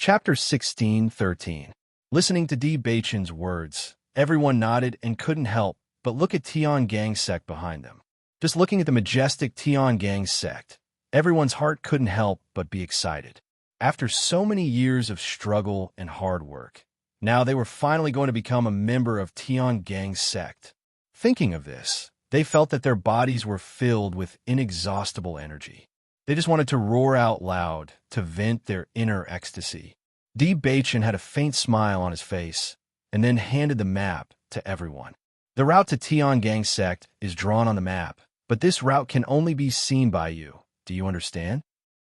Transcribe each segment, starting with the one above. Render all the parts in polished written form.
Chapter 16:13. Listening to Di Beichen's words, everyone nodded and couldn't help but look at Tian Gang's sect behind them. Just looking at the majestic Tian Gang sect, everyone's heart couldn't help but be excited. After so many years of struggle and hard work, now they were finally going to become a member of Tian Gang's sect. Thinking of this, they felt that their bodies were filled with inexhaustible energy. They just wanted to roar out loud to vent their inner ecstasy. Di Beichen had a faint smile on his face and then handed the map to everyone. The route to Tian Gang sect is drawn on the map, but this route can only be seen by you. Do you understand?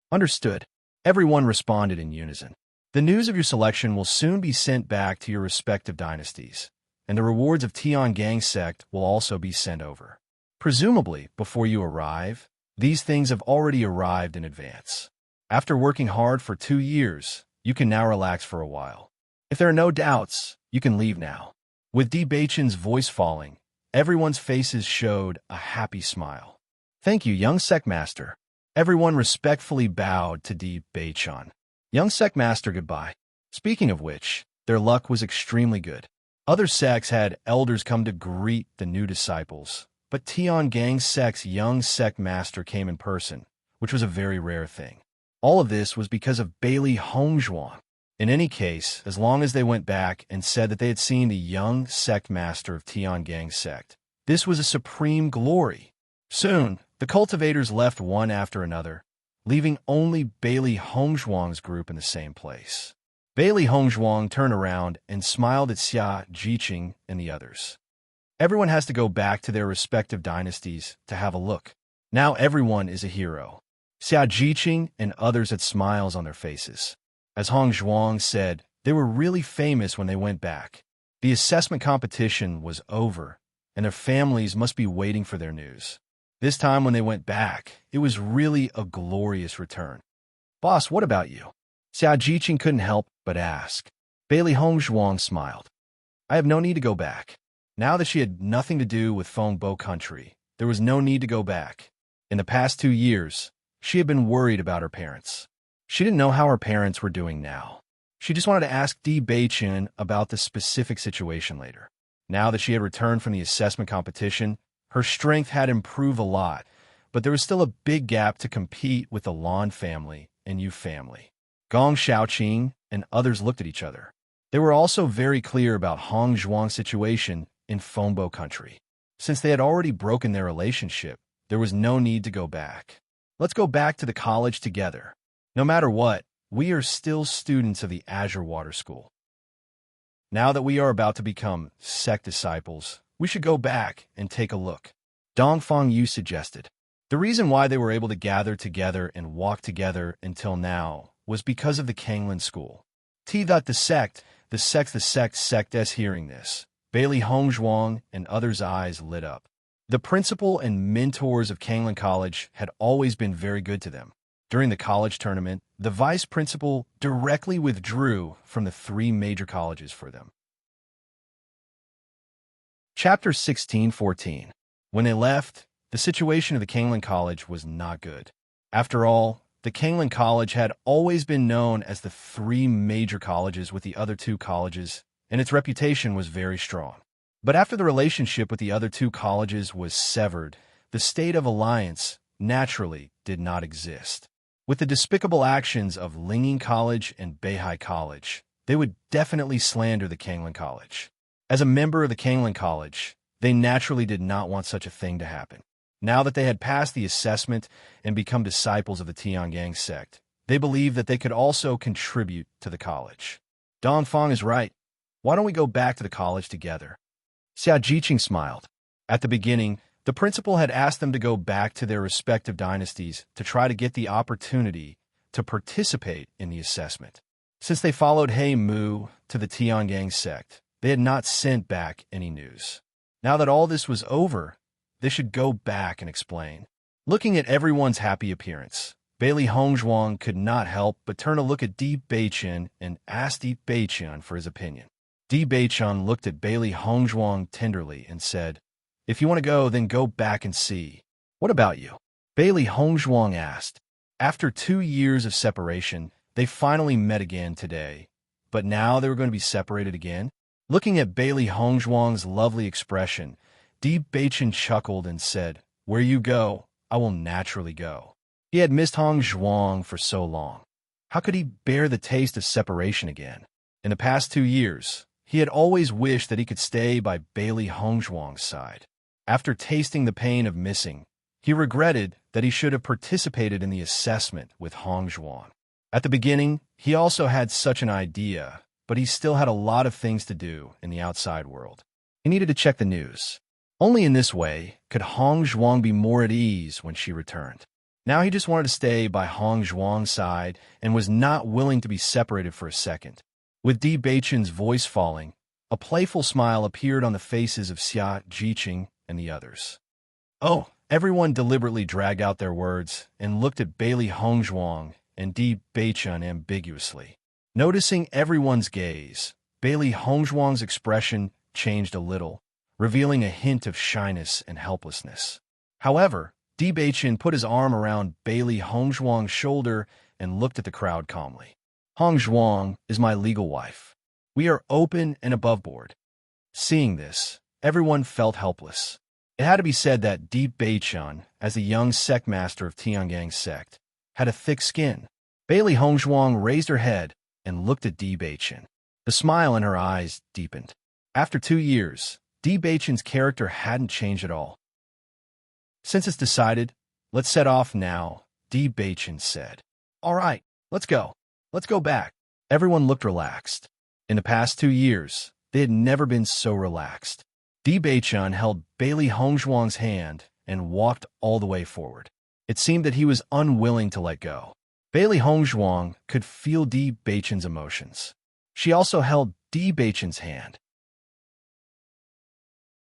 Understood. Everyone responded in unison. The news of your selection will soon be sent back to your respective dynasties, and the rewards of Tian Gang sect will also be sent over. Presumably, before you arrive, these things have already arrived in advance. After working hard for 2 years, you can now relax for a while. If there are no doubts, you can leave now. With Di Beichen's voice falling, everyone's faces showed a happy smile. Thank you, young Sectmaster. Everyone respectfully bowed to Di Beichen. Young Sectmaster, goodbye. Speaking of which, their luck was extremely good. Other sects had elders come to greet the new disciples, but Tian Gang sect's young Sectmaster came in person, which was a very rare thing. All of this was because of Bailey Hongzhuang. In any case, as long as they went back and said that they had seen the young Sectmaster of Tian Gang sect, this was a supreme glory. Soon, the cultivators left one after another, leaving only Bailey Hongzhuang's group in the same place. Bailey Hongzhuang turned around and smiled at Xia Jiqing and the others. Everyone has to go back to their respective dynasties to have a look. Now everyone is a hero. Xia Jiqing and others had smiles on their faces. As Hongzhuang said, they were really famous when they went back. The assessment competition was over, and their families must be waiting for their news. This time when they went back, it was really a glorious return. Boss, what about you? Xia Jiqing couldn't help but ask. Bailey Hongzhuang smiled. I have no need to go back. Now that she had nothing to do with Fengbo country, there was no need to go back. In the past 2 years, she had been worried about her parents. She didn't know how her parents were doing now. She just wanted to ask Di Beichen about the specific situation later. Now that she had returned from the assessment competition, her strength had improved a lot, but there was still a big gap to compete with the Lan family and Yu family. Gong Shaoqing and others looked at each other. They were also very clear about Hongzhuang's situation in Fengbo country. Since they had already broken their relationship, there was no need to go back. Let's go back to the college together. No matter what, we are still students of the Azure Water School. Now that we are about to become sect disciples, we should go back and take a look. Dongfang Yu suggested. The reason why they were able to gather together and walk together until now was because of the Kanglin school. The sect hearing this. Bailey Hongzhuang and others' eyes lit up. The principal and mentors of Kanglin College had always been very good to them. During the college tournament, the vice principal directly withdrew from the 3 major colleges for them. Chapter 16:14. When they left, the situation of the Kanglin College was not good. After all, the Kanglin College had always been known as the 3 major colleges with the other 2 colleges, and its reputation was very strong. But after the relationship with the other 2 colleges was severed, the state of alliance naturally did not exist. With the despicable actions of Lingyin College and Beihai College, they would definitely slander the Kanglin College. As a member of the Kanglin College, they naturally did not want such a thing to happen. Now that they had passed the assessment and become disciples of the Tian Gang sect, they believed that they could also contribute to the college. Dongfang is right. Why don't we go back to the college together? Xia Jiqing smiled. At the beginning, the principal had asked them to go back to their respective dynasties to try to get the opportunity to participate in the assessment. Since they followed He Mu to the Tian Gang sect, they had not sent back any news. Now that all this was over, they should go back and explain. Looking at everyone's happy appearance, Bailey Hongzhuang could not help but turn a look at Di Beichen and ask Di Beichen for his opinion. Di Beichen looked at Bailey Hongzhuang tenderly and said, If you want to go, then go back and see. What about you? Bailey Hongzhuang asked. After 2 years of separation, They finally met again today, but now they were going to be separated again? Looking at Bailey Hongzhuang's lovely expression, Di Beichen chuckled and said, "Where you go, I will naturally go." He had missed Hongzhuang for so long. How could he bear the taste of separation again? In the past 2 years, he had always wished that he could stay by Bailey Hongzhuang's side. After tasting the pain of missing, he regretted that he should have participated in the assessment with Hongzhuang. At the beginning, he also had such an idea, but he still had a lot of things to do in the outside world. He needed to check the news. Only in this way could Hongzhuang be more at ease when she returned. Now he just wanted to stay by Hongzhuang's side and was not willing to be separated for a second. With Di Beichen's voice falling, a playful smile appeared on the faces of Xia Jiqing and the others. "Oh!" Everyone deliberately dragged out their words and looked at Bailey Hongzhuang and Di Beichen ambiguously. Noticing everyone's gaze, Bailey Hongzhuang's expression changed a little, revealing a hint of shyness and helplessness. However, Di Beichen put his arm around Bailey Hongzhuang's shoulder and looked at the crowd calmly. "Hongzhuang is my legal wife. We are open and above board." Seeing this, everyone felt helpless. It had to be said that Di Beichen, as the young sect master of Tiangang's sect, had a thick skin. Bailey Hongzhuang raised her head and looked at Di Beichen. The smile in her eyes deepened. After 2 years, Di Beichen's character hadn't changed at all. "Since it's decided, let's set off now," Di Beichen said. "All right, let's go. Let's go back." Everyone looked relaxed. In the past 2 years, they had never been so relaxed. Di Beichen held Bailey Hongzhuang's hand and walked all the way forward. It seemed that he was unwilling to let go. Bailey Hongzhuang could feel Di Beichen's emotions. She also held Di Beichen's hand.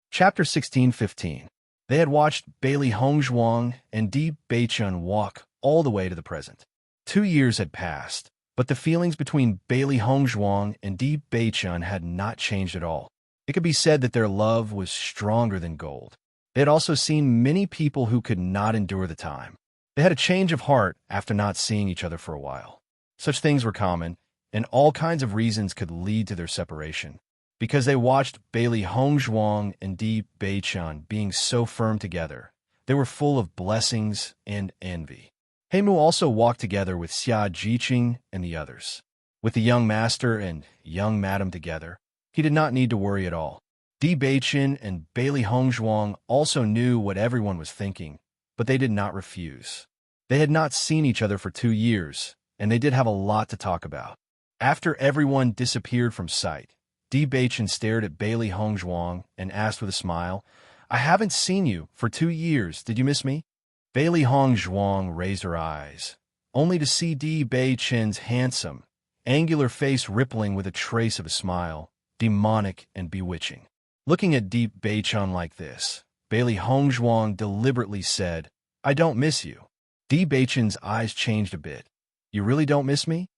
Chapter 16-15. They had watched Bailey Hongzhuang and Di Beichen walk all the way to the present. 2 years had passed, but the feelings between Bailey Hongzhuang and Di Beichen had not changed at all. It could be said that their love was stronger than gold. They had also seen many people who could not endure the time. They had a change of heart after not seeing each other for a while. Such things were common, and all kinds of reasons could lead to their separation. Because they watched Bailey Hongzhuang and Di Beichen being so firm together, they were full of blessings and envy. Heimu also walked together with Xia Jiqing and the others. With the young master and young madam together, he did not need to worry at all. Di Beichen and Bailey Hongzhuang also knew what everyone was thinking, but they did not refuse. They had not seen each other for 2 years, and they did have a lot to talk about. After everyone disappeared from sight, Di Beichen stared at Bailey Hongzhuang and asked with a smile, "I haven't seen you for 2 years. Did you miss me?" Bailey Hongzhuang raised her eyes, only to see Di Beichen's handsome, angular face rippling with a trace of a smile, demonic and bewitching. Looking at Di Beichen like this, Bailey Hongzhuang deliberately said, "I don't miss you." Di Beichen's eyes changed a bit. "You really don't miss me?"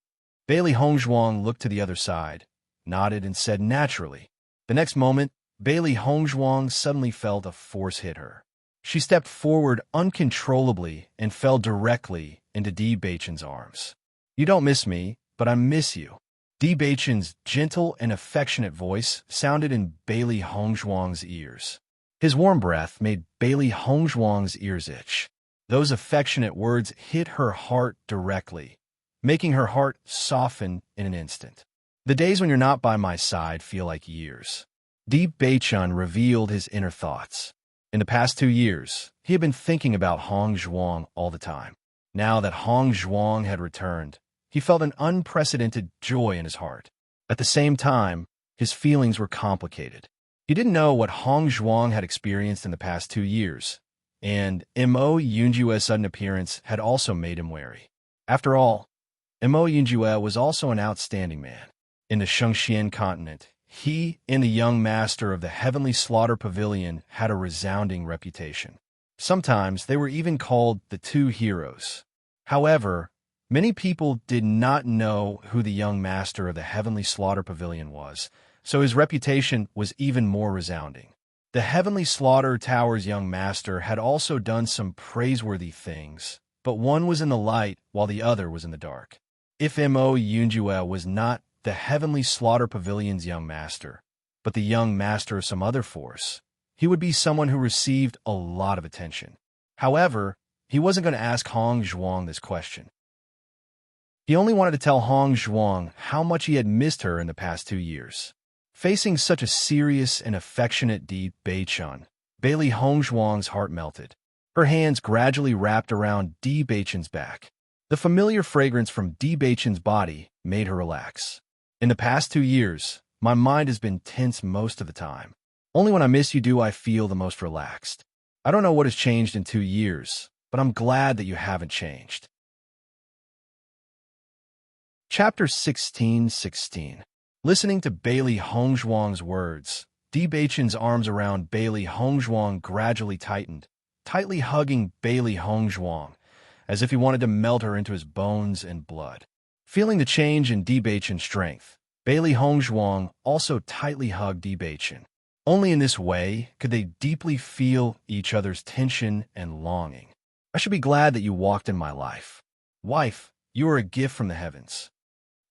Bailey Hongzhuang looked to the other side, nodded and said naturally. The next moment, Bailey Hongzhuang suddenly felt a force hit her. She stepped forward uncontrollably and fell directly into Di Beichen's arms. "You don't miss me, but I miss you." Di Beichen's gentle and affectionate voice sounded in Bailey Hongzhuang's ears. His warm breath made Bailey Hongzhuang's ears itch. Those affectionate words hit her heart directly, making her heart soften in an instant. "The days when you're not by my side feel like years." Di Beichen revealed his inner thoughts. In the past 2 years, he had been thinking about Hongzhuang all the time. Now that Hongzhuang had returned, he felt an unprecedented joy in his heart. At the same time, his feelings were complicated. He didn't know what Hongzhuang had experienced in the past 2 years, and Mo Yunjue's sudden appearance had also made him wary. After all, Mo Yunjue was also an outstanding man. In the Shengxian continent, he and the young master of the Heavenly Slaughter Pavilion had a resounding reputation. Sometimes they were even called the two heroes. However, many people did not know who the young master of the Heavenly Slaughter Pavilion was, so his reputation was even more resounding. The Heavenly Slaughter Tower's young master had also done some praiseworthy things, but one was in the light while the other was in the dark. If Mo Yunjue was not the heavenly slaughter pavilion's young master, but the young master of some other force, he would be someone who received a lot of attention. However, he wasn't going to ask Hong Zhuang this question. He only wanted to tell Hong Zhuang how much he had missed her in the past 2 years. Facing such a serious and affectionate Di Beichun, Bailey Hong Zhuang's heart melted. Her hands gradually wrapped around Di Beichun's back. The familiar fragrance from Di Beichun's body made her relax. In the past 2 years, my mind has been tense most of the time. Only when I miss you do I feel the most relaxed. I don't know what has changed in 2 years, but I'm glad that you haven't changed. Chapter 16:16. Listening to Bailey Hong Zhuang's words, Di Beichun's arms around Bailey Hong Zhuang gradually tightened, tightly hugging Bailey Hong Zhuang, as if he wanted to melt her into his bones and blood. Feeling the change in Di Beichun's strength, Bailey Hong Zhuang also tightly hugged Di Beichun. Only in this way could they deeply feel each other's tension and longing. I should be glad that you walked in my life. Wife, you are a gift from the heavens.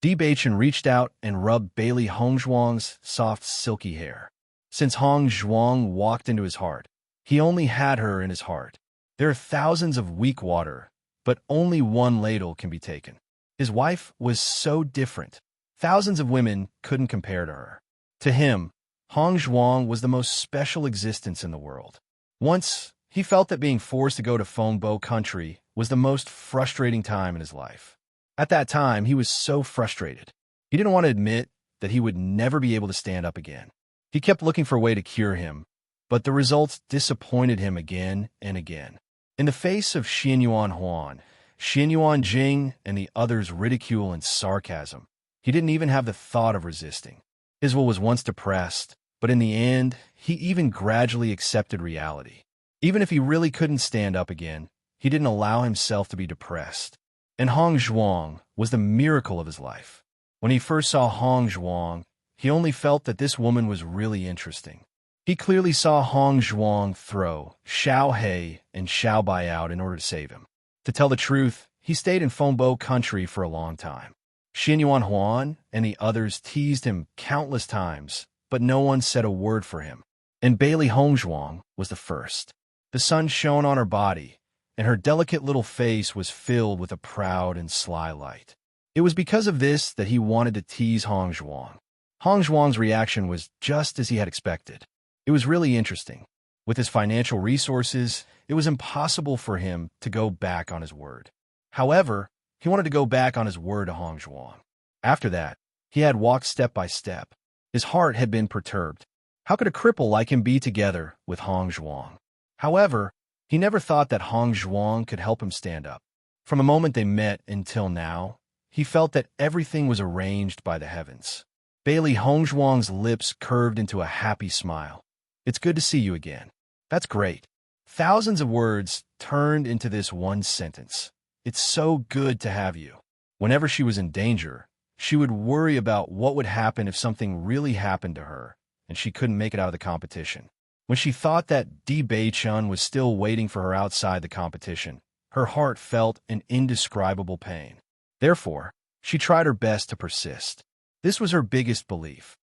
Di Beichun reached out and rubbed Bailey Hong Zhuang's soft, silky hair. Since Hong Zhuang walked into his heart, he only had her in his heart. There are thousands of weak water, but only one ladle can be taken. His wife was so different. Thousands of women couldn't compare to her. To him, Hong Zhuang was the most special existence in the world. Once, he felt that being forced to go to Fengbo country was the most frustrating time in his life. At that time, he was so frustrated. He didn't want to admit that he would never be able to stand up again. He kept looking for a way to cure him, but the results disappointed him again and again. In the face of Xianyuan Huan, Xianyuan Jing, and the others' ridicule and sarcasm, he didn't even have the thought of resisting. His will was once depressed, but in the end, he even gradually accepted reality. Even if he really couldn't stand up again, he didn't allow himself to be depressed. And Hong Zhuang was the miracle of his life. When he first saw Hong Zhuang, he only felt that this woman was really interesting. He clearly saw Hong Zhuang throw Xiao He and Xiao Bai out in order to save him. To tell the truth, he stayed in Fengbo country for a long time. Xianyuan Huan and the others teased him countless times, but no one said a word for him. And Bailey Hong Zhuang was the first. The sun shone on her body, and her delicate little face was filled with a proud and sly light. It was because of this that he wanted to tease Hong Zhuang. Hong Zhuang's reaction was just as he had expected. It was really interesting. With his financial resources, it was impossible for him to go back on his word. However, he wanted to go back on his word to Hong Zhuang. After that, he had walked step by step. His heart had been perturbed. How could a cripple like him be together with Hong Zhuang? However, he never thought that Hong Zhuang could help him stand up. From the moment they met until now, he felt that everything was arranged by the heavens. Bailey Hong Zhuang's lips curved into a happy smile. It's good to see you again. That's great. Thousands of words turned into this one sentence. It's so good to have you. Whenever she was in danger, she would worry about what would happen if something really happened to her, and she couldn't make it out of the competition. When she thought that Di Beichun was still waiting for her outside the competition, her heart felt an indescribable pain. Therefore, she tried her best to persist. This was her biggest belief.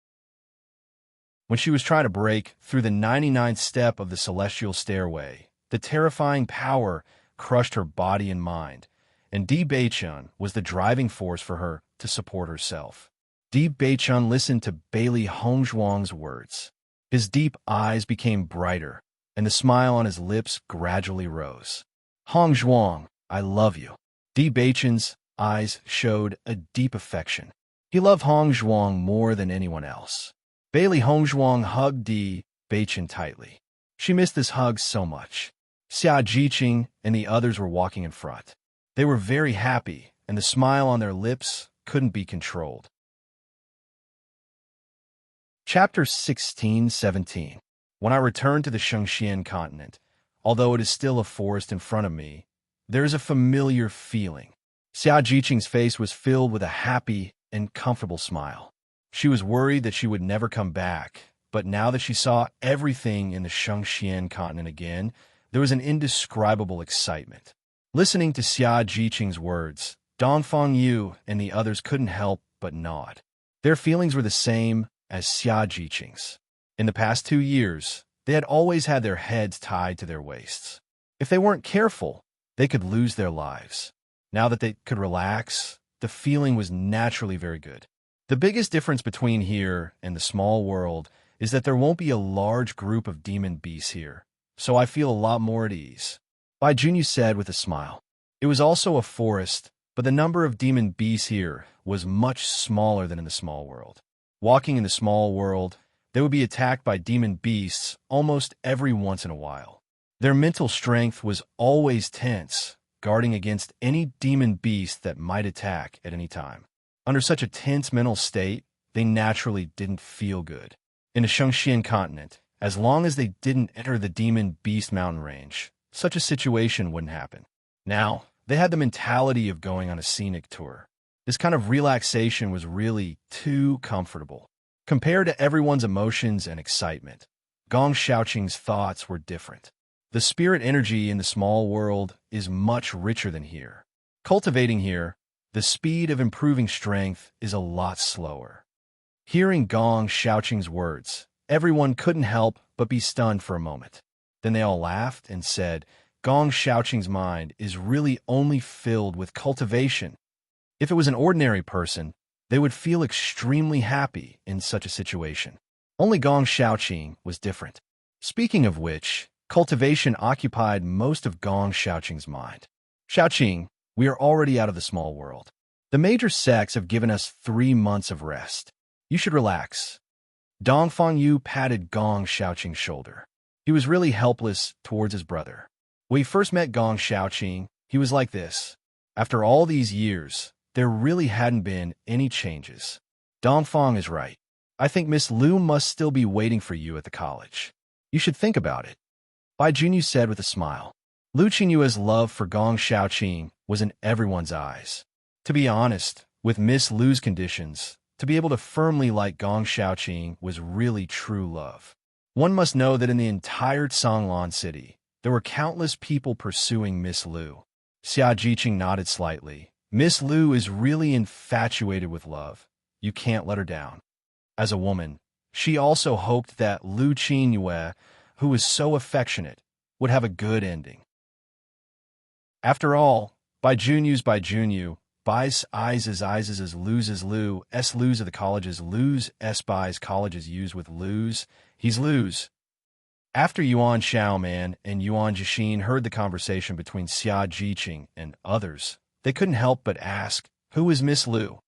When she was trying to break through the 99th step of the celestial stairway, the terrifying power crushed her body and mind, and Di Beichun was the driving force for her to support herself. Di Beichun listened to Bailey Hong Zhuang's words. His deep eyes became brighter, and the smile on his lips gradually rose. Hong Zhuang, I love you. Di Beichun's eyes showed a deep affection. He loved Hong Zhuang more than anyone else. Bailey Hong Zhuang hugged Di Beichun tightly. She missed this hug so much. Xia Jiqing and the others were walking in front. They were very happy, and the smile on their lips couldn't be controlled. Chapter 16:17. When I return to the Shengxian continent, although it is still a forest in front of me, there is a familiar feeling. Xia Jiqing's face was filled with a happy and comfortable smile. She was worried that she would never come back, but now that she saw everything in the Shengxian continent again, there was an indescribable excitement. Listening to Xia Jiqing's words, Dongfang Yu and the others couldn't help but nod. Their feelings were the same as Xia Jiqing's. In the past 2 years, they had always had their heads tied to their waists. If they weren't careful, they could lose their lives. Now that they could relax, the feeling was naturally very good. The biggest difference between here and the small world is that there won't be a large group of demon beasts here, so I feel a lot more at ease. Bai Junyu said with a smile. It was also a forest, but the number of demon beasts here was much smaller than in the small world. Walking in the small world, they would be attacked by demon beasts almost every once in a while. Their mental strength was always tense, guarding against any demon beast that might attack at any time. Under such a tense mental state, they naturally didn't feel good. In the Shengxian continent, as long as they didn't enter the demon beast mountain range, such a situation wouldn't happen. Now, they had the mentality of going on a scenic tour. This kind of relaxation was really too comfortable. Compared to everyone's emotions and excitement, Gong Xiaoqing's thoughts were different. The spirit energy in the small world is much richer than here. Cultivating here, the speed of improving strength is a lot slower. Hearing Gong Xiaoqing's words, everyone couldn't help but be stunned for a moment. Then they all laughed and said, Gong Xiaoqing's mind is really only filled with cultivation. If it was an ordinary person, they would feel extremely happy in such a situation. Only Gong Xiaoqing was different. Speaking of which, cultivation occupied most of Gong Xiaoqing's mind. Xiaoqing, we are already out of the small world. The major sects have given us 3 months of rest. You should relax. Dongfang Yu patted Gong Xiaoqing's shoulder. He was really helpless towards his brother. When he first met Gong Xiaoqing, he was like this. After all these years, there really hadn't been any changes. Dongfang is right. I think Miss Lu must still be waiting for you at the college. You should think about it. Bai Junyu said with a smile. Lu Qingyue's love for Gong Xiaoqing was in everyone's eyes. To be honest, with Miss Lu's conditions, to be able to firmly like Gong Xiaoqing was really true love. One must know that in the entire Canglan city, there were countless people pursuing Miss Lu. Xia Jiqing nodded slightly. Miss Lu is really infatuated with love. You can't let her down. As a woman, she also hoped that Lu Qingyue, who was so affectionate, would have a good ending. After all, Bai Junyu, Bai's eyes is Lu's S Lu's of the colleges, Lu's S Bai's colleges used with Lu's, he's Lu's. After Yuan Xiaoman and Yuan Jixin heard the conversation between Xia Jiqing and others, they couldn't help but ask, who is Miss Lu?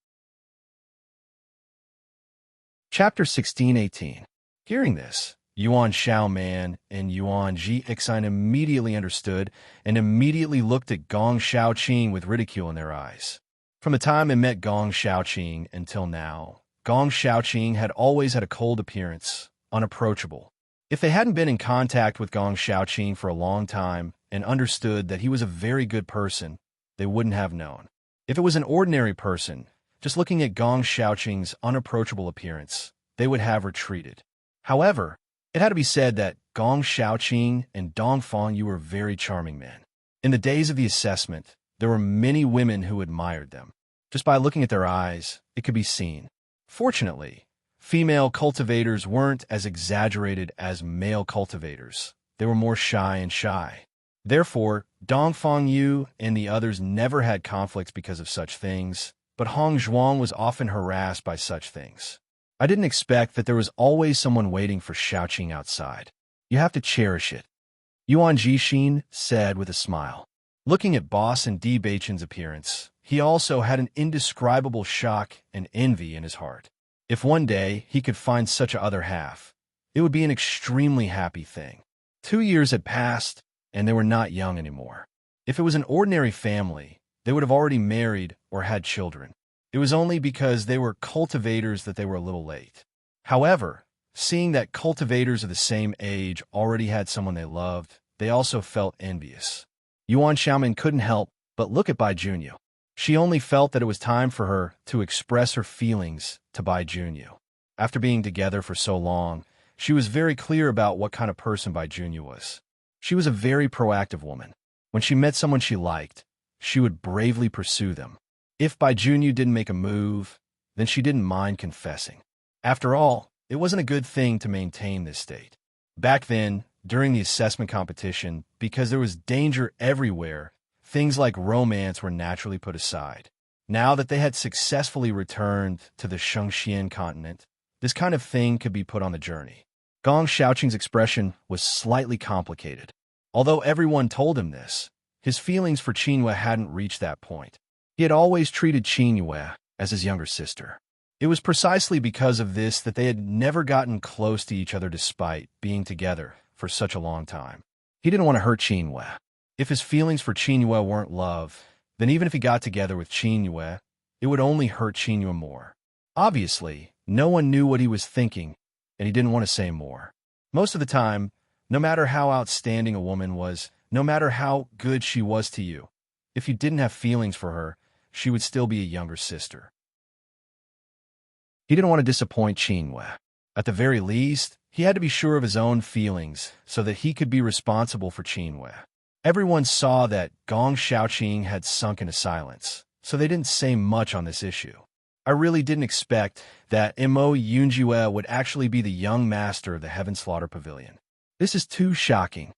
Chapter 16-18. Hearing this, Yuan Xiaoman and Yuan Jixin immediately understood and immediately looked at Gong Xiaoqing with ridicule in their eyes. From the time they met Gong Xiaoqing until now, Gong Xiaoqing had always had a cold appearance, unapproachable. If they hadn't been in contact with Gong Xiaoqing for a long time and understood that he was a very good person, they wouldn't have known. If it was an ordinary person, just looking at Gong Xiaoqing's unapproachable appearance, they would have retreated. However, it had to be said that Gong Xiaoqing and Dongfang Yu were very charming men. In the days of the assessment, there were many women who admired them. Just by looking at their eyes, it could be seen. Fortunately, female cultivators weren't as exaggerated as male cultivators. They were more shy and shy. Therefore, Dongfang Yu and the others never had conflicts because of such things, but Hong Zhuang was often harassed by such things. I didn't expect that there was always someone waiting for Xiaoqing outside. You have to cherish it. Yuan Jixin said with a smile. Looking at Boss and Di Beichen's appearance, he also had an indescribable shock and envy in his heart. If one day he could find such a other half, it would be an extremely happy thing. 2 years had passed, and they were not young anymore. If it was an ordinary family, they would have already married or had children. It was only because they were cultivators that they were a little late. However, seeing that cultivators of the same age already had someone they loved, they also felt envious. Yuan Xiaoman couldn't help but look at Bai Junyu. She only felt that it was time for her to express her feelings to Bai Junyu. After being together for so long, she was very clear about what kind of person Bai Junyu was. She was a very proactive woman. When she met someone she liked, she would bravely pursue them. If Bai Junyu didn't make a move, then she didn't mind confessing. After all, it wasn't a good thing to maintain this state. Back then, during the assessment competition, because there was danger everywhere, things like romance were naturally put aside. Now that they had successfully returned to the Shengxian continent, this kind of thing could be put on the journey. Gong Xiaoqing's expression was slightly complicated. Although everyone told him this, his feelings for Qingyue hadn't reached that point. He had always treated Qingyue as his younger sister. It was precisely because of this that they had never gotten close to each other despite being together for such a long time. He didn't want to hurt Qingyue. If his feelings for Qingyue weren't love, then even if he got together with Qingyue, it would only hurt Qingyue more. Obviously, no one knew what he was thinking, and he didn't want to say more. Most of the time, no matter how outstanding a woman was, no matter how good she was to you, if you didn't have feelings for her, she would still be a younger sister. He didn't want to disappoint Qingyue. At the very least, he had to be sure of his own feelings so that he could be responsible for Qingyue. Everyone saw that Gong Xiaoqing had sunk into silence, so they didn't say much on this issue. I really didn't expect that Mo Yunjue would actually be the young master of the Heaven Slaughter Pavilion. This is too shocking.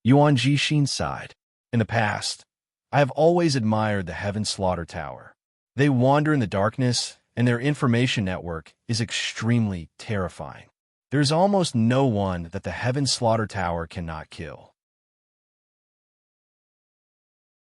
Yuan Jixin sighed. In the past, I have always admired the Heaven Slaughter Tower. They wander in the darkness, and their information network is extremely terrifying. There's almost no one that the Heaven Slaughter Tower cannot kill.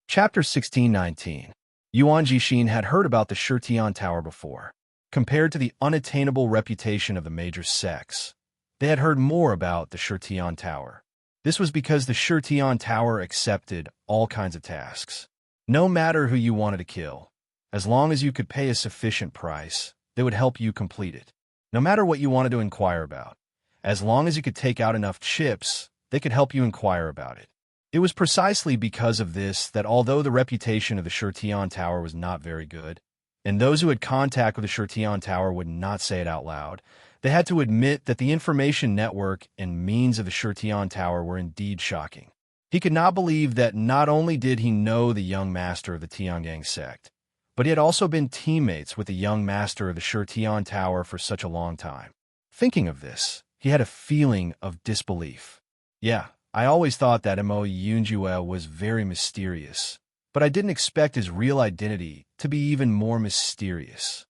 Chapter 1619. Yuan Jixin had heard about the Shitian Tower before. Compared to the unattainable reputation of the major sects, they had heard more about the Shitian Tower. This was because the Shitian Tower accepted all kinds of tasks. No matter who you wanted to kill, as long as you could pay a sufficient price, they would help you complete it. No matter what you wanted to inquire about, as long as you could take out enough chips, they could help you inquire about it. It was precisely because of this that although the reputation of the Shitian Tower was not very good, and those who had contact with the Shitian Tower would not say it out loud, they had to admit that the information network and means of the Shitian Tower were indeed shocking. He could not believe that not only did he know the young master of the Tiangang sect, but he had also been teammates with the young master of the Shitian Tower for such a long time. Thinking of this, he had a feeling of disbelief. Yeah, I always thought that Mo Yunjue was very mysterious, but I didn't expect his real identity to be even more mysterious.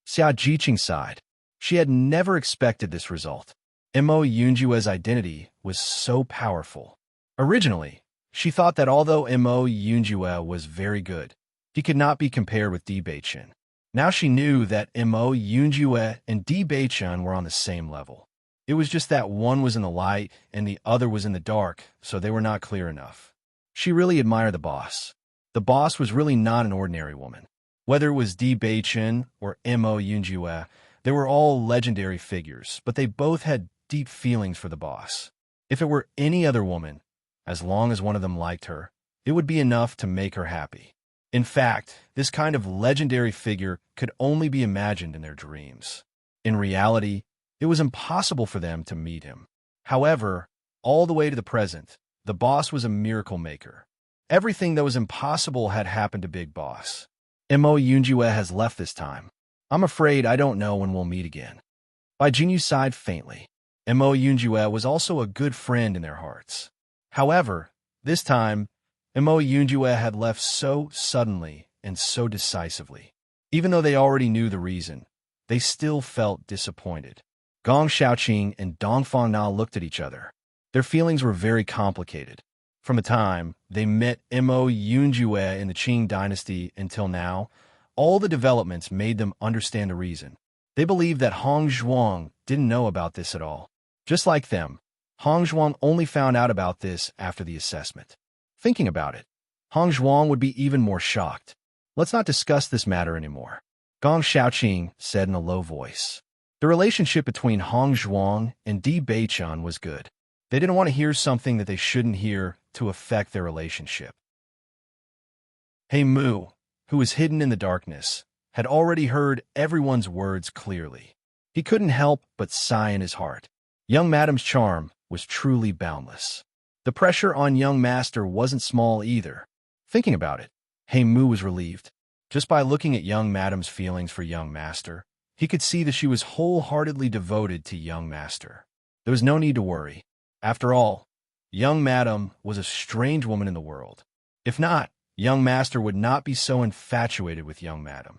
Xia Jiqing sighed. She had never expected this result. Mo Yunjue's identity was so powerful. Originally, she thought that although Mo Yunjue was very good, he could not be compared with Di Beichen. Now she knew that Mo Yunjue and Di Beichen were on the same level. It was just that one was in the light and the other was in the dark, so they were not clear enough. She really admired the boss. The boss was really not an ordinary woman. Whether it was Di Beichen or Mo Yunjue, they were all legendary figures, but they both had deep feelings for the boss. If it were any other woman, as long as one of them liked her, it would be enough to make her happy. In fact, this kind of legendary figure could only be imagined in their dreams. In reality, it was impossible for them to meet him. However, all the way to the present, the boss was a miracle maker. Everything that was impossible had happened to Big Boss. Mo Yunjue has left this time. I'm afraid I don't know when we'll meet again. Bai Junyu sighed faintly. Mo Yunjue was also a good friend in their hearts. However, this time, Mo Yunjue had left so suddenly and so decisively. Even though they already knew the reason, they still felt disappointed. Gong Xiaoqing and Dongfang Na looked at each other. Their feelings were very complicated. From the time they met Mo Yunjue in the Qing dynasty until now, all the developments made them understand the reason. They believed that Hong Zhuang didn't know about this at all. Just like them, Hong Zhuang only found out about this after the assessment. Thinking about it, Hong Zhuang would be even more shocked. Let's not discuss this matter anymore, Gong Xiaoqing said in a low voice. The relationship between Hong Zhuang and Di Beichen was good. They didn't want to hear something that they shouldn't hear to affect their relationship. He Mu, who was hidden in the darkness, had already heard everyone's words clearly. He couldn't help but sigh in his heart. Young Madame's charm was truly boundless. The pressure on young master wasn't small either. Thinking about it, He Mu was relieved. Just by looking at young madam's feelings for young master, he could see that she was wholeheartedly devoted to young master. There was no need to worry. After all, young madam was a strange woman in the world. If not, young master would not be so infatuated with young madam.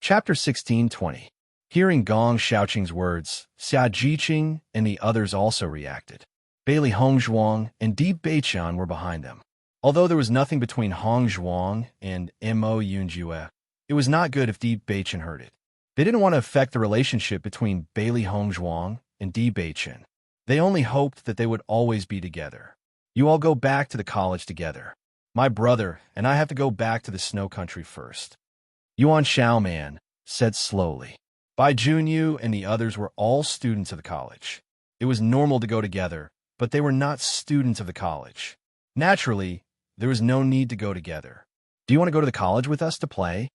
Chapter 16:20. Hearing Gong Xiaoqing's words, Xia Jiqing and the others also reacted. Bailey Hongzhuang and Di Beiqian were behind them. Although there was nothing between Hongzhuang and Mo Yunjue, it was not good if Di Beiqian heard it. They didn't want to affect the relationship between Bailey Hongzhuang and Di Beiqian. They only hoped that they would always be together. You all go back to the college together. My brother and I have to go back to the snow country first. Yuan Xiaoman said slowly. Bai Junyu and the others were all students of the college. It was normal to go together, but they were not students of the college. Naturally, there was no need to go together. Do you want to go to the college with us to play?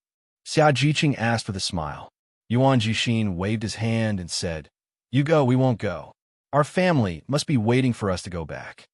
Xia Jiqing asked with a smile. Yuan Jixin waved his hand and said, You go, we won't go. Our family must be waiting for us to go back.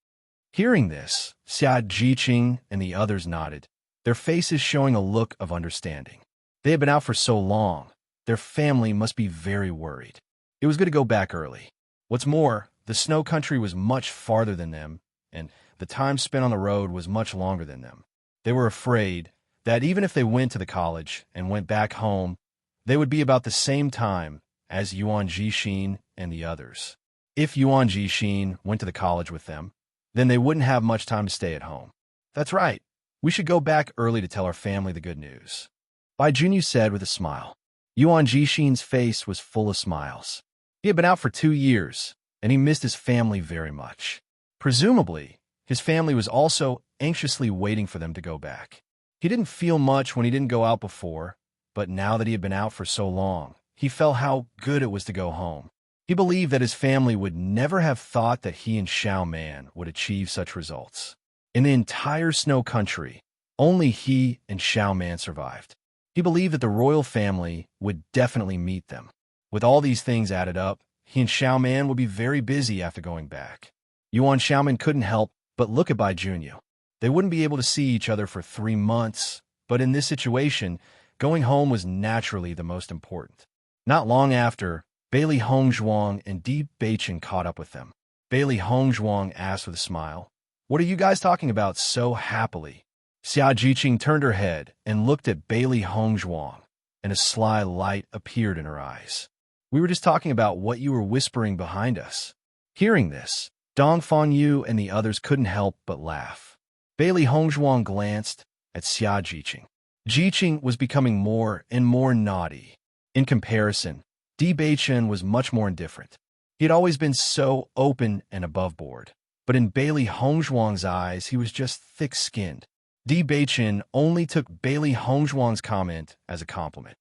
Hearing this, Xia Jiqing and the others nodded, their faces showing a look of understanding. They had been out for so long, their family must be very worried. It was good to go back early. What's more, the snow country was much farther than them, and the time spent on the road was much longer than them. They were afraid that even if they went to the college and went back home, they would be about the same time as Yuan Jixin and the others. If Yuan Jixin went to the college with them, then they wouldn't have much time to stay at home. That's right. We should go back early to tell our family the good news. Bai Junyu said with a smile. Yuan Jixin's face was full of smiles. He had been out for 2 years, and he missed his family very much. Presumably, his family was also anxiously waiting for them to go back. He didn't feel much when he didn't go out before, but now that he had been out for so long, he felt how good it was to go home. He believed that his family would never have thought that he and Xiao Man would achieve such results. In the entire snow country, only he and Xiao Man survived. He believed that the royal family would definitely meet them. With all these things added up, he and Xiao Man would be very busy after going back. Yuan Xiaoman couldn't help but look at Bai Junyu. They wouldn't be able to see each other for 3 months, but in this situation, going home was naturally the most important. Not long after, Bailey Hongzhuang and Di Beiqian caught up with them. Bailey Hongzhuang asked with a smile, What are you guys talking about so happily? Xia Jiqing turned her head and looked at Bailey Hongzhuang, and a sly light appeared in her eyes. We were just talking about what you were whispering behind us. Hearing this, Dong Fanyu and the others couldn't help but laugh. Bailey Hongzhuang glanced at Xia Jiqing. Jiqing was becoming more and more naughty. In comparison, Di Beiqian was much more indifferent. He had always been so open and above board, but in Bailey Hongzhuang's eyes, he was just thick-skinned. Di Beiqian only took Bailey Hongzhuang's comment as a compliment.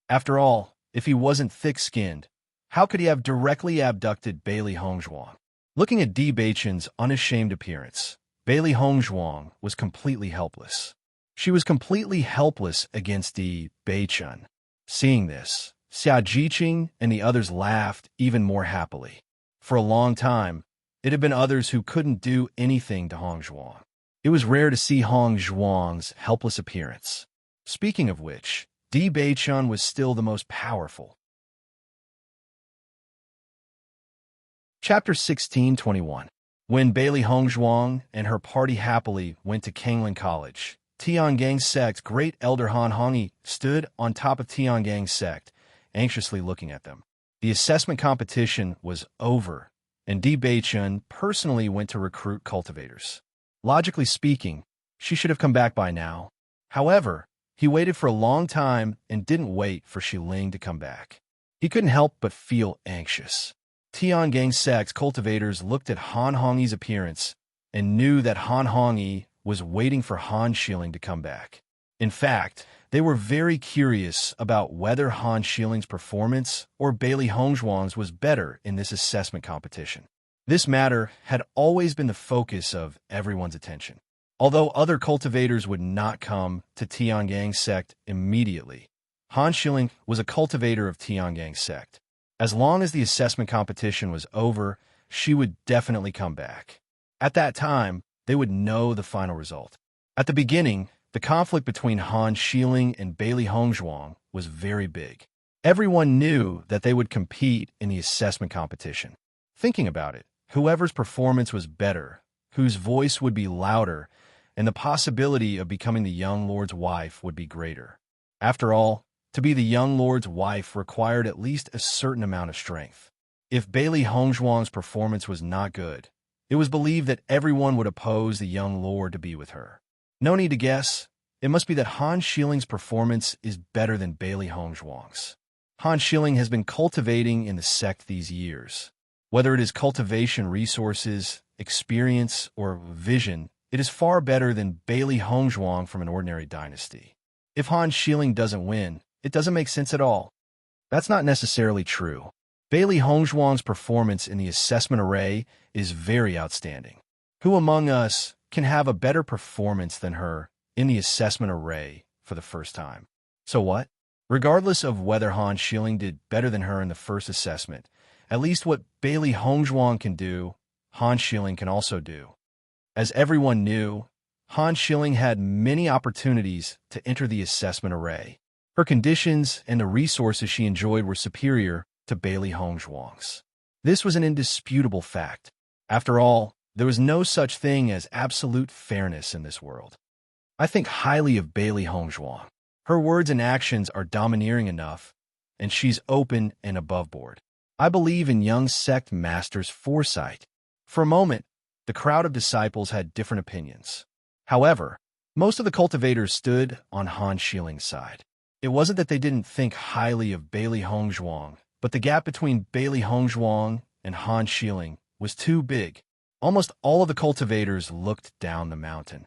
After all, if he wasn't thick-skinned, how could he have directly abducted Bailey Hongzhuang? Looking at Di Beiqian's unashamed appearance, Bailey Hongzhuang was completely helpless. She was completely helpless against Di Beiqian. Seeing this, Xia Jiqing and the others laughed even more happily. For a long time, it had been others who couldn't do anything to Hongzhuang. It was rare to see Hongzhuang's helpless appearance. Speaking of which, Di Beiqian was still the most powerful. Chapter 16:21. When Bailey Hongzhuang and her party happily went to Kanglin College, Tiangang Sect's great elder Han Hongyi stood on top of Tiangang Sect, anxiously looking at them. The assessment competition was over, and Di Beiqian personally went to recruit cultivators. Logically speaking, she should have come back by now. However, he waited for a long time and didn't wait for Xiling to come back. He couldn't help but feel anxious. Tiangang Sect's cultivators looked at Han Hongyi's appearance and knew that Han Hongyi was waiting for Han Xiling to come back. In fact, they were very curious about whether Han Xiling's performance or Bailey Hongzhuang's was better in this assessment competition. This matter had always been the focus of everyone's attention. Although other cultivators would not come to Tiangang Sect immediately, Han Xiling was a cultivator of Tiangang Sect. As long as the assessment competition was over, she would definitely come back. At that time, they would know the final result. At the beginning, the conflict between Han Xiling and Bailey Hongzhuang was very big. Everyone knew that they would compete in the assessment competition. Thinking about it, whoever's performance was better, whose voice would be louder, and the possibility of becoming the young lord's wife would be greater. After all, to be the young lord's wife required at least a certain amount of strength. If Bailey Hongzhuang's performance was not good, it was believed that everyone would oppose the young lord to be with her. No need to guess, it must be that Han Xiling's performance is better than Bailey Hongzhuang's. Han Xiling has been cultivating in the sect these years. Whether it is cultivation resources, experience, or vision, it is far better than Bailey Hongzhuang from an ordinary dynasty. If Han Xiling doesn't win, it doesn't make sense at all. That's not necessarily true. Bailey Hongzhuang's performance in the assessment array is very outstanding. Who among us can have a better performance than her in the assessment array for the first time? So what? Regardless of whether Han Xiling did better than her in the first assessment, at least what Bailey Hongzhuang can do, Han Xiling can also do. As everyone knew, Han Xiling had many opportunities to enter the assessment array. Her conditions and the resources she enjoyed were superior to Bailey Hongzhuang's. This was an indisputable fact. After all, there was no such thing as absolute fairness in this world. I think highly of Bailey Hongzhuang. Her words and actions are domineering enough, and she's open and above board. I believe in young sect master's foresight. For a moment, the crowd of disciples had different opinions. However, most of the cultivators stood on Han Xiling's side. It wasn't that they didn't think highly of Bailey Hongzhuang, but the gap between Bailey Hongzhuang and Han Xiling was too big. Almost all of the cultivators looked down the mountain.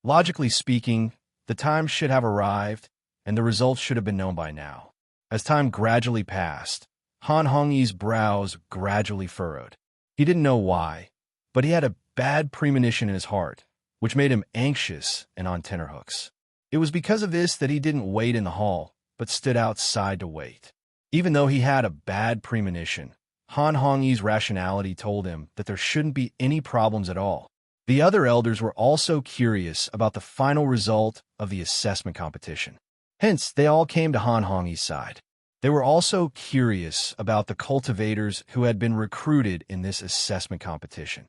Logically speaking, the time should have arrived, and the results should have been known by now. As time gradually passed, Han Hongyi's brows gradually furrowed. He didn't know why, but he had a bad premonition in his heart, which made him anxious and on tenterhooks. It was because of this that he didn't wait in the hall, but stood outside to wait. Even though he had a bad premonition, Han Hongyi's rationality told him that there shouldn't be any problems at all. The other elders were also curious about the final result of the assessment competition. Hence, they all came to Han Hongyi's side. They were also curious about the cultivators who had been recruited in this assessment competition.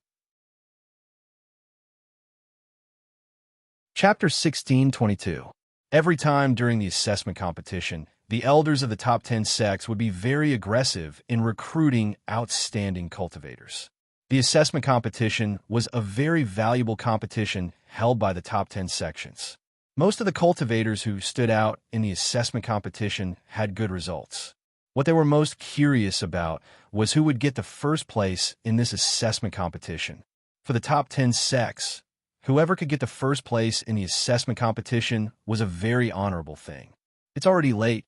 Chapter 16:22. Every time during the assessment competition, the elders of the top 10 sects would be very aggressive in recruiting outstanding cultivators. The assessment competition was a very valuable competition held by the top 10 sections. Most of the cultivators who stood out in the assessment competition had good results. What they were most curious about was who would get the first place in this assessment competition. For the top 10 sects, whoever could get the first place in the assessment competition was a very honorable thing. It's already late.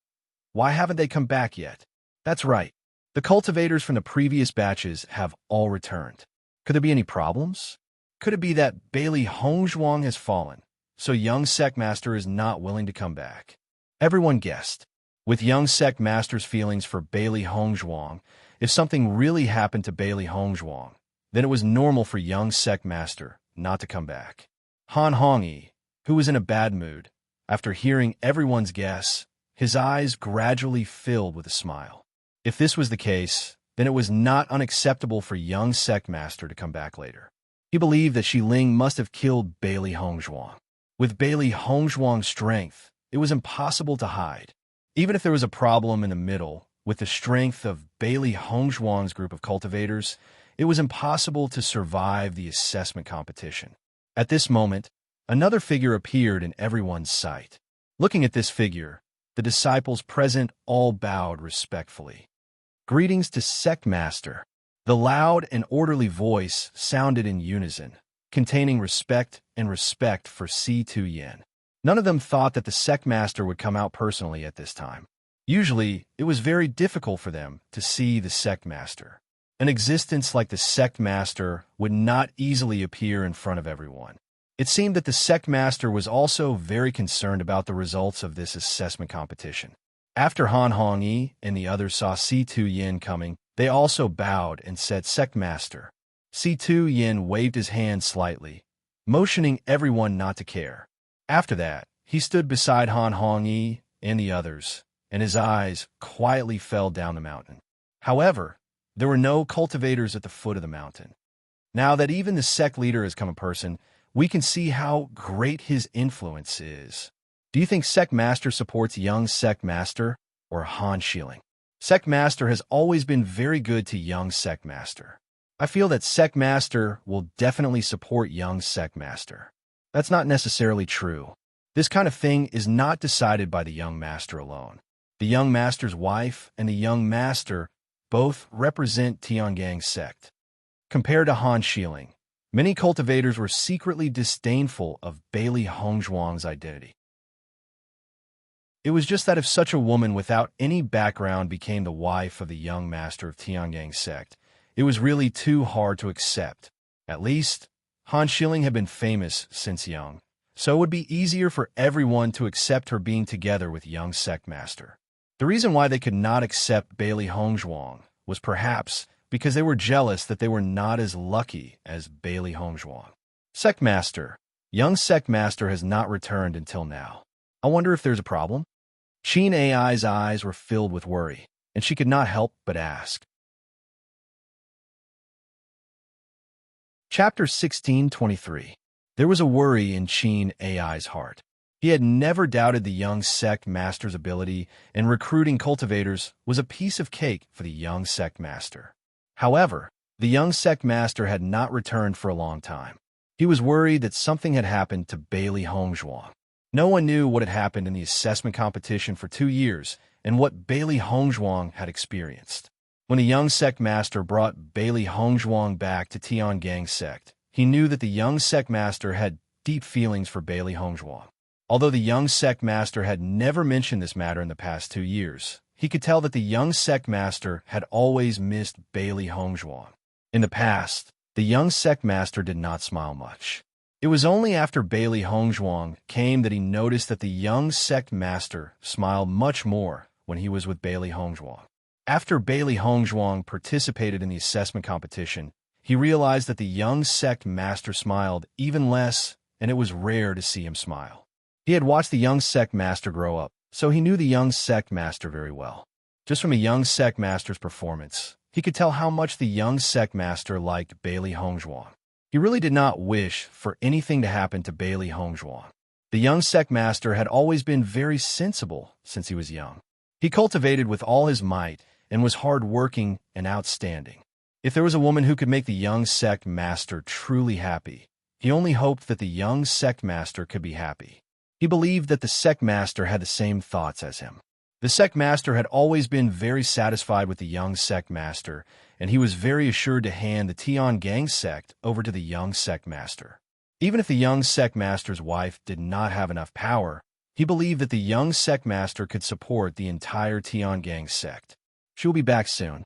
Why haven't they come back yet? That's right. The cultivators from the previous batches have all returned. Could there be any problems? Could it be that Bailey Hongzhuang has fallen, so young sect master is not willing to come back? Everyone guessed. With young sect master's feelings for Bailey Hongzhuang, if something really happened to Bailey Hongzhuang, then it was normal for young sect master not to come back. Han Hongyi, who was in a bad mood, after hearing everyone's guess, his eyes gradually filled with a smile. If this was the case, then it was not unacceptable for young sect master to come back later. He believed that Xi Ling must have killed Bailey Hongzhuang. With Bailey Hongzhuang's strength, it was impossible to hide. Even if there was a problem in the middle, with the strength of Bailey Hongzhuang's group of cultivators, it was impossible to survive the assessment competition. At this moment, another figure appeared in everyone's sight. Looking at this figure, the disciples present all bowed respectfully. Greetings to Sect Master. The loud and orderly voice sounded in unison, containing respect and respect for C2 Yen. None of them thought that the Sect Master would come out personally at this time. Usually, it was very difficult for them to see the Sect Master. An existence like the Sect Master would not easily appear in front of everyone. It seemed that the Sect Master was also very concerned about the results of this assessment competition. After Han Hongyi and the others saw C2 Yin coming, they also bowed and said, "Sect Master, C2 Yin waved his hand slightly, motioning everyone not to care. After that, he stood beside Han Hongyi and the others, and his eyes quietly fell down the mountain. However, there were no cultivators at the foot of the mountain. Now that even the sect leader has come a person, we can see how great his influence is. Do you think Sect Master supports young Sect Master or Han Shilling? Sect Master has always been very good to young Sect Master. I feel that Sect Master will definitely support young Sect Master. That's not necessarily true. This kind of thing is not decided by the young master alone. The young master's wife and the young master both represent Tiangang's sect. Compared to Han Shilling, many cultivators were secretly disdainful of Bailey Hongzhuang's identity. It was just that if such a woman without any background became the wife of the young master of Tiangang's sect, it was really too hard to accept. At least, Han Shilling had been famous since young, so it would be easier for everyone to accept her being together with young sect master. The reason why they could not accept Bailey Hongzhuang was perhaps because they were jealous that they were not as lucky as Bailey Hongzhuang. Sect Master. Young Sect Master has not returned until now. I wonder if there's a problem? Qin Ai's eyes were filled with worry, and she could not help but ask. Chapter 1623. There was a worry in Qin Ai's heart. He had never doubted the young Sect Master's ability, and recruiting cultivators was a piece of cake for the young Sect Master. However, the young Sect Master had not returned for a long time. He was worried that something had happened to Bailey Hongzhuang. No one knew what had happened in the assessment competition for 2 years and what Bailey Hongzhuang had experienced. When the young Sect Master brought Bailey Hongzhuang back to Tiangang's sect, he knew that the young Sect Master had deep feelings for Bailey Hongzhuang. Although the young Sect Master had never mentioned this matter in the past 2 years, he could tell that the young Sect Master had always missed Bailey Hongzhuang. In the past, the young Sect Master did not smile much. It was only after Bailey Hongzhuang came that he noticed that the young Sect Master smiled much more when he was with Bailey Hongzhuang. After Bailey Hongzhuang participated in the assessment competition, he realized that the young Sect Master smiled even less, and it was rare to see him smile. He had watched the young Sect Master grow up, so he knew the young Sect Master very well. Just from a young Sect Master's performance, he could tell how much the young Sect Master liked Bailey Hongzhuang. He really did not wish for anything to happen to Bailey Hongzhuang. The young Sect Master had always been very sensible since he was young. He cultivated with all his might and was hard-working and outstanding. If there was a woman who could make the young Sect Master truly happy, he only hoped that the young Sect Master could be happy. He believed that the Sect Master had the same thoughts as him. The Sect Master had always been very satisfied with the young Sect Master, and he was very assured to hand the Tiangang sect over to the young Sect Master. Even if the young Sect Master's wife did not have enough power, he believed that the young Sect Master could support the entire Tiangang sect. She will be back soon.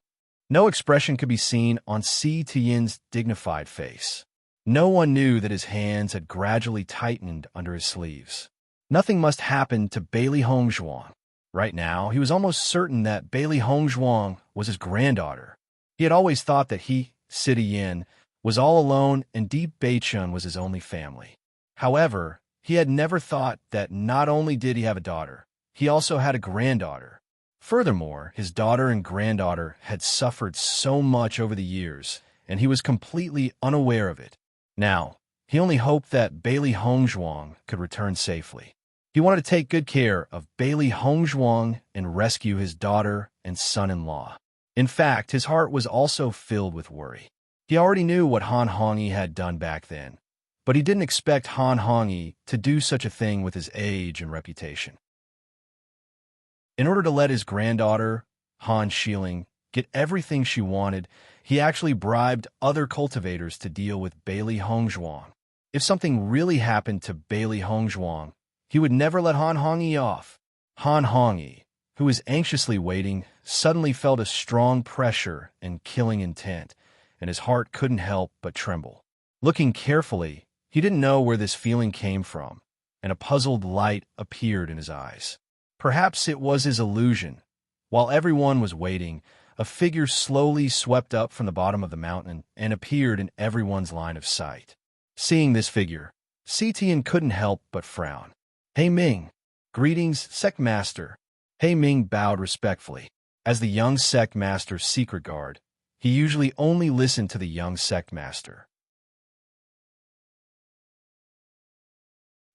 No expression could be seen on Si Tian's dignified face. No one knew that his hands had gradually tightened under his sleeves. Nothing must happen to Bailey Hongzhuang. Right now, he was almost certain that Bailey Hongzhuang was his granddaughter. He had always thought that he, Si Tian, was all alone and Di Beichun was his only family. However, he had never thought that not only did he have a daughter, he also had a granddaughter. Furthermore, his daughter and granddaughter had suffered so much over the years, and he was completely unaware of it. Now, he only hoped that Bailey Hongzhuang could return safely. He wanted to take good care of Bailey Hongzhuang and rescue his daughter and son-in-law. In fact, his heart was also filled with worry. He already knew what Han Hongyi had done back then, but he didn't expect Han Hongyi to do such a thing with his age and reputation. In order to let his granddaughter, Han Shilling, get everything she wanted, he actually bribed other cultivators to deal with Bailey Hongzhuang. If something really happened to Bailey Hongzhuang, he would never let Han Hongyi off. Han Hongyi, who was anxiously waiting, suddenly felt a strong pressure and killing intent, and his heart couldn't help but tremble. Looking carefully, he didn't know where this feeling came from, and a puzzled light appeared in his eyes. Perhaps it was his illusion. While everyone was waiting, A figure slowly swept up from the bottom of the mountain and appeared in everyone's line of sight. Seeing this figure, Tian couldn't help but frown. "Hey Ming." "Greetings, Sect Master." Hey Ming bowed respectfully. As the young Sect Master's secret guard, he usually only listened to the young Sect Master.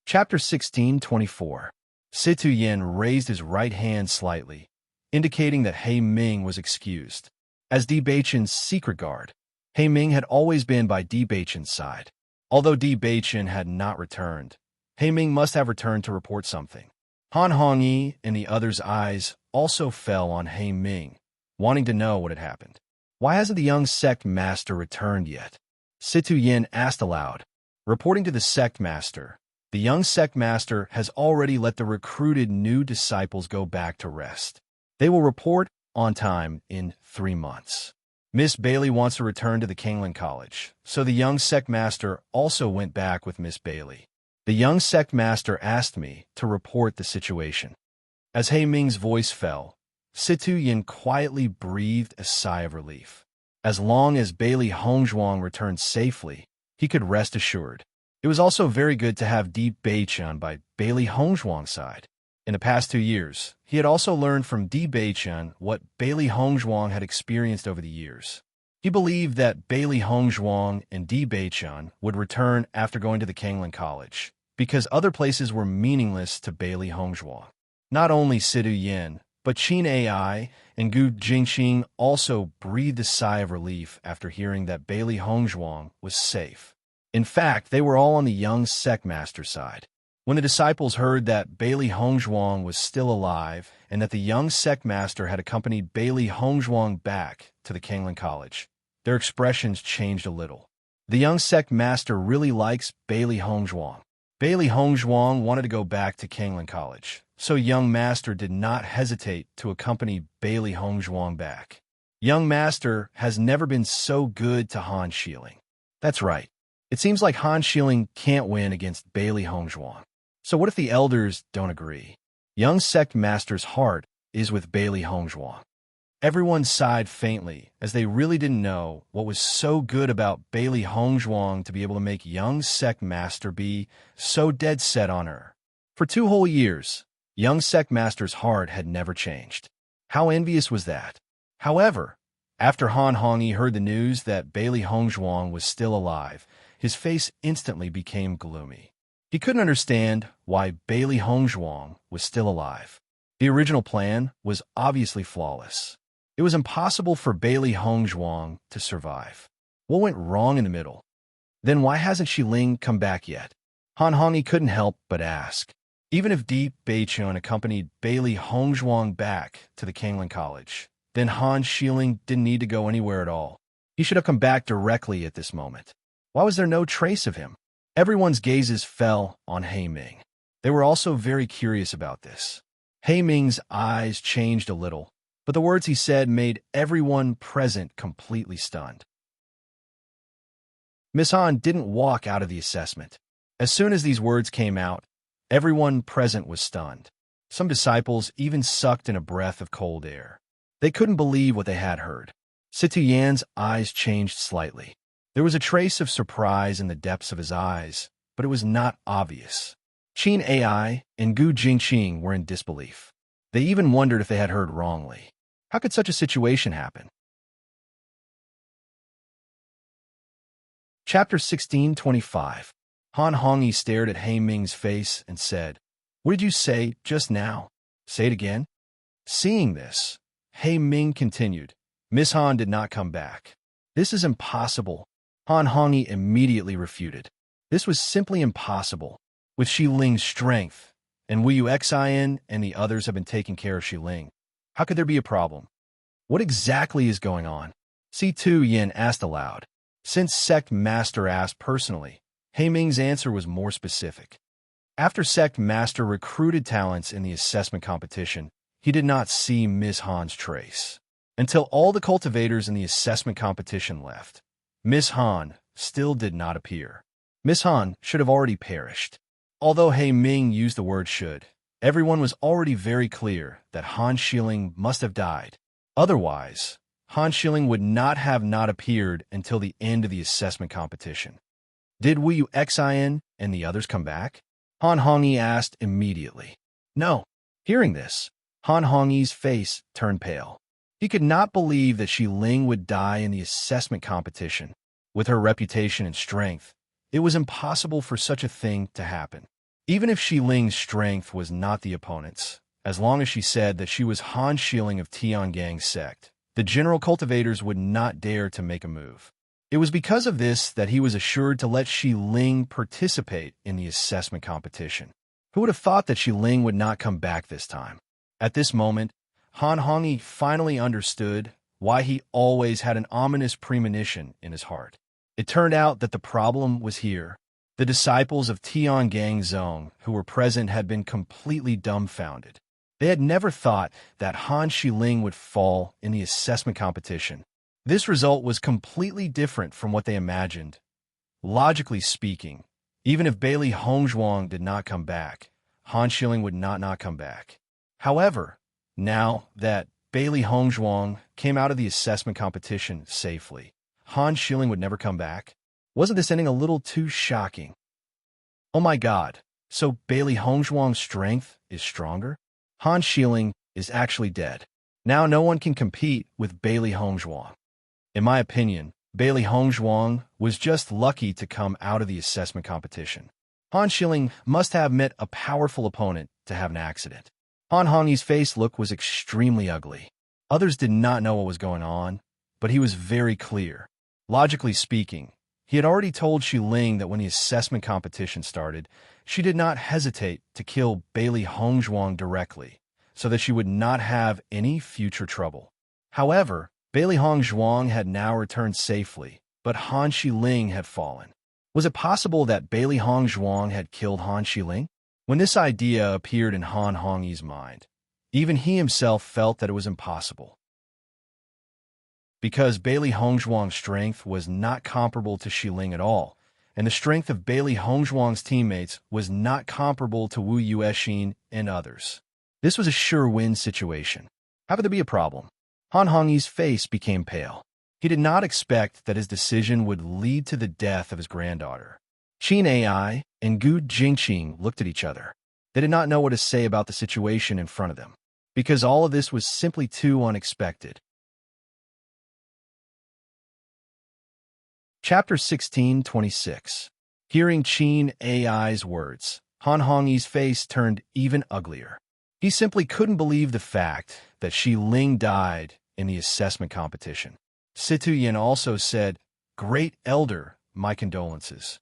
Chapter 16:24. Situ Yin raised his right hand slightly, indicating that He Ming was excused. As Di Beichen's secret guard, He Ming had always been by Di Beichen's side. Although Di Beichen had not returned, He Ming must have returned to report something. Han Hongyi and the others' eyes also fell on He Ming, wanting to know what had happened. "Why hasn't the young Sect Master returned yet?" Situ Yin asked aloud. Reporting to the Sect Master, the young Sect Master has already let the recruited new disciples go back to rest. They will report on time in 3 months. Miss Bailey wants to return to the Kingland College, so the young Sect Master also went back with Miss Bailey. The young Sect Master asked me to report the situation. As He Ming's voice fell, Situ Yin quietly breathed a sigh of relief. As long as Bailey Hongzhuang returned safely, he could rest assured. It was also very good to have Di Beichen by Bailey Hongzhuang's side. In the past 2 years, he had also learned from Di Beichen what Bailey Hongzhuang had experienced over the years. He believed that Bailey Hongzhuang and Di Beichen would return after going to the Kanglan College, because other places were meaningless to Bailey Hongzhuang. Not only Situ Yin, but Qin Ai and Gu Jingxing also breathed a sigh of relief after hearing that Bailey Hongzhuang was safe. In fact, they were all on the young Sect Master side. When the disciples heard that Bailey Hongzhuang was still alive and that the young Sect Master had accompanied Bailey Hongzhuang back to the Kanglan College, their expressions changed a little. The young Sect Master really likes Bailey Hongzhuang. Bailey Hongzhuang wanted to go back to Kanglan College, so young Master did not hesitate to accompany Bailey Hongzhuang back. Young Master has never been so good to Han Xiling. That's right. It seems like Han Xiling can't win against Bailey Hongzhuang. So what if the elders don't agree? Young Sect Master's heart is with Bailey Hongzhuang. Everyone sighed faintly, as they really didn't know what was so good about Bailey Hongzhuang to be able to make young Sect Master be so dead set on her. For 2 whole years, young Sect Master's heart had never changed. How envious was that? However, after Han Hongyi heard the news that Bailey Hongzhuang was still alive, his face instantly became gloomy. He couldn't understand why Bailey Hongzhuang was still alive. The original plan was obviously flawless. It was impossible for Bailey Hongzhuang to survive. What went wrong in the middle? Then why hasn't Xiling come back yet? Han Hongyi couldn't help but ask. Even if Di Beichun accompanied Bailey Hongzhuang back to the Kanglan College, then Han Xiling didn't need to go anywhere at all. He should have come back directly at this moment. Why was there no trace of him? Everyone's gazes fell on He Ming. They were also very curious about this. He Ming's eyes changed a little, but the words he said made everyone present completely stunned. Miss Han didn't walk out of the assessment. As soon as these words came out, everyone present was stunned. Some disciples even sucked in a breath of cold air. They couldn't believe what they had heard. Situ Yan's eyes changed slightly. There was a trace of surprise in the depths of his eyes, but it was not obvious. Qin Ai and Gu Jingxing were in disbelief. They even wondered if they had heard wrongly. How could such a situation happen? Chapter 16:25. Han Hongyi stared at He Ming's face and said, "What did you say just now? Say it again." Seeing this, He Ming continued, "Miss Han did not come back. This is impossible." Han Hongyi immediately refuted. This was simply impossible. With Xiling's strength, and Wu Xian and the others have been taking care of Xiling, how could there be a problem? What exactly is going on? Situ Yin asked aloud. Since Sect Master asked personally, He Ming's answer was more specific. After Sect Master recruited talents in the assessment competition, he did not see Miss Han's trace. Until all the cultivators in the assessment competition left, Miss Han still did not appear. Miss Han should have already perished. Although He Ming used the word should, everyone was already very clear that Han Xiling must have died. Otherwise, Han Schilling would not appeared until the end of the assessment competition. Did Wu Yu Xin and the others come back? Han Hongyi asked immediately. No. Hearing this, Han Hongyi's face turned pale. He could not believe that Xi Ling would die in the assessment competition. With her reputation and strength, it was impossible for such a thing to happen. Even if Xi Ling's strength was not the opponent's, as long as she said that she was Han Schilling of Tiangang's sect, the general cultivators would not dare to make a move. It was because of this that he was assured to let Xi Ling participate in the assessment competition. Who would have thought that Xi Ling would not come back this time? At this moment, Han Hongyi finally understood why he always had an ominous premonition in his heart. It turned out that the problem was here. The disciples of Tiangang Zong who were present had been completely dumbfounded. They had never thought that Han Xiling would fall in the assessment competition. This result was completely different from what they imagined. Logically speaking, even if Bailey Hongzhuang did not come back, Han Xiling would not come back. However, now that Bailey Hongzhuang came out of the assessment competition safely, Han Xiling would never come back. Wasn't this ending a little too shocking? Oh my god, so Bailey Hongzhuang's strength is stronger? Han Xiling is actually dead. Now no one can compete with Bailey Hongzhuang. In my opinion, Bailey Hongzhuang was just lucky to come out of the assessment competition. Han Xiling must have met a powerful opponent to have an accident. Han Hongyi's face look was extremely ugly. Others did not know what was going on, but he was very clear. Logically speaking, he had already told Xi Ling that when the assessment competition started, she did not hesitate to kill Bailey Hongzhuang directly, so that she would not have any future trouble. However, Bailey Hongzhuang had now returned safely, but Han Xiling had fallen. Was it possible that Bailey Hongzhuang had killed Han Xiling? When this idea appeared in Han Hongyi's mind, even he himself felt that it was impossible. Because Bailey Hongzhuang's strength was not comparable to Xi Ling at all, and the strength of Bailey Hongzhuang's teammates was not comparable to Wu Yuexin and others. This was a sure-win situation. How could there be a problem? Han Hongyi's face became pale. He did not expect that his decision would lead to the death of his granddaughter. Qin Ai and Gu Jingqing looked at each other. They did not know what to say about the situation in front of them, because all of this was simply too unexpected. Chapter 16:26. Hearing Qin Ai's words, Han Hongyi's face turned even uglier. He simply couldn't believe the fact that Xi Ling died in the assessment competition. Situ Yin also said, "Great Elder, my condolences."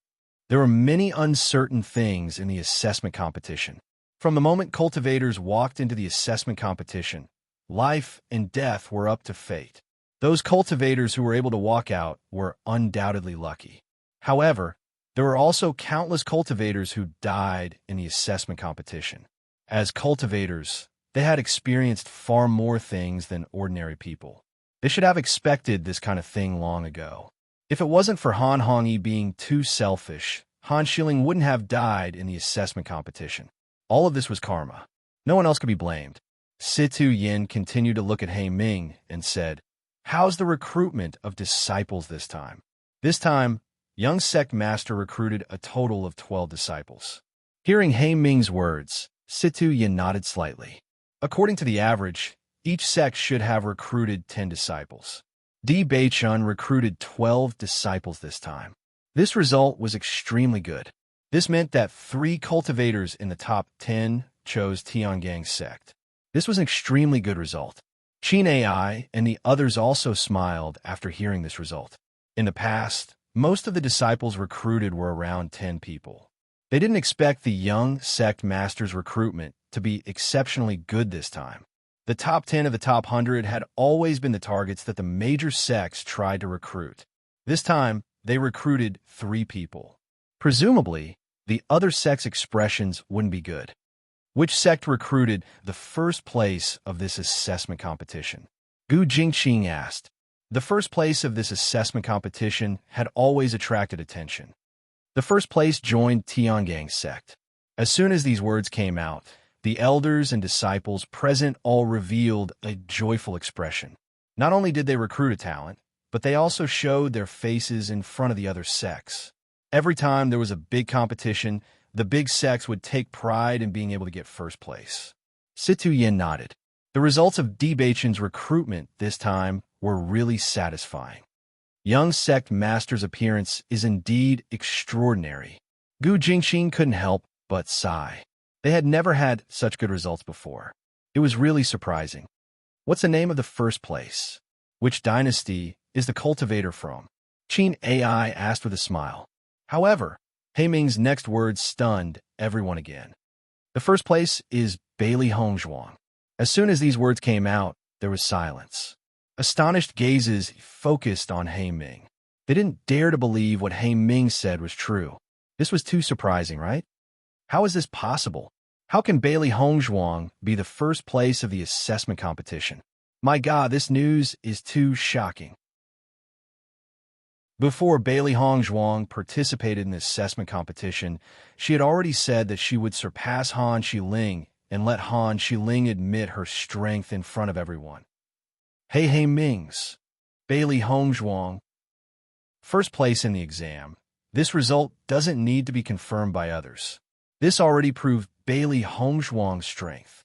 There were many uncertain things in the assessment competition. From the moment cultivators walked into the assessment competition, life and death were up to fate. Those cultivators who were able to walk out were undoubtedly lucky. However, there were also countless cultivators who died in the assessment competition. As cultivators, they had experienced far more things than ordinary people. They should have expected this kind of thing long ago. If it wasn't for Han Hongyi being too selfish, Han Xiling wouldn't have died in the assessment competition. All of this was karma. No one else could be blamed. Situ Yin continued to look at He Ming and said, "How's the recruitment of disciples this time?" This time, young sect master recruited a total of 12 disciples. Hearing He Ming's words, Situ Yin nodded slightly. According to the average, each sect should have recruited 10 disciples. Di Beichun recruited 12 disciples this time. This result was extremely good. This meant that 3 cultivators in the top 10 chose Tiangang's sect. This was an extremely good result. Qin Ai and the others also smiled after hearing this result. In the past, most of the disciples recruited were around 10 people. They didn't expect the young sect master's recruitment to be exceptionally good this time. The top 10 of the top 100 had always been the targets that the major sects tried to recruit. This time, they recruited 3 people. Presumably, the other sects' expressions wouldn't be good. Which sect recruited the first place of this assessment competition? Gu Jingqing asked. The first place of this assessment competition had always attracted attention. The first place joined Tiangang's sect. As soon as these words came out, the elders and disciples present all revealed a joyful expression. Not only did they recruit a talent, but they also showed their faces in front of the other sects. Every time there was a big competition, the big sects would take pride in being able to get first place. Situ Yin nodded. The results of Di Beichen's recruitment this time were really satisfying. Young sect master's appearance is indeed extraordinary. Gu Jingxin couldn't help but sigh. They had never had such good results before. It was really surprising. What's the name of the first place? Which dynasty is the cultivator from? Qin AI asked with a smile. However, He Ming's next words stunned everyone again. The first place is Bailey Hongzhuang. As soon as these words came out, there was silence. Astonished gazes focused on He Ming. They didn't dare to believe what He Ming said was true. This was too surprising, right? How is this possible? How can Bailey Hongzhuang be the first place of the assessment competition? My God, this news is too shocking. Before Bailey Hongzhuang participated in the assessment competition, she had already said that she would surpass Han Xiling and let Han Xiling admit her strength in front of everyone. He Ming's Bailey Hongzhuang, first place in the exam. This result doesn't need to be confirmed by others. This already proved Bailey Hongzhuang's strength.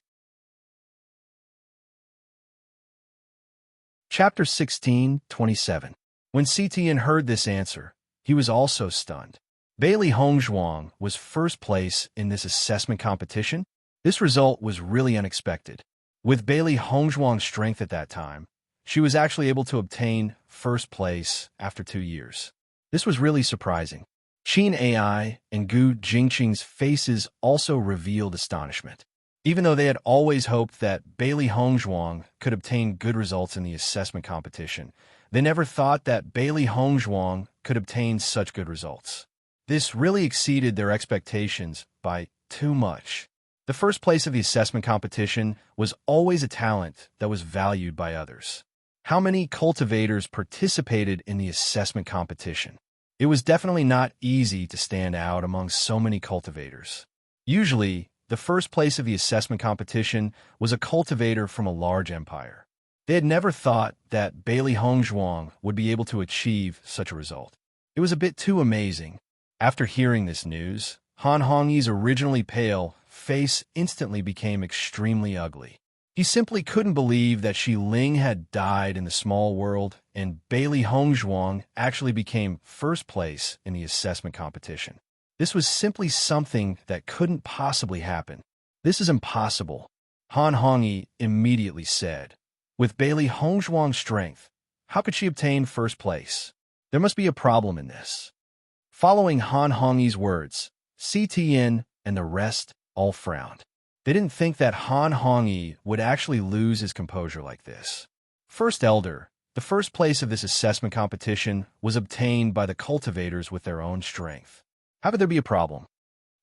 Chapter 16:27. When Citian heard this answer, he was also stunned. Bailey Hongzhuang was first place in this assessment competition. This result was really unexpected. With Bailey Hongzhuang's strength at that time, she was actually able to obtain first place after 2 years. This was really surprising. Qin AI and Gu Jingqing's faces also revealed astonishment. Even though they had always hoped that Bailey Hongzhuang could obtain good results in the assessment competition, they never thought that Bailey Hongzhuang could obtain such good results. This really exceeded their expectations by too much. The first place of the assessment competition was always a talent that was valued by others. How many cultivators participated in the assessment competition? It was definitely not easy to stand out among so many cultivators. Usually, the first place of the assessment competition was a cultivator from a large empire. They had never thought that Bailey Hongzhuang would be able to achieve such a result. It was a bit too amazing. After hearing this news, Han Hongyi's originally pale face instantly became extremely ugly. He simply couldn't believe that Xiling had died in the small world and Bailey Hongzhuang actually became first place in the assessment competition. This was simply something that couldn't possibly happen. This is impossible, Han Hongyi immediately said. With Bailey Hongzhuang's strength, how could she obtain first place? There must be a problem in this. Following Han Hongyi's words, Citian and the rest all frowned. They didn't think that Han Hongyi would actually lose his composure like this. First Elder, the first place of this assessment competition was obtained by the cultivators with their own strength. How could there be a problem?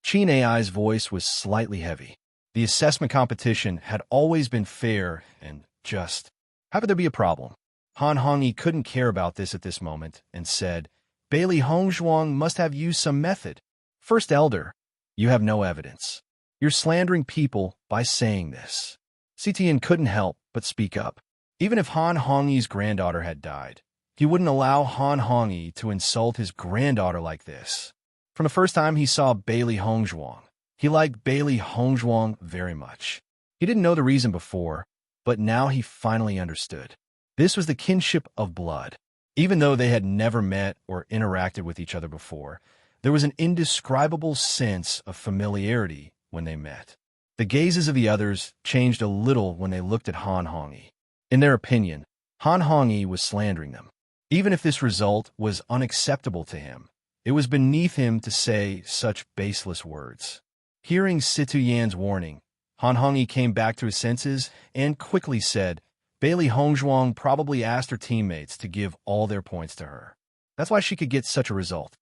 Qin AI's voice was slightly heavy. The assessment competition had always been fair and just. How could there be a problem? Han Hongyi couldn't care about this at this moment and said, Bailey Hongzhuang must have used some method. First Elder, you have no evidence. You're slandering people by saying this. Citian couldn't help but speak up. Even if Han Hongyi's granddaughter had died, he wouldn't allow Han Hongyi to insult his granddaughter like this. From the first time he saw Bailey Hongzhuang, he liked Bailey Hongzhuang very much. He didn't know the reason before, but now he finally understood. This was the kinship of blood. Even though they had never met or interacted with each other before, there was an indescribable sense of familiarity when they met. The gazes of the others changed a little when they looked at Han Hongyi. In their opinion, Han Hongyi was slandering them. Even if this result was unacceptable to him, it was beneath him to say such baseless words. Hearing Situ Yan's warning, Han Hongyi came back to his senses and quickly said, Bailey Hongzhuang probably asked her teammates to give all their points to her. That's why she could get such a result.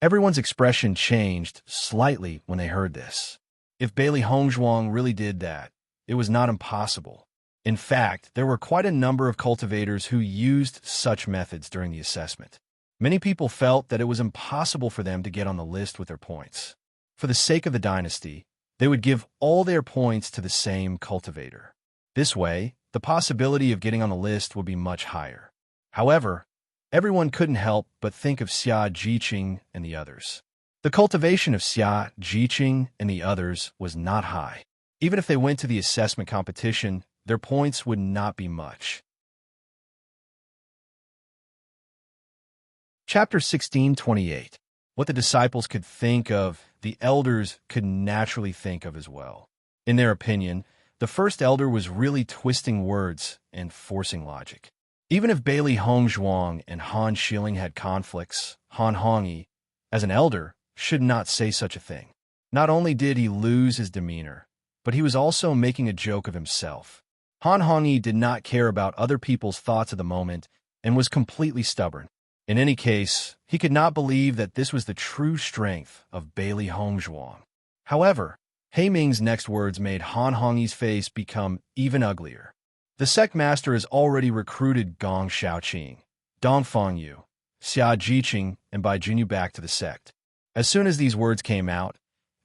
Everyone's expression changed slightly when they heard this. If Bailey Hongzhuang really did that, it was not impossible. In fact, there were quite a number of cultivators who used such methods during the assessment. Many people felt that it was impossible for them to get on the list with their points. For the sake of the dynasty, they would give all their points to the same cultivator. This way, the possibility of getting on the list would be much higher. However, everyone couldn't help but think of Xia Jiqing and the others. The cultivation of Xia Jiqing and the others was not high. Even if they went to the assessment competition, their points would not be much. Chapter 16:28. What the disciples could think of, the elders could naturally think of as well. In their opinion, the first elder was really twisting words and forcing logic. Even if Bailey Hongzhuang and Han Shilling had conflicts, Han Hongyi, as an elder, should not say such a thing. Not only did he lose his demeanor, but he was also making a joke of himself. Han Hongyi did not care about other people's thoughts at the moment and was completely stubborn. In any case, he could not believe that this was the true strength of Bailey Hongzhuang. However, He Ming's next words made Han Hongyi's face become even uglier. The sect master has already recruited Gong Shaoqing, Dong Fengyu, Xia Jiqing, and Bai Junyu back to the sect. As soon as these words came out,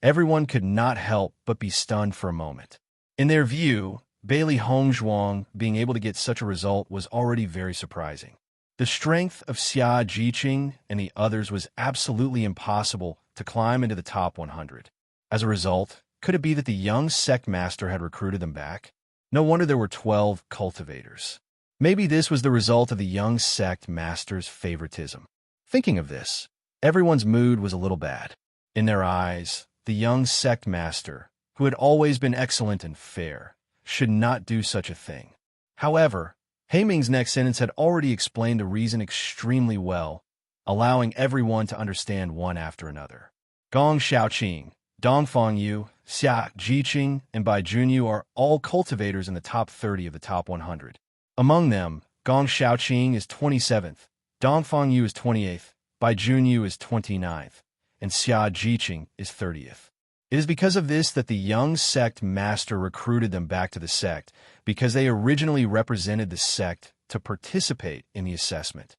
everyone could not help but be stunned for a moment. In their view, Bailey Hongzhuang being able to get such a result was already very surprising. The strength of Xia Jiqing and the others was absolutely impossible to climb into the top 100. As a result, could it be that the young sect master had recruited them back? No wonder there were 12 cultivators. Maybe this was the result of the young sect master's favoritism. Thinking of this, everyone's mood was a little bad. In their eyes, the young sect master, who had always been excellent and fair, should not do such a thing. However, He Ming's next sentence had already explained the reason extremely well, allowing everyone to understand one after another. Gong Shaoqing, Dong Fengyu, Xia Jiqing, and Bai Junyu are all cultivators in the top 30 of the top 100. Among them, Gong Shaoqing is 27th, Dong Fengyu is 28th, Bai Junyu is 29th, and Xia Jiqing is 30th. It is because of this that the young sect master recruited them back to the sect, because they originally represented the sect to participate in the assessment.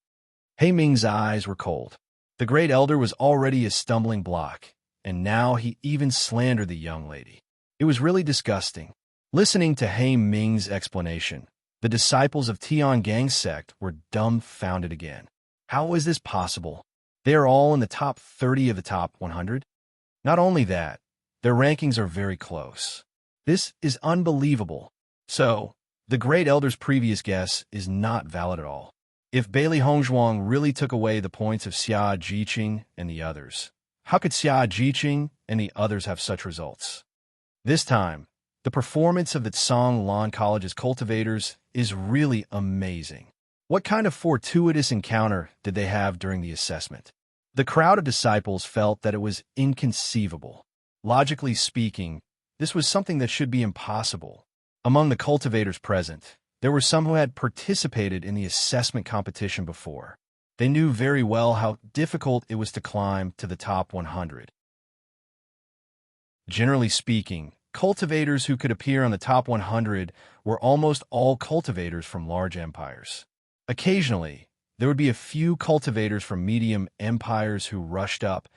He Ming's eyes were cold. The great elder was already a stumbling block, and now he even slandered the young lady. It was really disgusting. Listening to He Ming's explanation, the disciples of Tiangang's sect were dumbfounded again. How is this possible? They are all in the top 30 of the top 100? Not only that, their rankings are very close. This is unbelievable. So, the great elder's previous guess is not valid at all. If Bailey Hongzhuang really took away the points of Xia Jiqing and the others, how could Xia Jiqing and the others have such results? This time, the performance of the Tsang Lan College's cultivators is really amazing. What kind of fortuitous encounter did they have during the assessment? The crowd of disciples felt that it was inconceivable. Logically speaking, this was something that should be impossible. Among the cultivators present, there were some who had participated in the assessment competition before. They knew very well how difficult it was to climb to the top 100. Generally speaking, cultivators who could appear on the top 100 were almost all cultivators from large empires. Occasionally, there would be a few cultivators from medium empires who rushed up,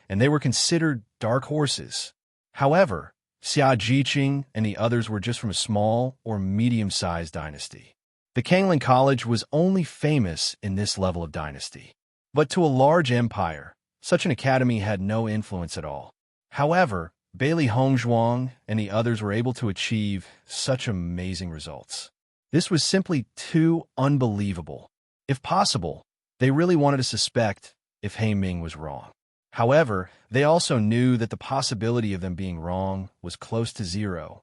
and they were considered dark horses. However, Xia Jiqing and the others were just from a small or medium-sized dynasty. The Kangling College was only famous in this level of dynasty. But to a large empire, such an academy had no influence at all. However, Bailey Hongzhuang and the others were able to achieve such amazing results. This was simply too unbelievable. If possible, they really wanted to suspect if He Ming was wrong. However, they also knew that the possibility of them being wrong was close to zero.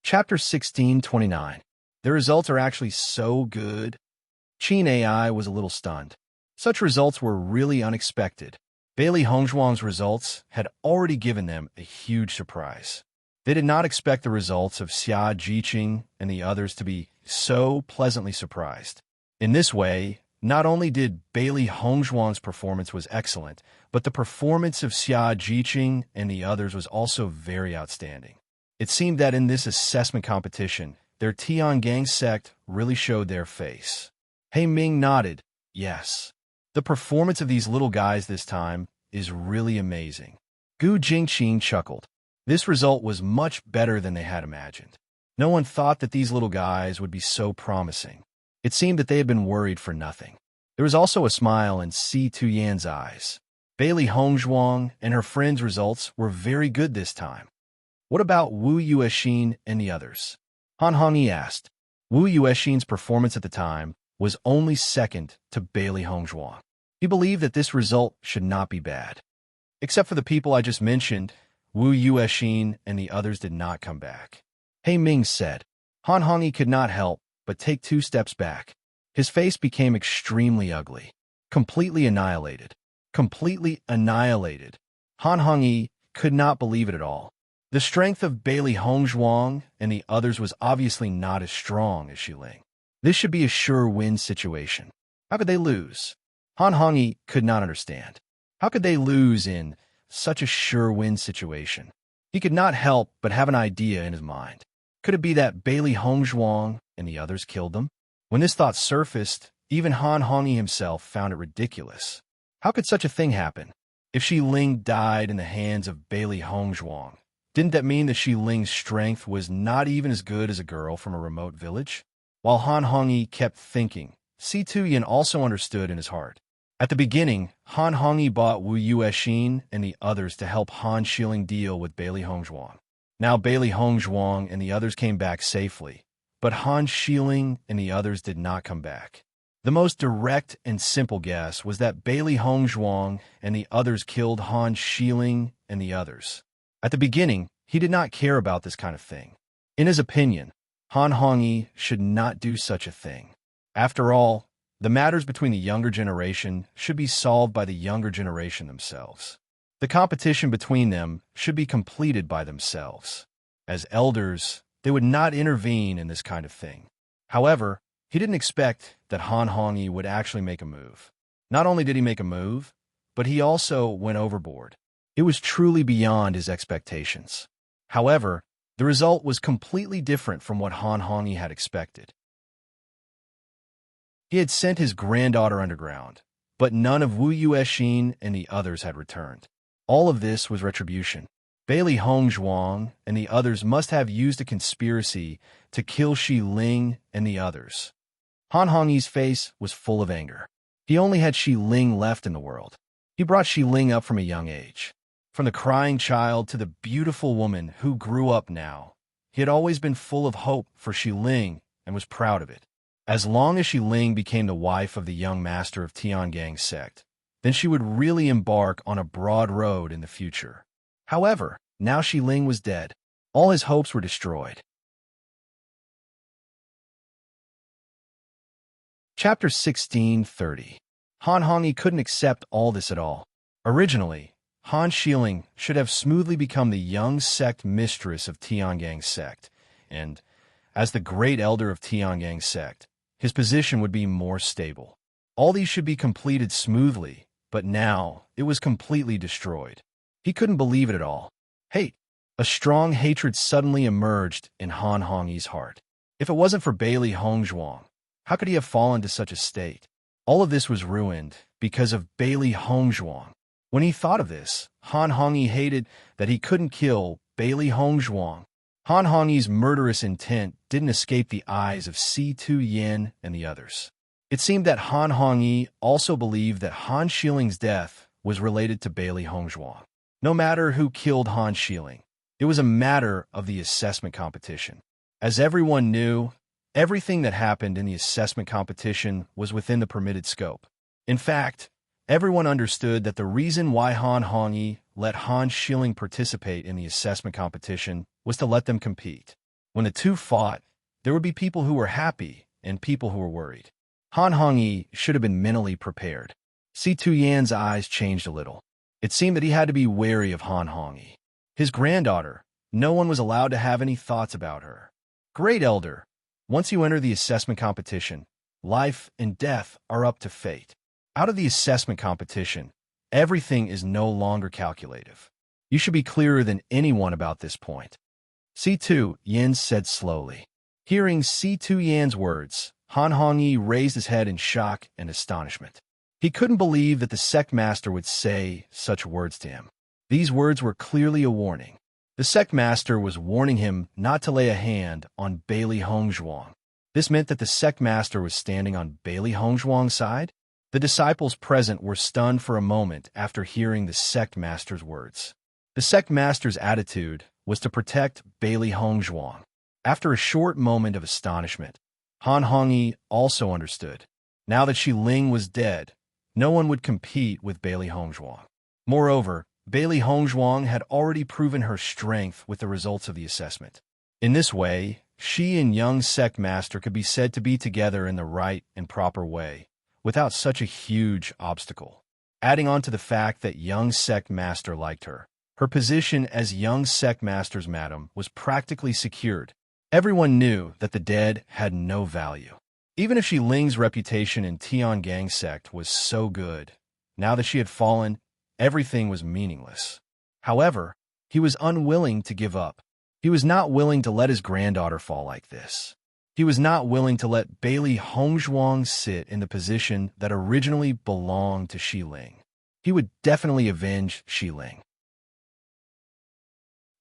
Chapter 16:29. The results are actually so good. Qin AI was a little stunned. Such results were really unexpected. Bailey Hongzhuang's results had already given them a huge surprise. They did not expect the results of Xia Jiqing and the others to be so pleasantly surprised. In this way, not only did Bailey Hongzhuang's performance was excellent, but the performance of Xia Jiqing and the others was also very outstanding. It seemed that in this assessment competition, their Tiangang sect really showed their face. He Ming nodded, yes. The performance of these little guys this time is really amazing. Gu Jingqing chuckled. This result was much better than they had imagined. No one thought that these little guys would be so promising. It seemed that they had been worried for nothing. There was also a smile in Si Tuyan's eyes. Bailey Hongzhuang and her friends' results were very good this time. What about Wu Yuexin and the others? Han Hongyi asked. Wu Yuexin's performance at the time was only second to Bailey Hongzhuang. He believed that this result should not be bad. Except for the people I just mentioned, Wu Yuexin and the others did not come back. He Ming said. Han Hongyi could not help but take 2 steps back. His face became extremely ugly. Completely annihilated. Completely annihilated. Han Hongyi could not believe it at all. The strength of Bailey Hongzhuang and the others was obviously not as strong as Xiling. This should be a sure win situation. How could they lose? Han Hongyi could not understand. How could they lose in such a sure win situation? He could not help but have an idea in his mind. Could it be that Bailey Hongzhuang and the others killed them? When this thought surfaced, even Han Hongyi himself found it ridiculous. How could such a thing happen? If Xiling died in the hands of Bailey Hongzhuang, didn't that mean that Xiling's strength was not even as good as a girl from a remote village? While Han Hongyi kept thinking, Si Tuyan also understood in his heart. At the beginning, Han Hongyi bought Wu Yuexin and the others to help Han Xiling deal with Bailey Hongzhuang. Now Bailey Hongzhuang and the others came back safely, but Han Xiling and the others did not come back. The most direct and simple guess was that Bailey Hongzhuang and the others killed Han Xiling and the others. At the beginning, he did not care about this kind of thing. In his opinion, Han Hongyi should not do such a thing. After all, the matters between the younger generation should be solved by the younger generation themselves. The competition between them should be completed by themselves. As elders, they would not intervene in this kind of thing. However, he didn't expect that Han Hongyi would actually make a move. Not only did he make a move, but he also went overboard. It was truly beyond his expectations. However, the result was completely different from what Han Hongyi had expected. He had sent his granddaughter underground, but none of Wu Yuexin and the others had returned. All of this was retribution. Bailey Hongzhuang and the others must have used a conspiracy to kill Xiling and the others. Han Hongyi's face was full of anger. He only had Xiling left in the world. He brought Xiling up from a young age. From the crying child to the beautiful woman who grew up now, he had always been full of hope for Xiling and was proud of it. As long as Xiling became the wife of the young master of Tiangang's sect, then she would really embark on a broad road in the future. However, now Xiling was dead. All his hopes were destroyed. Chapter 16:30. Han Hongyi couldn't accept all this at all. Originally, Han Xiling should have smoothly become the young sect mistress of Tiangang's sect, and, as the great elder of Tiangang's sect, his position would be more stable. All these should be completed smoothly, but now it was completely destroyed. He couldn't believe it at all. Hate. A strong hatred suddenly emerged in Han Hongyi's heart. If it wasn't for Bailey Hongzhuang, how could he have fallen to such a state? All of this was ruined because of Bailey Hongzhuang. When he thought of this, Han Hongyi hated that he couldn't kill Bailey Hongzhuang. Han Hongyi's murderous intent didn't escape the eyes of Si Tuyan and the others. It seemed that Han Hongyi also believed that Han Xiling's death was related to Bailey Hongzhuang. No matter who killed Han Xiling, it was a matter of the assessment competition. As everyone knew, everything that happened in the assessment competition was within the permitted scope. In fact, everyone understood that the reason why Han Hongyi let Han Xiling participate in the assessment competition was to let them compete. When the two fought, there would be people who were happy and people who were worried. Han Hongyi should have been mentally prepared. Si Tuyan's eyes changed a little. It seemed that he had to be wary of Han Hongyi. His granddaughter, no one was allowed to have any thoughts about her. Great elder, once you enter the assessment competition, life and death are up to fate. Out of the assessment competition, everything is no longer calculative. You should be clearer than anyone about this point. Si Tuyan said slowly. Hearing Si Tuyan's words, Han Hongyi raised his head in shock and astonishment. He couldn't believe that the sect master would say such words to him. These words were clearly a warning. The sect master was warning him not to lay a hand on Bailey Hongzhuang. This meant that the sect master was standing on Bailey Hongzhuang's side. The disciples present were stunned for a moment after hearing the sect master's words. The sect master's attitude was to protect Bailey Hongzhuang. After a short moment of astonishment, Han Hongyi also understood. Now that Shi Ling was dead, no one would compete with Bailey Hongzhuang. Moreover, Bailey Hongzhuang had already proven her strength with the results of the assessment. In this way, she and young sect master could be said to be together in the right and proper way, without such a huge obstacle. Adding on to the fact that young sect master liked her, her position as young sect master's madam was practically secured. Everyone knew that the dead had no value. Even if Shi Ling's reputation in Tiangang sect was so good, now that she had fallen, everything was meaningless. However, he was unwilling to give up. He was not willing to let his granddaughter fall like this. He was not willing to let Bailey Hongzhuang sit in the position that originally belonged to Shi Ling. He would definitely avenge Shi Ling.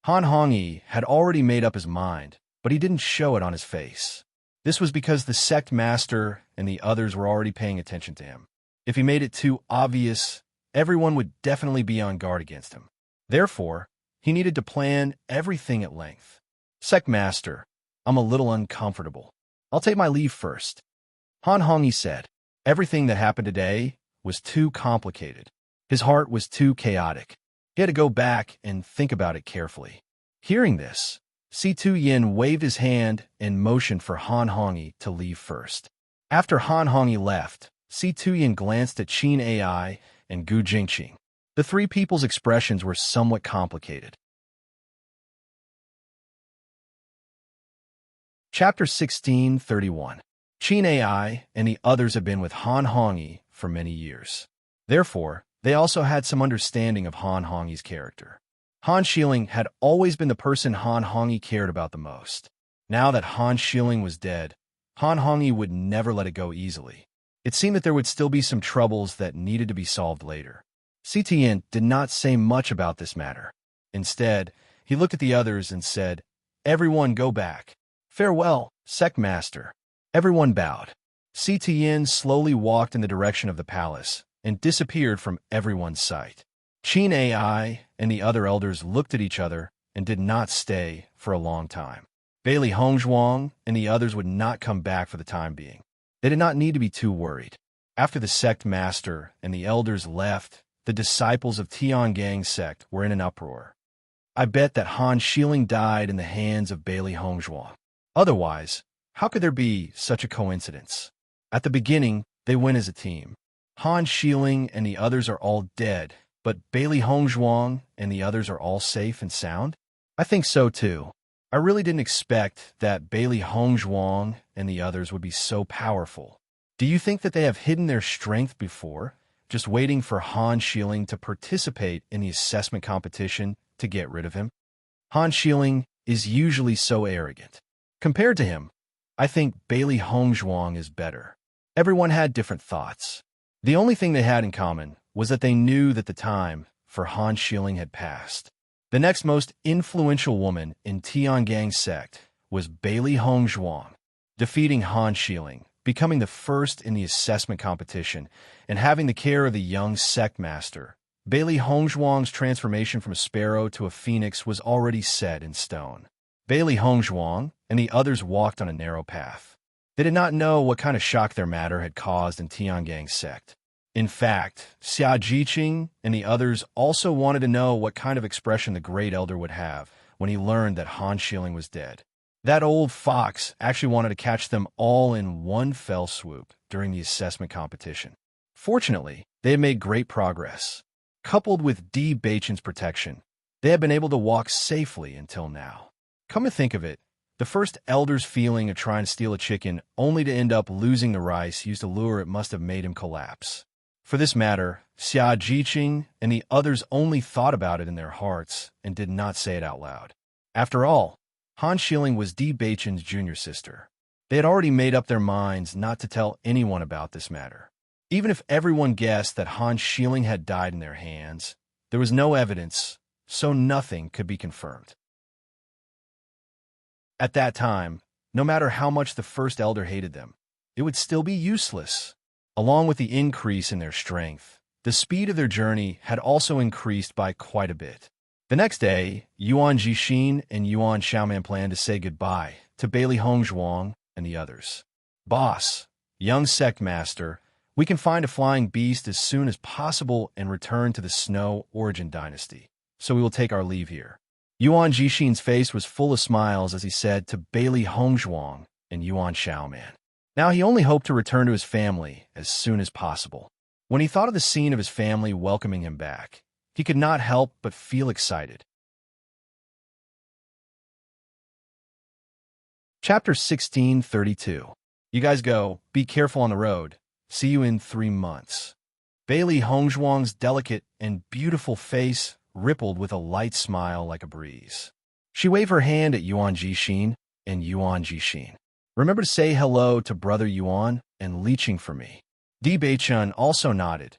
Han Hongyi had already made up his mind, but he didn't show it on his face. This was because the sect master and the others were already paying attention to him. If he made it too obvious, everyone would definitely be on guard against him. Therefore, he needed to plan everything at length. Sect master, I'm a little uncomfortable. I'll take my leave first. Han Hongyi said. Everything that happened today was too complicated. His heart was too chaotic. He had to go back and think about it carefully. Hearing this, Si Tu-yin waved his hand and motioned for Han Hongyi to leave first. After Han Hongyi left, Si Tu-yin glanced at Qin Ai and Gu Jingqing. The three people's expressions were somewhat complicated. Chapter 16:31. Qin Ai and the others had been with Han Hongyi for many years. Therefore, they also had some understanding of Han Hongyi's character. Han Xiling had always been the person Han Hongyi cared about the most. Now that Han Xiling was dead, Han Hongyi would never let it go easily. It seemed that there would still be some troubles that needed to be solved later. Si Tu-yin did not say much about this matter. Instead, he looked at the others and said, "Everyone go back. Farewell, sect master." Everyone bowed. Si Tu-yin slowly walked in the direction of the palace and disappeared from everyone's sight. Qin Ai and the other elders looked at each other and did not stay for a long time. Bailey Hongzhuang and the others would not come back for the time being. They did not need to be too worried. After the sect master and the elders left, the disciples of Tiangang sect were in an uproar. I bet that Han Xiling died in the hands of Bailey Hongzhuang. Otherwise, how could there be such a coincidence? At the beginning, they went as a team. Han Xiling and the others are all dead, but Bailey Hongzhuang and the others are all safe and sound? I think so too. I really didn't expect that Bailey Hongzhuang and the others would be so powerful. Do you think that they have hidden their strength before, just waiting for Han Xiling to participate in the assessment competition to get rid of him? Han Xiling is usually so arrogant. Compared to him, I think Bailey Hongzhuang is better. Everyone had different thoughts. The only thing they had in common was that they knew that the time for Han Xiling had passed. The next most influential woman in Tiangang sect was Bailey Hongzhuang. Defeating Han Xiling, becoming the first in the assessment competition, and having the care of the young sect master, Bailey Hongzhuang's transformation from a sparrow to a phoenix was already set in stone. Bailey Hongzhuang and the others walked on a narrow path. They did not know what kind of shock their matter had caused in Tiangang sect. In fact, Xia Jiqing and the others also wanted to know what kind of expression the Great Elder would have when he learned that Han Xiling was dead. That old fox actually wanted to catch them all in one fell swoop during the assessment competition. Fortunately, they had made great progress. Coupled with Di Beichen's protection, they had been able to walk safely until now. Come to think of it, the first elder's feeling of trying to steal a chicken only to end up losing the rice used to lure it must have made him collapse. For this matter, Xia Jiqing and the others only thought about it in their hearts and did not say it out loud. After all, Han Xiling was Di Beichen's junior sister. They had already made up their minds not to tell anyone about this matter. Even if everyone guessed that Han Xiling had died in their hands, there was no evidence, so nothing could be confirmed. At that time, no matter how much the first elder hated them, it would still be useless. Along with the increase in their strength, the speed of their journey had also increased by quite a bit. The next day, Yuan Jixin and Yuan Xiaoman planned to say goodbye to Bailey Hongzhuang and the others. Boss, young sect master, we can find a flying beast as soon as possible and return to the Snow Origin Dynasty, so we will take our leave here. Yuan Jixin's face was full of smiles as he said to Bailey Hongzhuang and Yuan Xiaoman. Now he only hoped to return to his family as soon as possible. When he thought of the scene of his family welcoming him back, he could not help but feel excited. Chapter 1632. You guys go. Be careful on the road. See you in 3 months. Bailey Hongzhuang's delicate and beautiful face rippled with a light smile like a breeze. She waved her hand at Yuan Jixin and Yuan Jixin. Remember to say hello to brother Yuan and Liqing for me. Di Beichun also nodded.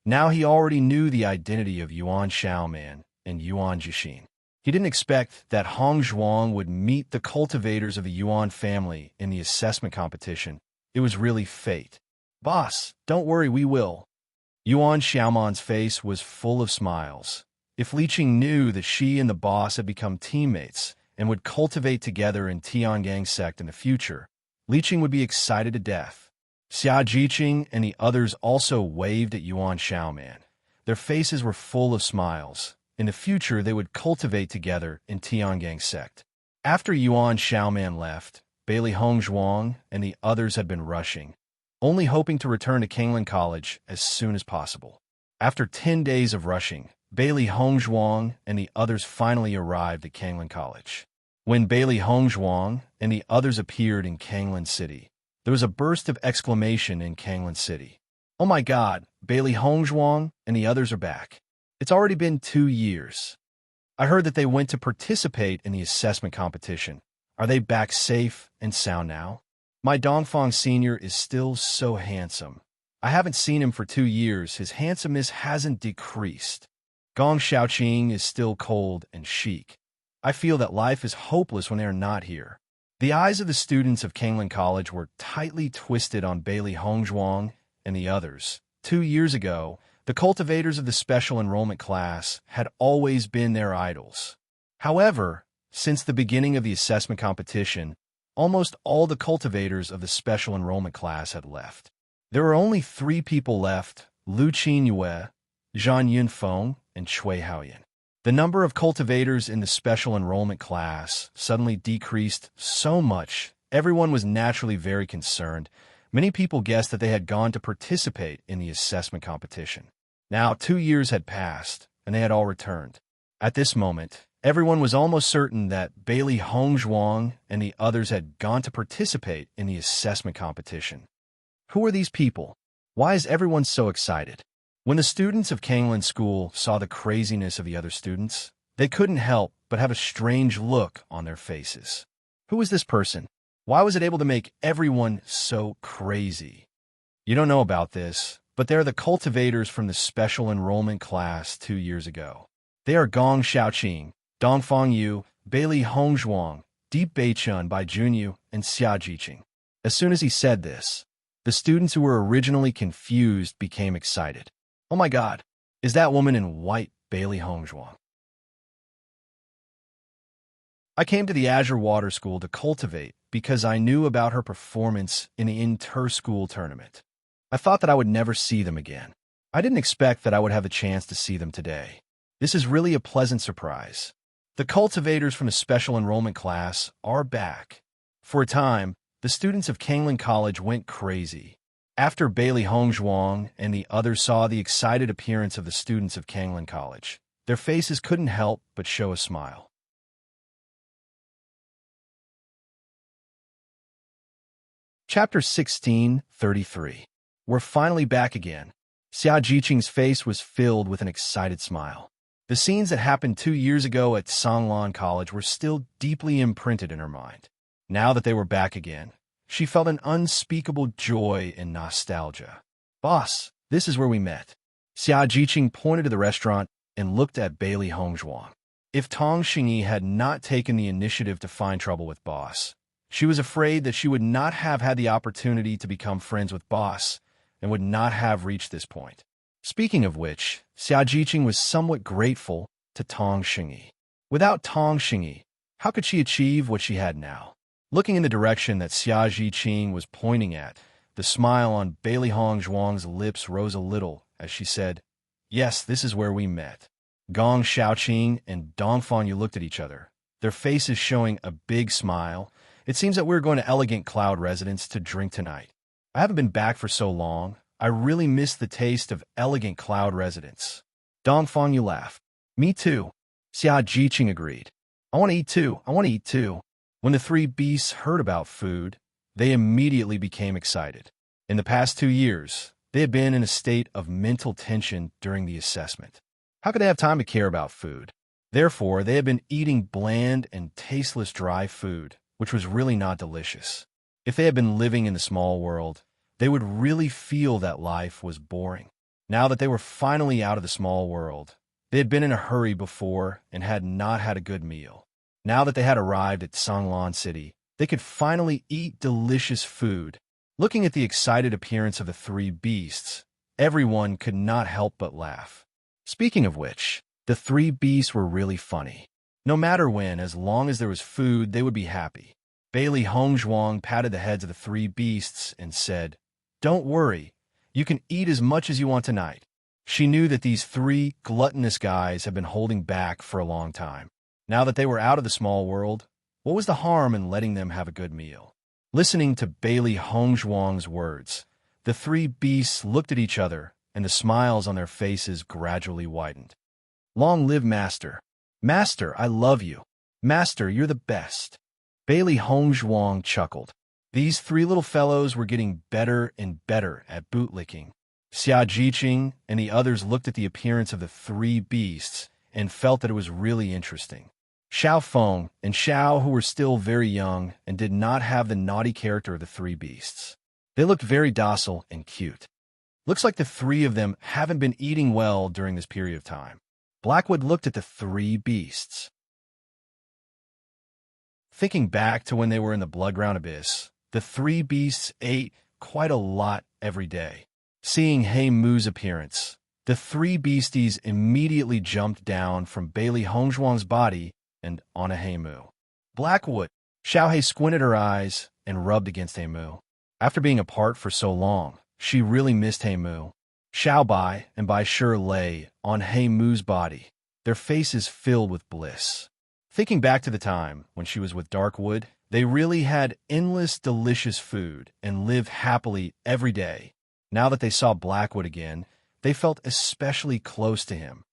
Now he already knew the identity of Yuan Xiaoman and Yuan Jixin. He didn't expect that Hongzhuang would meet the cultivators of the Yuan family in the assessment competition. It was really fate. Boss, don't worry, we will. Yuan Xiaoman's face was full of smiles. If Liqing knew that she and the boss had become teammates and would cultivate together in Tiangang sect in the future, Liqing would be excited to death. Xia Jiqing and the others also waved at Yuan Xiaoman. Their faces were full of smiles. In the future, they would cultivate together in Tiangang sect. After Yuan Xiaoman left, Bailey Hongzhuang and the others had been rushing, only hoping to return to Kanglin College as soon as possible. After 10 days of rushing, Bailey Hongzhuang and the others finally arrived at Kanglin College. When Bailey Hongzhuang and the others appeared in Kanglin City, there was a burst of exclamation in Kanglin City. Oh my God, Bailey Hongzhuang and the others are back. It's already been 2 years. I heard that they went to participate in the assessment competition. Are they back safe and sound now? My Dongfang senior is still so handsome. I haven't seen him for 2 years. His handsomeness hasn't decreased. Gong Xiaoqing is still cold and chic. I feel that life is hopeless when they are not here. The eyes of the students of Kanglin College were tightly twisted on Bailey Hongzhuang and the others. 2 years ago, the cultivators of the special enrollment class had always been their idols. However, since the beginning of the assessment competition, almost all the cultivators of the special enrollment class had left. There were only 3 people left: Lu Qinyue, Zhang Yunfeng, and Cui Haoyan. The number of cultivators in the special enrollment class suddenly decreased so much, everyone was naturally very concerned. Many people guessed that they had gone to participate in the assessment competition. Now 2 years had passed, and they had all returned. At this moment, everyone was almost certain that Bailey Hongzhuang and the others had gone to participate in the assessment competition. Who are these people? Why is everyone so excited? When the students of Kanglin School saw the craziness of the other students, they couldn't help but have a strange look on their faces. Who was this person? Why was it able to make everyone so crazy? You don't know about this, but they're the cultivators from the special enrollment class 2 years ago. They are Gong Xiaoqing, Dongfang Yu, Bailey Hongzhuang, Deep Beichun, Bai Junyu, and Xia Jiqing. As soon as he said this, the students who were originally confused became excited. Oh my God, is that woman in white Bailey Hongzhuang? I came to the Azure Water School to cultivate because I knew about her performance in the inter-school tournament. I thought that I would never see them again. I didn't expect that I would have a chance to see them today. This is really a pleasant surprise. The cultivators from the special enrollment class are back. For a time, the students of Kanglin College went crazy. After Bailey Hongzhuang and the others saw the excited appearance of the students of Kanglin College, their faces couldn't help but show a smile. Chapter 1633. We're finally back again. Xia Jiqing's face was filled with an excited smile. The scenes that happened 2 years ago at Songlan College were still deeply imprinted in her mind. Now that they were back again, she felt an unspeakable joy and nostalgia. Boss, this is where we met. Xia Jiqing pointed to the restaurant and looked at Bailey Hongzhuang. If Tong Xingyi had not taken the initiative to find trouble with Boss, she was afraid that she would not have had the opportunity to become friends with Boss and would not have reached this point. Speaking of which, Xia Jiqing was somewhat grateful to Tong Xingyi. Without Tong Xingyi, how could she achieve what she had now? Looking in the direction that Xia Jiqing was pointing at, the smile on Bailey Hongzhuang's lips rose a little as she said, "Yes, this is where we met." Gong Xiaoqing and Dong Fanyu looked at each other, their faces showing a big smile. "It seems that we're going to Elegant Cloud Residence to drink tonight. I haven't been back for so long. I really miss the taste of Elegant Cloud Residence." Dong Fanyu laughed. "Me too." Xia Jiqing agreed. "I want to eat too. I want to eat too." When the three beasts heard about food, they immediately became excited. In the past 2 years, they had been in a state of mental tension during the assessment. How could they have time to care about food? Therefore, they had been eating bland and tasteless dry food, which was really not delicious. If they had been living in the small world, they would really feel that life was boring. Now that they were finally out of the small world, they had been in a hurry before and had not had a good meal. Now that they had arrived at Sanglan City, they could finally eat delicious food. Looking at the excited appearance of the three beasts, everyone could not help but laugh. Speaking of which, the three beasts were really funny. No matter when, as long as there was food, they would be happy. Bailey Hongzhuang patted the heads of the three beasts and said, "Don't worry, you can eat as much as you want tonight." She knew that these three gluttonous guys had been holding back for a long time. Now that they were out of the small world, what was the harm in letting them have a good meal? Listening to Bailey Hongzhuang's words, the three beasts looked at each other, and the smiles on their faces gradually widened. "Long live Master! Master, I love you! Master, you're the best!" Bailey Hongzhuang chuckled. These three little fellows were getting better and better at bootlicking. Xia Jiqing and the others looked at the appearance of the three beasts and felt that it was really interesting. Xiao Feng and Xiao, who were still very young and did not have the naughty character of the three beasts. They looked very docile and cute. Looks like the three of them haven't been eating well during this period of time. Blackwood looked at the three beasts. Thinking back to when they were in the Bloodground Abyss, the three beasts ate quite a lot every day. Seeing Hei Mu's appearance, the three beasties immediately jumped down from Bailey Hongzhuang's body and onto Hei Mu. Blackwood! Xiaohei squinted her eyes and rubbed against Hei Mu. After being apart for so long, she really missed Hei Mu. Xiao Bai and Bai Shi lay on Hei Mu's body, their faces filled with bliss. Thinking back to the time when she was with Darkwood, they really had endless delicious food and lived happily every day. Now that they saw Blackwood again, they felt especially close to him.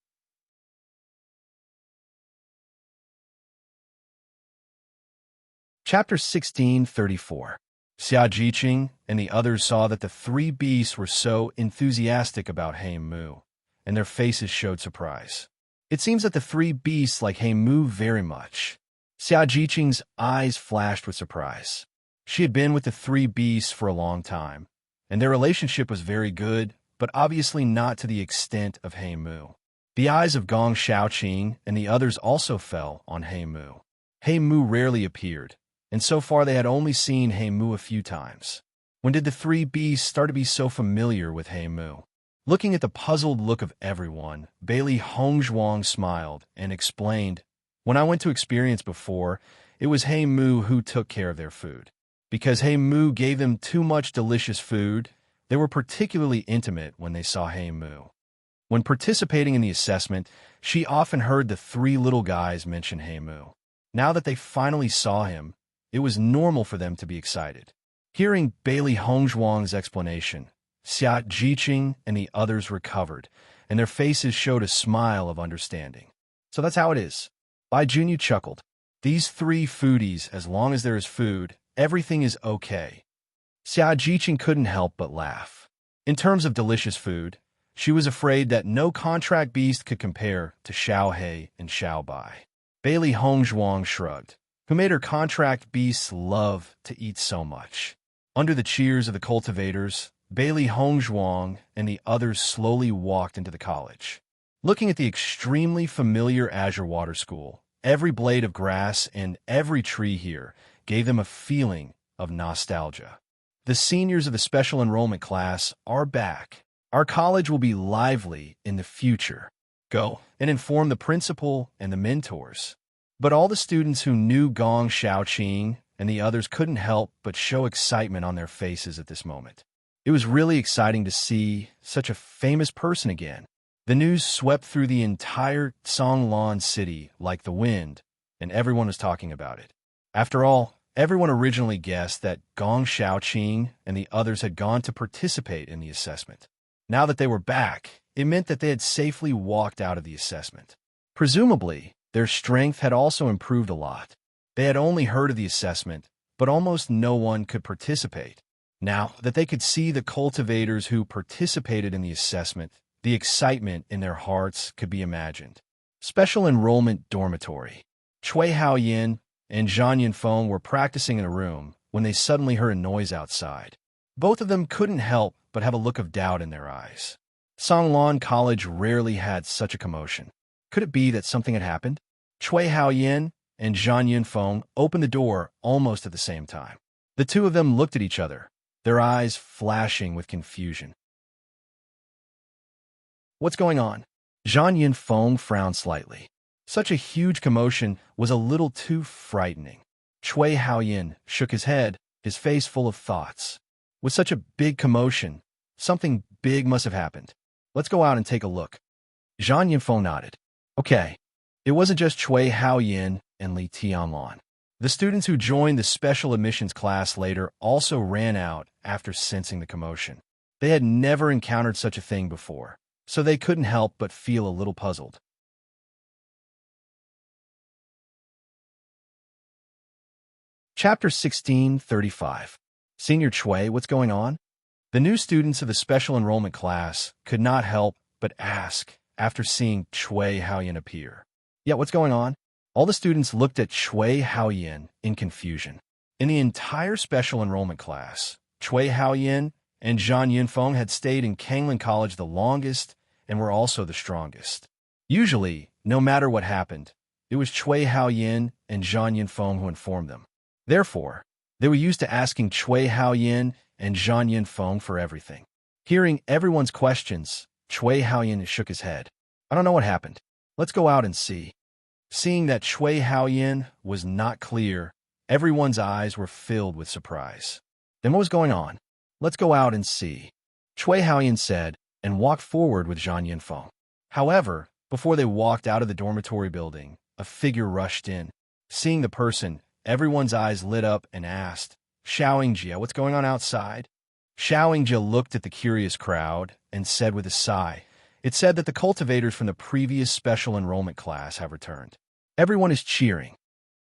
Chapter 1634. Xia Jiqing and the others saw that the three beasts were so enthusiastic about Hei Mu, and their faces showed surprise. It seems that the three beasts like Hei Mu very much. Xia Jiqing's eyes flashed with surprise. She had been with the three beasts for a long time, and their relationship was very good, but obviously not to the extent of Hei Mu. The eyes of Gong Xiaoqing and the others also fell on Hei Mu. Hei Mu rarely appeared, and so far they had only seen Hei Mu a few times. When did the three beasts start to be so familiar with Hei Mu? Looking at the puzzled look of everyone, Bailey Hongzhuang smiled and explained, "When I went to experience before, it was Hei Mu who took care of their food. Because Hei Mu gave them too much delicious food, they were particularly intimate when they saw Hei Mu. When participating in the assessment, she often heard the three little guys mention Hei Mu. Now that they finally saw him, it was normal for them to be excited." Hearing Bailey Hongzhuang's explanation, Xia Jiqing and the others recovered, and their faces showed a smile of understanding. "So that's how it is." Bai Junyu chuckled. "These three foodies, as long as there is food, everything is okay." Xia Jiqing couldn't help but laugh. In terms of delicious food, she was afraid that no contract beast could compare to Xiao Hei and Xiao Bai. Bailey Hongzhuang shrugged, who made her contract beasts love to eat so much. Under the cheers of the cultivators, Bailey Hongzhuang and the others slowly walked into the college. Looking at the extremely familiar Azure Water School, every blade of grass and every tree here gave them a feeling of nostalgia. The seniors of the special enrollment class are back. Our college will be lively in the future. Go and inform the principal and the mentors. But all the students who knew Gong Xiaoqing and the others couldn't help but show excitement on their faces at this moment. It was really exciting to see such a famous person again. The news swept through the entire Songlan city like the wind, and everyone was talking about it. After all, everyone originally guessed that Gong Xiaoqing and the others had gone to participate in the assessment. Now that they were back, it meant that they had safely walked out of the assessment. Presumably, their strength had also improved a lot. They had only heard of the assessment, but almost no one could participate. Now that they could see the cultivators who participated in the assessment, the excitement in their hearts could be imagined. Special Enrollment Dormitory. Cui Haoyin and Zhang Yunfeng were practicing in a room when they suddenly heard a noise outside. Both of them couldn't help but have a look of doubt in their eyes. Songlan College rarely had such a commotion. Could it be that something had happened? Cui Haoyin and Zhang Yunfeng opened the door almost at the same time. The two of them looked at each other, their eyes flashing with confusion. What's going on? Zhang Yunfeng frowned slightly. Such a huge commotion was a little too frightening. Cui Haoyin shook his head, his face full of thoughts. With such a big commotion, something big must have happened. Let's go out and take a look. Zhang Yunfeng nodded. Okay. It wasn't just Cui Haoyin and Li Tianlan. The students who joined the special admissions class later also ran out after sensing the commotion. They had never encountered such a thing before, so they couldn't help but feel a little puzzled. Chapter 1635. Senior Cui, what's going on? The new students of the special enrollment class could not help but ask after seeing Cui Haoyin appear. Yeah, what's going on? All the students looked at Cui Haoyin in confusion. In the entire special enrollment class, Cui Haoyin and Zhang Yunfeng had stayed in Kanglan College the longest and were also the strongest. Usually, no matter what happened, it was Cui Haoyin and Zhang Yunfeng who informed them. Therefore, they were used to asking Cui Haoyin and Zhang Yunfeng for everything. Hearing everyone's questions, Cui Haoyin shook his head. I don't know what happened. Let's go out and see. Seeing that Cui Haoyin was not clear, everyone's eyes were filled with surprise. Then what was going on? Let's go out and see, Cui Haoyin said, and walked forward with Zhang Yunfeng. However, before they walked out of the dormitory building, a figure rushed in. Seeing the person, everyone's eyes lit up and asked, Xiaoyingjie, what's going on outside? Xiaoyingjie looked at the curious crowd and said with a sigh, It said that the cultivators from the previous special enrollment class have returned. Everyone is cheering.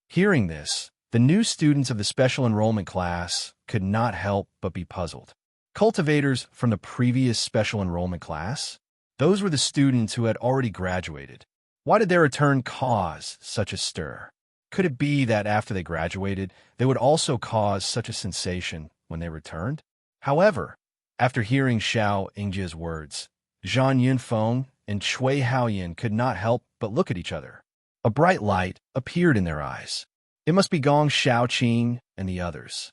Hearing this, the new students of the special enrollment class could not help but be puzzled. Cultivators from the previous special enrollment class? Those were the students who had already graduated. Why did their return cause such a stir? Could it be that after they graduated, they would also cause such a sensation when they returned? However, after hearing Xiaoyingjie's words, Zhang Yunfeng and Cui Haoyin could not help but look at each other. A bright light appeared in their eyes. It must be Gong Xiaoqing and the others.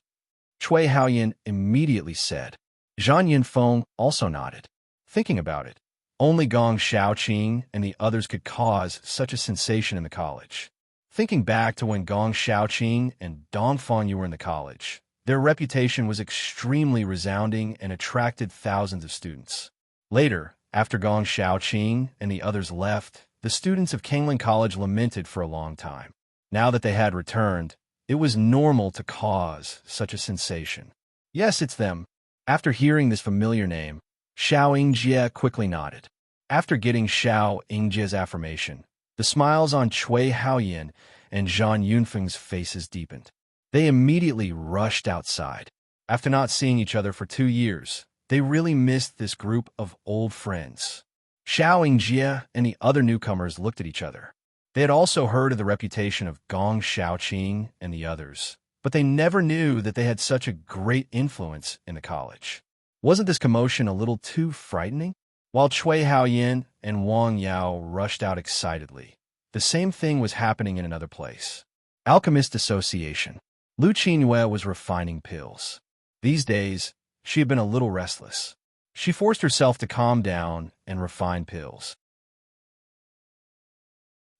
Cui Haoyin immediately said. Zhang Yunfeng also nodded. Thinking about it, only Gong Xiaoqing and the others could cause such a sensation in the college. Thinking back to when Gong Xiaoqing and Dong Fengyu were in the college, their reputation was extremely resounding and attracted thousands of students. Later, after Gong Xiaoqing and the others left, the students of Kanglan College lamented for a long time. Now that they had returned, it was normal to cause such a sensation. Yes, it's them. After hearing this familiar name, Xiaoyingjie quickly nodded. After getting Xiaoyingjie's affirmation, the smiles on Cui Haoyin and Zhang Yunfeng's faces deepened. They immediately rushed outside. After not seeing each other for 2 years, they really missed this group of old friends. Xiaoyingjie and the other newcomers looked at each other. They had also heard of the reputation of Gong Xiaoqing and the others, but they never knew that they had such a great influence in the college. Wasn't this commotion a little too frightening? while Cui Haoyan and Wang Yao rushed out excitedly. The same thing was happening in another place. Alchemist Association. Lu Qinyue was refining pills. These days, she had been a little restless. She forced herself to calm down and refine pills.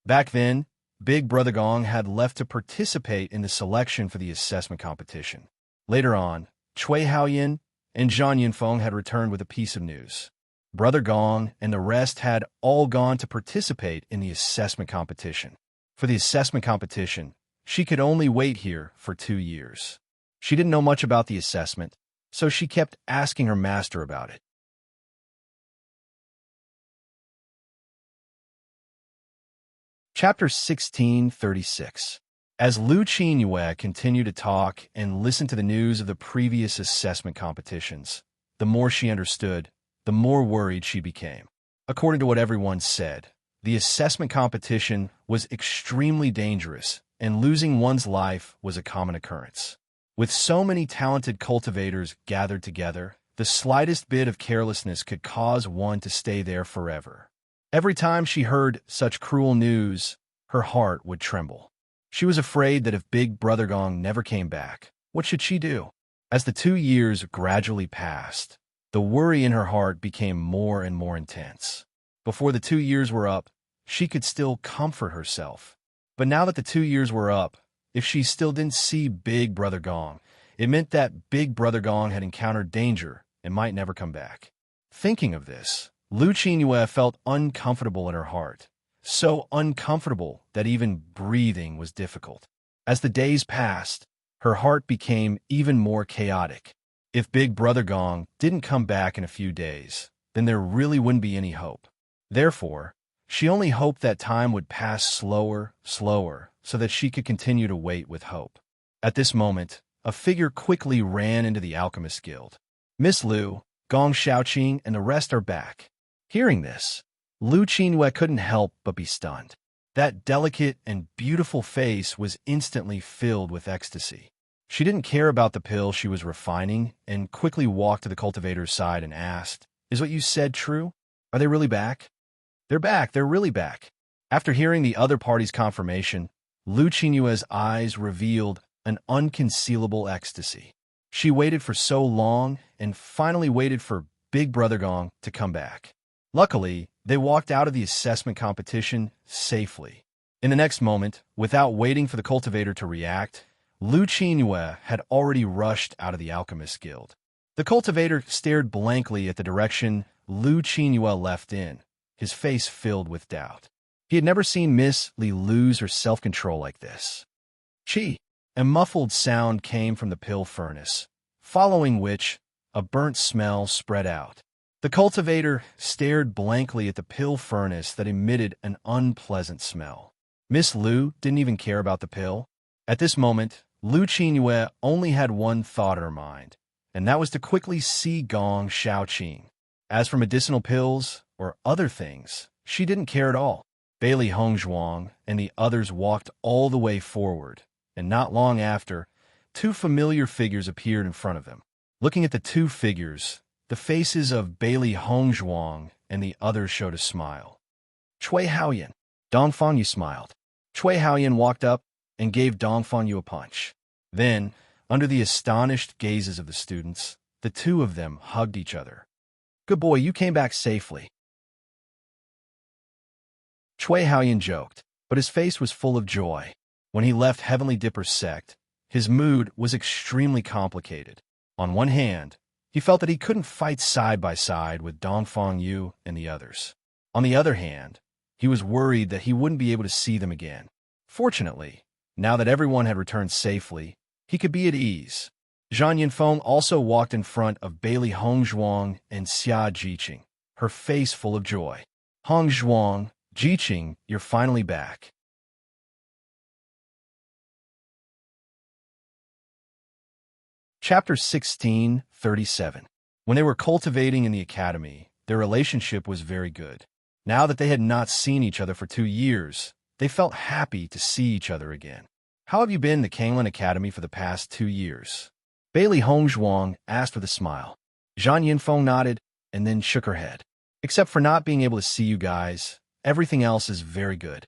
Back then, Big Brother Gong had left to participate in the selection for the assessment competition. Later on, Cui Haoyan and Zhang Yunfeng had returned with a piece of news. Brother Gong and the rest had all gone to participate in the assessment competition. For the assessment competition, she could only wait here for 2 years. She didn't know much about the assessment, so she kept asking her master about it. Chapter 1636. As Lu Qinyue continued to talk and listen to the news of the previous assessment competitions, the more she understood, the more worried she became. According to what everyone said, the assessment competition was extremely dangerous, and losing one's life was a common occurrence. With so many talented cultivators gathered together, the slightest bit of carelessness could cause one to stay there forever. Every time she heard such cruel news, her heart would tremble. She was afraid that if Big Brother Gong never came back, what should she do? As the 2 years gradually passed, the worry in her heart became more and more intense. Before the 2 years were up, she could still comfort herself. But now that the 2 years were up, if she still didn't see Big Brother Gong, it meant that Big Brother Gong had encountered danger and might never come back. Thinking of this, Lu Qinyue felt uncomfortable in her heart, so uncomfortable that even breathing was difficult. As the days passed, her heart became even more chaotic. If Big Brother Gong didn't come back in a few days, then there really wouldn't be any hope. Therefore, she only hoped that time would pass slower, so that she could continue to wait with hope. At this moment, a figure quickly ran into the Alchemist Guild. Miss Lu, Gong Shaoqing, and the rest are back. Hearing this, Lu Qinyue couldn't help but be stunned. That delicate and beautiful face was instantly filled with ecstasy. She didn't care about the pill she was refining and quickly walked to the cultivator's side and asked, "Is what you said true? Are they really back?" "They're back, they're really back." After hearing the other party's confirmation, Lu Qinyue's eyes revealed an unconcealable ecstasy. She waited for so long and finally waited for Big Brother Gong to come back. Luckily, they walked out of the assessment competition safely. In the next moment, without waiting for the cultivator to react, Lu Qinyue had already rushed out of the Alchemist Guild. The cultivator stared blankly at the direction Lu Qinyue left in, his face filled with doubt. He had never seen Miss Li lose her self-control like this. Chi! A muffled sound came from the pill furnace, following which a burnt smell spread out. The cultivator stared blankly at the pill furnace that emitted an unpleasant smell. Miss Lu didn't even care about the pill. At this moment, Lu Qinyue only had one thought in her mind, and that was to quickly see Gong Shaoqing. As for medicinal pills or other things, she didn't care at all. Bailey Hongzhuang and the others walked all the way forward, and not long after, 2 familiar figures appeared in front of them. Looking at the 2 figures, the faces of Bailey Hongzhuang and the others showed a smile. Cui Haoyan. Dongfang Yu smiled. Cui Haoyan walked up and gave Dongfang Yu a punch. Then, under the astonished gazes of the students, the 2 of them hugged each other. "Good boy, you came back safely." Cui Haoyan joked, but his face was full of joy. When he left Heavenly Dipper sect, his mood was extremely complicated. On one hand, he felt that he couldn't fight side by side with Dongfang Yu and the others. On the other hand, he was worried that he wouldn't be able to see them again. Fortunately, now that everyone had returned safely, he could be at ease. Zhang Yunfeng also walked in front of Bailey Hongzhuang and Xia Jiqing, her face full of joy. "Hongzhuang, Jiqing, you're finally back." Chapter 1637. When they were cultivating in the academy, their relationship was very good. Now that they had not seen each other for 2 years, they felt happy to see each other again. "How have you been in the Kanglan Academy for the past 2 years?" Bailey Hongzhuang asked with a smile. Zhang Yunfeng nodded and then shook her head. Except for not being able to see you guys, everything else is very good.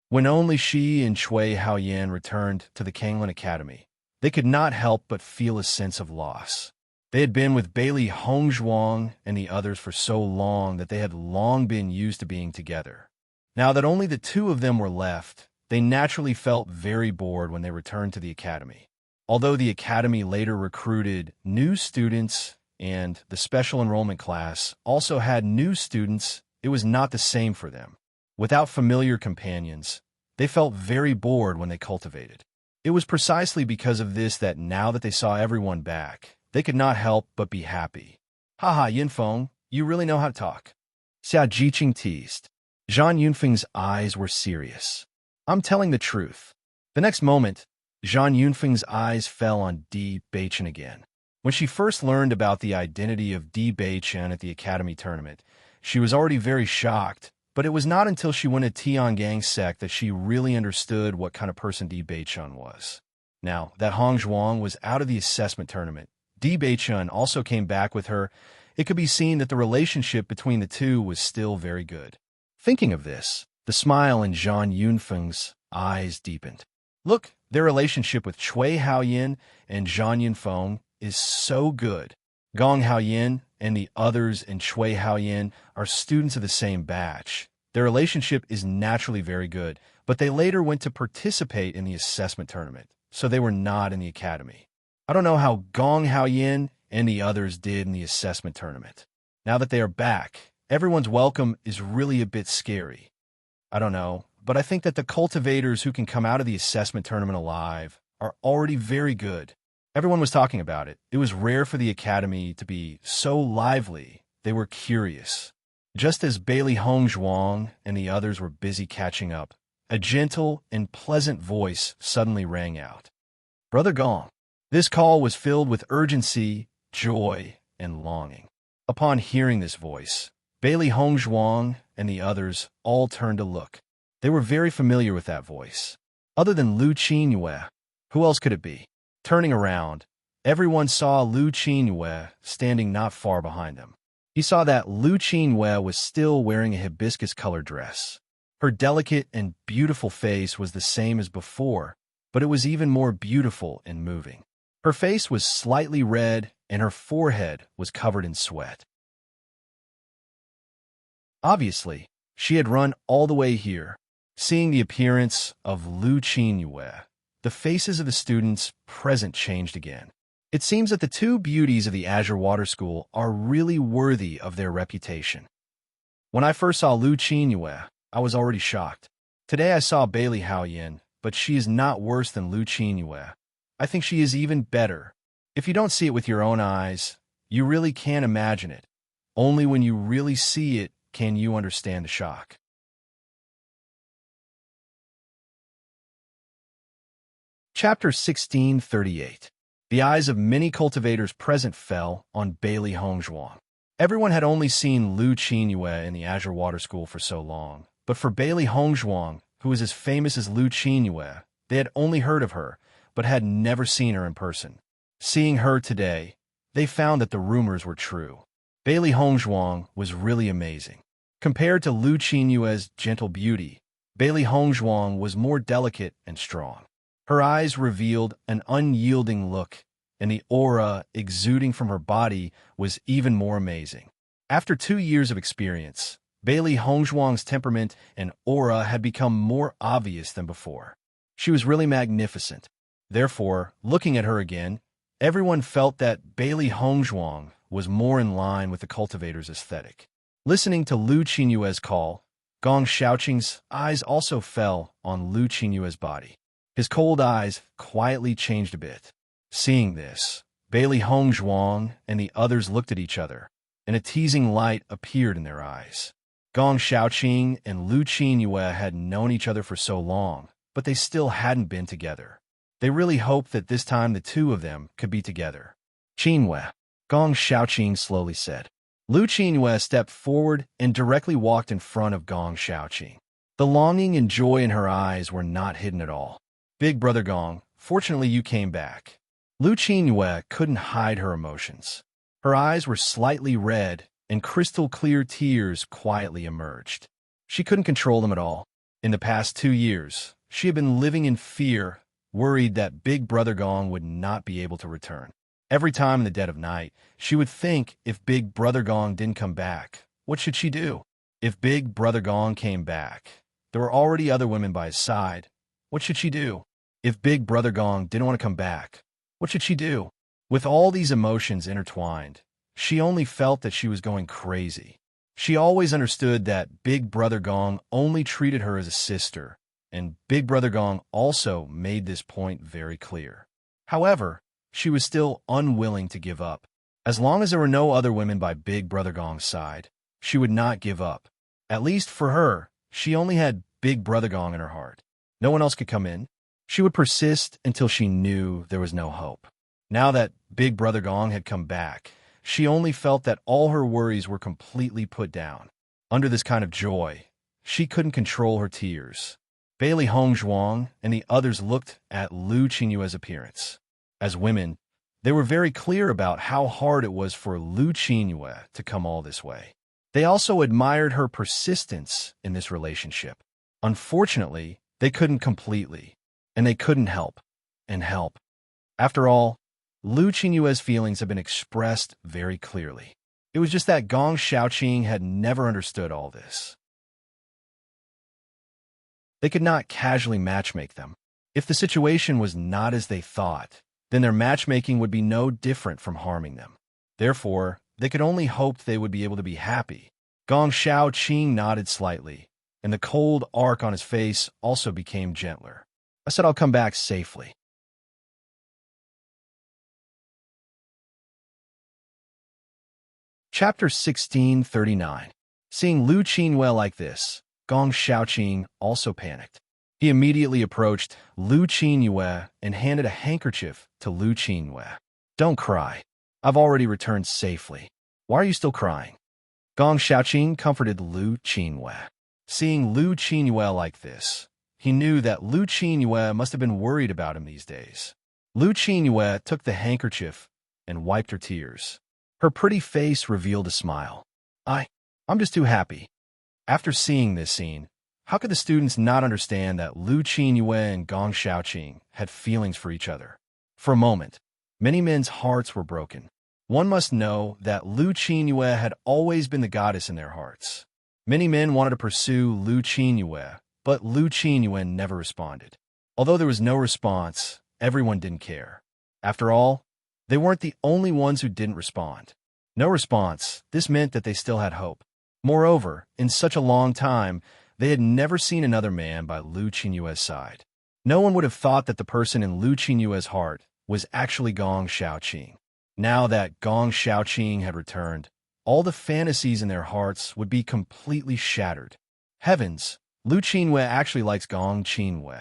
When only she and Chui Haoyan returned to the Kanglin Academy, they could not help but feel a sense of loss. They had been with Bailey Hongzhuang and the others for so long that they had long been used to being together. Now that only the two of them were left, they naturally felt very bored when they returned to the academy. Although the academy later recruited new students and the special enrollment class also had new students, it was not the same for them. Without familiar companions, they felt very bored when they cultivated. It was precisely because of this that now that they saw everyone back, they could not help but be happy. Haha, Yunfeng, you really know how to talk. Xia Jiqing teased. Zhang Yunfeng's eyes were serious. I'm telling the truth. The next moment, Zhang Yunfeng's eyes fell on Di Beichen again. When she first learned about the identity of Di Beichen at the academy tournament, she was already very shocked, but it was not until she went to Tiangang's sect that she really understood what kind of person Di Beichen was. Now that Hongzhuang was out of the assessment tournament, Di Beichen also came back with her. It could be seen that the relationship between the two was still very good. Thinking of this, the smile in Zhang Yunfeng's eyes deepened. Look, their relationship with Chui Haoyan and Zhang Yunfeng is so good. Gong Haoyan and the others in Chui Haoyan are students of the same batch. Their relationship is naturally very good, but they later went to participate in the assessment tournament, so they were not in the academy. I don't know how Gong Haoyan and the others did in the assessment tournament. Now that they are back, everyone's welcome is really a bit scary. I don't know, but I think that the cultivators who can come out of the assessment tournament alive are already very good. Everyone was talking about it. It was rare for the academy to be so lively. They were curious. Just as Bailey Hongzhuang and the others were busy catching up, a gentle and pleasant voice suddenly rang out. Brother Gong. This call was filled with urgency, joy, and longing. Upon hearing this voice, Bailey Hongzhuang and the others all turned to look. They were very familiar with that voice. Other than Lu Qinyue, who else could it be? Turning around, everyone saw Lu Qinyue standing not far behind them. He saw that Lu Qinyue was still wearing a hibiscus-colored dress. Her delicate and beautiful face was the same as before, but it was even more beautiful and moving. Her face was slightly red, and her forehead was covered in sweat. Obviously, she had run all the way here. Seeing the appearance of Lu Qinyue, the faces of the students present changed again. It seems that the two beauties of the Azure Water School are really worthy of their reputation. When I first saw Lu Qinyue, I was already shocked. Today I saw Bailey Haoyan, but she is not worse than Lu Qinyue. I think she is even better. If you don't see it with your own eyes, you really can't imagine it. Only when you really see it can you understand the shock. Chapter 1638. The eyes of many cultivators present fell on Bailey Hongzhuang. Everyone had only seen Lu Qinyue in the Azure Water School for so long, but for Bailey Hongzhuang, who is as famous as Lu Qinyue, they had only heard of her, but had never seen her in person. Seeing her today, they found that the rumors were true. Bailey Hongzhuang was really amazing. Compared to Lu Qinyue's gentle beauty, Bailey Hongzhuang was more delicate and strong. Her eyes revealed an unyielding look, and the aura exuding from her body was even more amazing. After 2 years of experience, Bailey Hongzhuang's temperament and aura had become more obvious than before. She was really magnificent. Therefore, looking at her again, everyone felt that Bailey Hongzhuang was more in line with the cultivator's aesthetic. Listening to Lu Qinyue's call, Gong Xiaoqing's eyes also fell on Lu Qinyue's body. His cold eyes quietly changed a bit. Seeing this, Bailey Hongzhuang and the others looked at each other, and a teasing light appeared in their eyes. Gong Xiaoqing and Lu Qinyue had known each other for so long, but they still hadn't been together. They really hoped that this time the two of them could be together. Qinyue, Gong Xiaoqing slowly said. Lu Qinyue stepped forward and directly walked in front of Gong Xiaoqing. The longing and joy in her eyes were not hidden at all. Big brother Gong, fortunately you came back. Lu Qinyue couldn't hide her emotions. Her eyes were slightly red, and crystal-clear tears quietly emerged. She couldn't control them at all. In the past 2 years, she had been living in fear, worried that Big Brother Gong would not be able to return. Every time in the dead of night, she would think if Big Brother Gong didn't come back, what should she do? If Big Brother Gong came back, there were already other women by his side. What should she do? If Big Brother Gong didn't want to come back, what should she do? With all these emotions intertwined, she only felt that she was going crazy. She always understood that Big Brother Gong only treated her as a sister, and Big Brother Gong also made this point very clear. However, she was still unwilling to give up. As long as there were no other women by Big Brother Gong's side, she would not give up. At least for her, she only had Big Brother Gong in her heart. No one else could come in. She would persist until she knew there was no hope. Now that Big Brother Gong had come back, she only felt that all her worries were completely put down. Under this kind of joy, she couldn't control her tears. Bailey Hongzhuang and the others looked at Lu Qinyue's appearance. As women, they were very clear about how hard it was for Lu Qinyue to come all this way. They also admired her persistence in this relationship. Unfortunately, they couldn't completely, and they couldn't help. After all, Lu Qinyue's feelings have been expressed very clearly. It was just that Gong Xiaoqing had never understood all this. They could not casually matchmake them. If the situation was not as they thought, then their matchmaking would be no different from harming them. Therefore, they could only hope they would be able to be happy. Gong Xiaoqing nodded slightly, and the cold arc on his face also became gentler. I said I'll come back safely. Chapter 1639. Seeing Lu Qinyue like this, Gong Xiaoqing also panicked. He immediately approached Lu Qinyue and handed a handkerchief to Lu Qinyue. Don't cry. I've already returned safely. Why are you still crying? Gong Xiaoqing comforted Lu Qinyue. Seeing Lu Qinyue like this, he knew that Lu Qinyue must have been worried about him these days. Lu Qinyue took the handkerchief and wiped her tears. Her pretty face revealed a smile. I'm just too happy. After seeing this scene, how could the students not understand that Lu Qinyue and Gong Xiaoqing had feelings for each other? For a moment, many men's hearts were broken. One must know that Lu Qinyue had always been the goddess in their hearts. Many men wanted to pursue Lu Qinyue, but Lu Qinyue never responded. Although there was no response, everyone didn't care. After all, they weren't the only ones who didn't respond. No response, this meant that they still had hope. Moreover, in such a long time, they had never seen another man by Lu Qinyue's side. No one would have thought that the person in Lu Qinyue's heart was actually Gong Xiaoqing. Now that Gong Xiaoqing had returned, all the fantasies in their hearts would be completely shattered. Heavens, Lu Qinyue actually likes Gong Qinyue.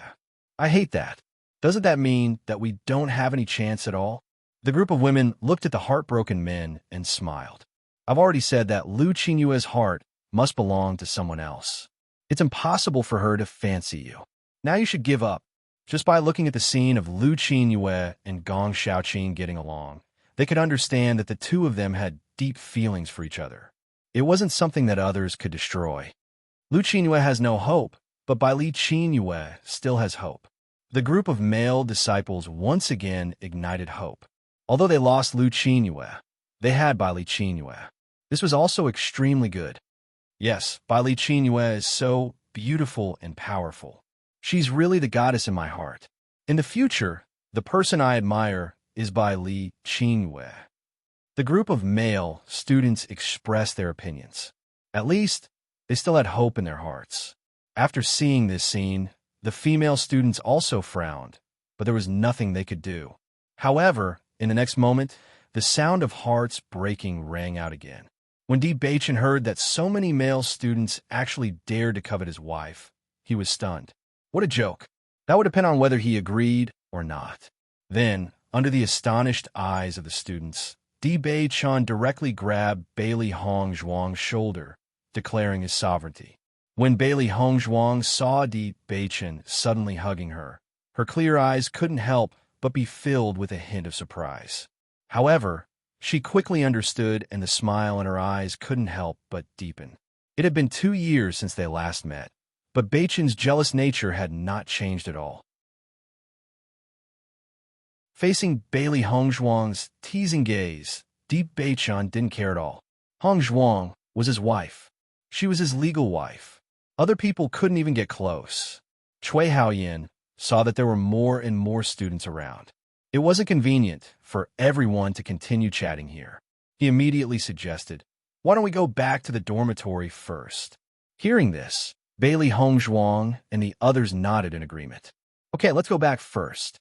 I hate that. Doesn't that mean that we don't have any chance at all? The group of women looked at the heartbroken men and smiled. I've already said that Lu Qinyue's heart must belong to someone else. It's impossible for her to fancy you. Now you should give up. Just by looking at the scene of Lu Qinyue and Gong Xiaoqing getting along, they could understand that the two of them had deep feelings for each other. It wasn't something that others could destroy. Lu Qinyue has no hope, but Bai Li Qinyue still has hope. The group of male disciples once again ignited hope. Although they lost Lu Qinyue, they had Bai Li Qinyue. This was also extremely good. Yes, Bai Li Qinyue is so beautiful and powerful. She's really the goddess in my heart. In the future, the person I admire is Bai Li Qinyue. The group of male students expressed their opinions. At least, they still had hope in their hearts. After seeing this scene, the female students also frowned, but there was nothing they could do. However, in the next moment, the sound of hearts breaking rang out again. When Di Beichen heard that so many male students actually dared to covet his wife, he was stunned. What a joke. That would depend on whether he agreed or not. Then, under the astonished eyes of the students, Di Beichen directly grabbed Bailey Hongzhuang's shoulder, declaring his sovereignty. When Bailey Hongzhuang saw Di Beichen suddenly hugging her, her clear eyes couldn't help but be filled with a hint of surprise. However, She quickly understood, and the smile in her eyes couldn't help but deepen. It had been 2 years since they last met, but Beichen's jealous nature had not changed at all. Facing Bailey Hongzhuang's teasing gaze, Deep Beichen didn't care at all. Hongzhuang was his wife. She was his legal wife. Other people couldn't even get close. Cui Haoyan saw that there were more and more students around. It wasn't convenient for everyone to continue chatting here. He immediately suggested, "Why don't we go back to the dormitory first?" Hearing this, Bailey Hongzhuang and the others nodded in agreement. "Okay, let's go back first."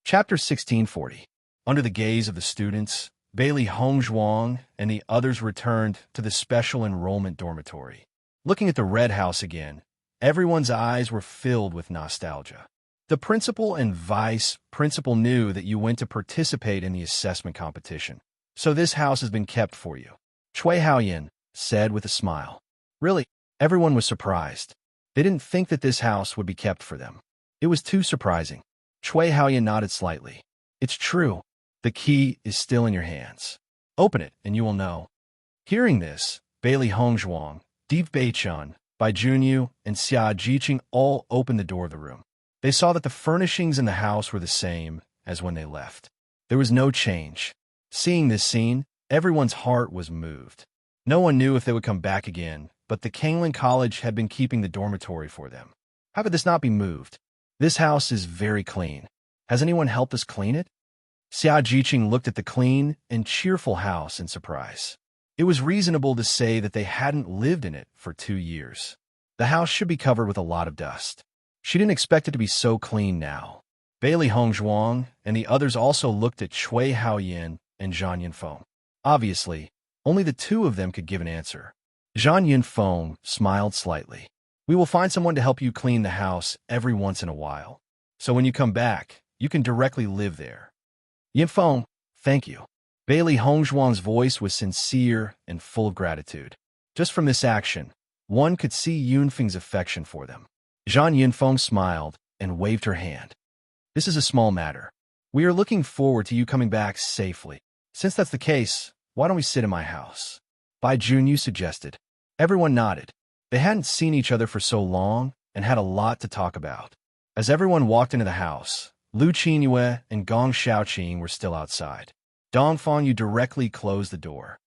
Chapter 1640. Under the gaze of the students, Bailey Hongzhuang and the others returned to the special enrollment dormitory. Looking at the red house again, everyone's eyes were filled with nostalgia. The principal and vice principal knew that you went to participate in the assessment competition, so this house has been kept for you, Cui Haoyan said with a smile. Really, everyone was surprised. They didn't think that this house would be kept for them. It was too surprising. Cui Haoyan nodded slightly. "It's true. The key is still in your hands. Open it, and you will know." Hearing this, Bailey Hongzhuang, Deep Beichen, Bai Junyu, and Xia Jiqing all opened the door of the room. They saw that the furnishings in the house were the same as when they left. There was no change. Seeing this scene, everyone's heart was moved. No one knew if they would come back again, but the Kangling College had been keeping the dormitory for them. How could this not be moved? This house is very clean. Has anyone helped us clean it? Xia Jiqing looked at the clean and cheerful house in surprise. It was reasonable to say that they hadn't lived in it for 2 years. The house should be covered with a lot of dust. She didn't expect it to be so clean now. Bailey Hongzhuang and the others also looked at Cui Haoyan and Zhang Yunfeng. Obviously, only the two of them could give an answer. Zhang Yunfeng smiled slightly. "We will find someone to help you clean the house every once in a while. So when you come back, you can directly live there." "Yunfeng, thank you." Bailey Hongzhuang's voice was sincere and full of gratitude. Just from this action, one could see Yunfeng's affection for them. Zhang Yunfeng smiled and waved her hand. "This is a small matter. We are looking forward to you coming back safely. Since that's the case, why don't we sit in my house?" Bai Junyu suggested. Everyone nodded. They hadn't seen each other for so long and had a lot to talk about. As everyone walked into the house, Lu Qinyue and Gong Xiaoqing were still outside. Dongfang Yu directly closed the door.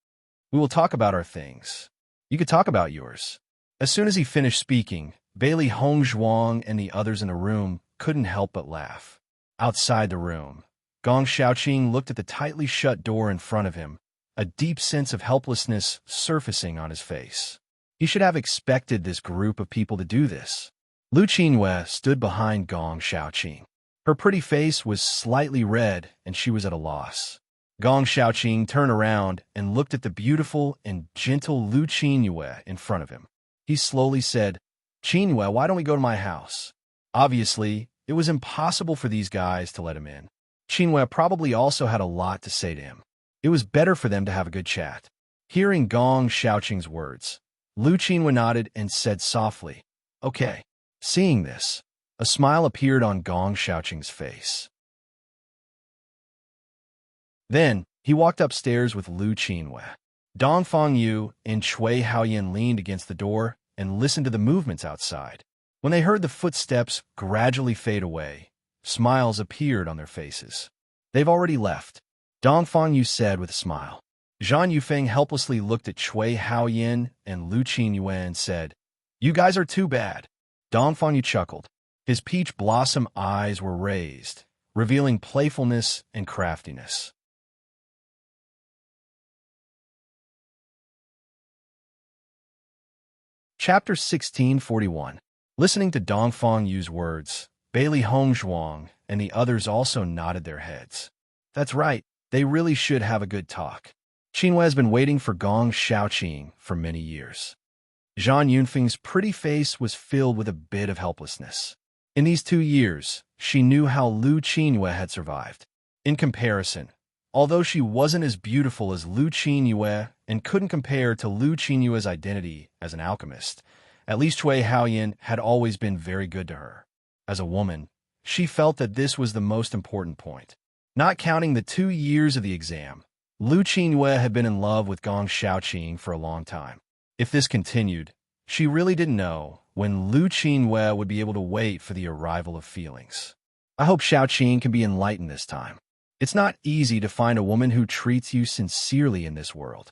"We will talk about our things. You could talk about yours." As soon as he finished speaking, Bailey Hongzhuang and the others in the room couldn't help but laugh. Outside the room, Gong Xiaoqing looked at the tightly shut door in front of him, a deep sense of helplessness surfacing on his face. He should have expected this group of people to do this. Lu Qinyue stood behind Gong Xiaoqing. Her pretty face was slightly red, and she was at a loss. Gong Xiaoqing turned around and looked at the beautiful and gentle Lu Qinyue in front of him. He slowly said, "Qinyue, why don't we go to my house?" Obviously, it was impossible for these guys to let him in. Qinyue probably also had a lot to say to him. It was better for them to have a good chat. Hearing Gong Xiaoqing's words, Lu Qinyue nodded and said softly, "Okay." Seeing this, a smile appeared on Gong Xiaoqing's face. Then, he walked upstairs with Lu Qinyue. Dongfang Yu and Cui Haoyan leaned against the door and listened to the movements outside. When they heard the footsteps gradually fade away, smiles appeared on their faces. "They've already left," Dongfang Yu said with a smile. Zhang Yufeng helplessly looked at Cui Haoyan and Lu Qinyue and said, "You guys are too bad." Dongfang Yu chuckled. His peach blossom eyes were raised, revealing playfulness and craftiness. Chapter 1641. Listening to Dongfang Yu's words, Bailey Hongzhuang and the others also nodded their heads. That's right, they really should have a good talk. Qinyue has been waiting for Gong Xiaoqing for many years. Zhang Yunfeng's pretty face was filled with a bit of helplessness. In these 2 years, she knew how Lu Qinyue had survived. In comparison, although she wasn't as beautiful as Lu Qinyue and couldn't compare to Lu Qinyue's identity as an alchemist, at least Cui Haoyan had always been very good to her. As a woman, She felt that this was the most important point. Not counting the 2 years of the exam, Lu Qingyue had been in love with Gong Xiaoqing for a long time. If this continued, she really didn't know when Lu Qingyue would be able to wait for the arrival of feelings. I hope Xiaoqing can be enlightened this time. It's not easy to find a woman who treats you sincerely in this world.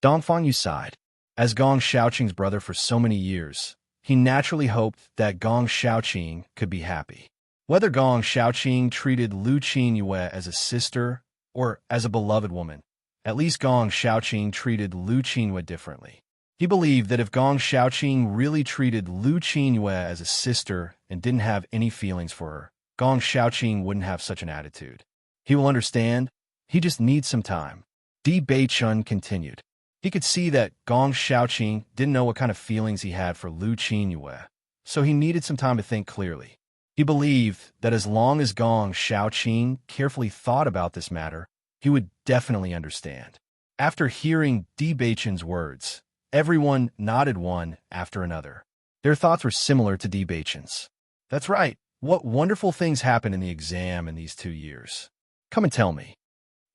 Dong Fangyu sighed. As Gong Xiaoqing's brother for so many years, he naturally hoped that Gong Xiaoqing could be happy. Whether Gong Xiaoqing treated Lu Qingyue as a sister or as a beloved woman, at least Gong Xiaoqing treated Lu Qingyue differently. He believed that if Gong Xiaoqing really treated Lu Qingyue as a sister and didn't have any feelings for her, Gong Xiaoqing wouldn't have such an attitude. He will understand. He just needs some time. Di Beichun continued. He could see that Gong Xiaoqing didn't know what kind of feelings he had for Lu Qingyue, so he needed some time to think clearly. He believed that as long as Gong Xiaoqing carefully thought about this matter, he would definitely understand. After hearing Di Beichun's words, everyone nodded one after another. Their thoughts were similar to Di Beichun's. That's right. What wonderful things happened in the exam in these 2 years. Come and tell me.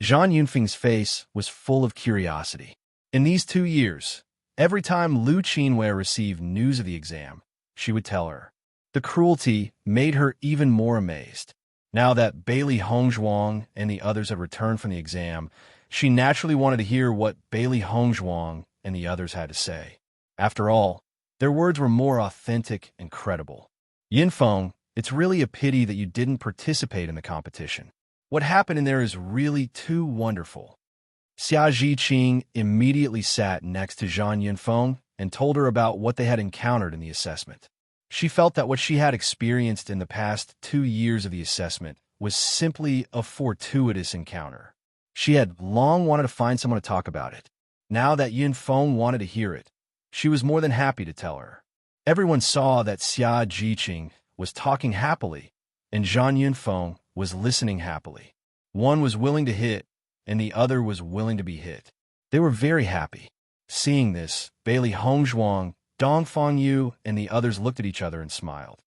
Zhang Yunfeng's face was full of curiosity. In these 2 years, every time Lu Qingyue received news of the exam, she would tell her. The cruelty made her even more amazed. Now that Bailey Hongzhuang and the others had returned from the exam, she naturally wanted to hear what Bailey Hongzhuang and the others had to say. After all, their words were more authentic and credible. Yinfeng, it's really a pity that you didn't participate in the competition. What happened in there is really too wonderful. Xia Zhiqing immediately sat next to Zhang Yunfeng and told her about what they had encountered in the assessment. She felt that what she had experienced in the past 2 years of the assessment was simply a fortuitous encounter. She had long wanted to find someone to talk about it. Now that Yunfeng wanted to hear it, she was more than happy to tell her. Everyone saw that Xia Zhiqing was talking happily, and Zhang Yunfeng was listening happily. One was willing to hit, and the other was willing to be hit. They were very happy. Seeing this, Bailey Hongzhuang, Dong Fangyu, and the others looked at each other and smiled.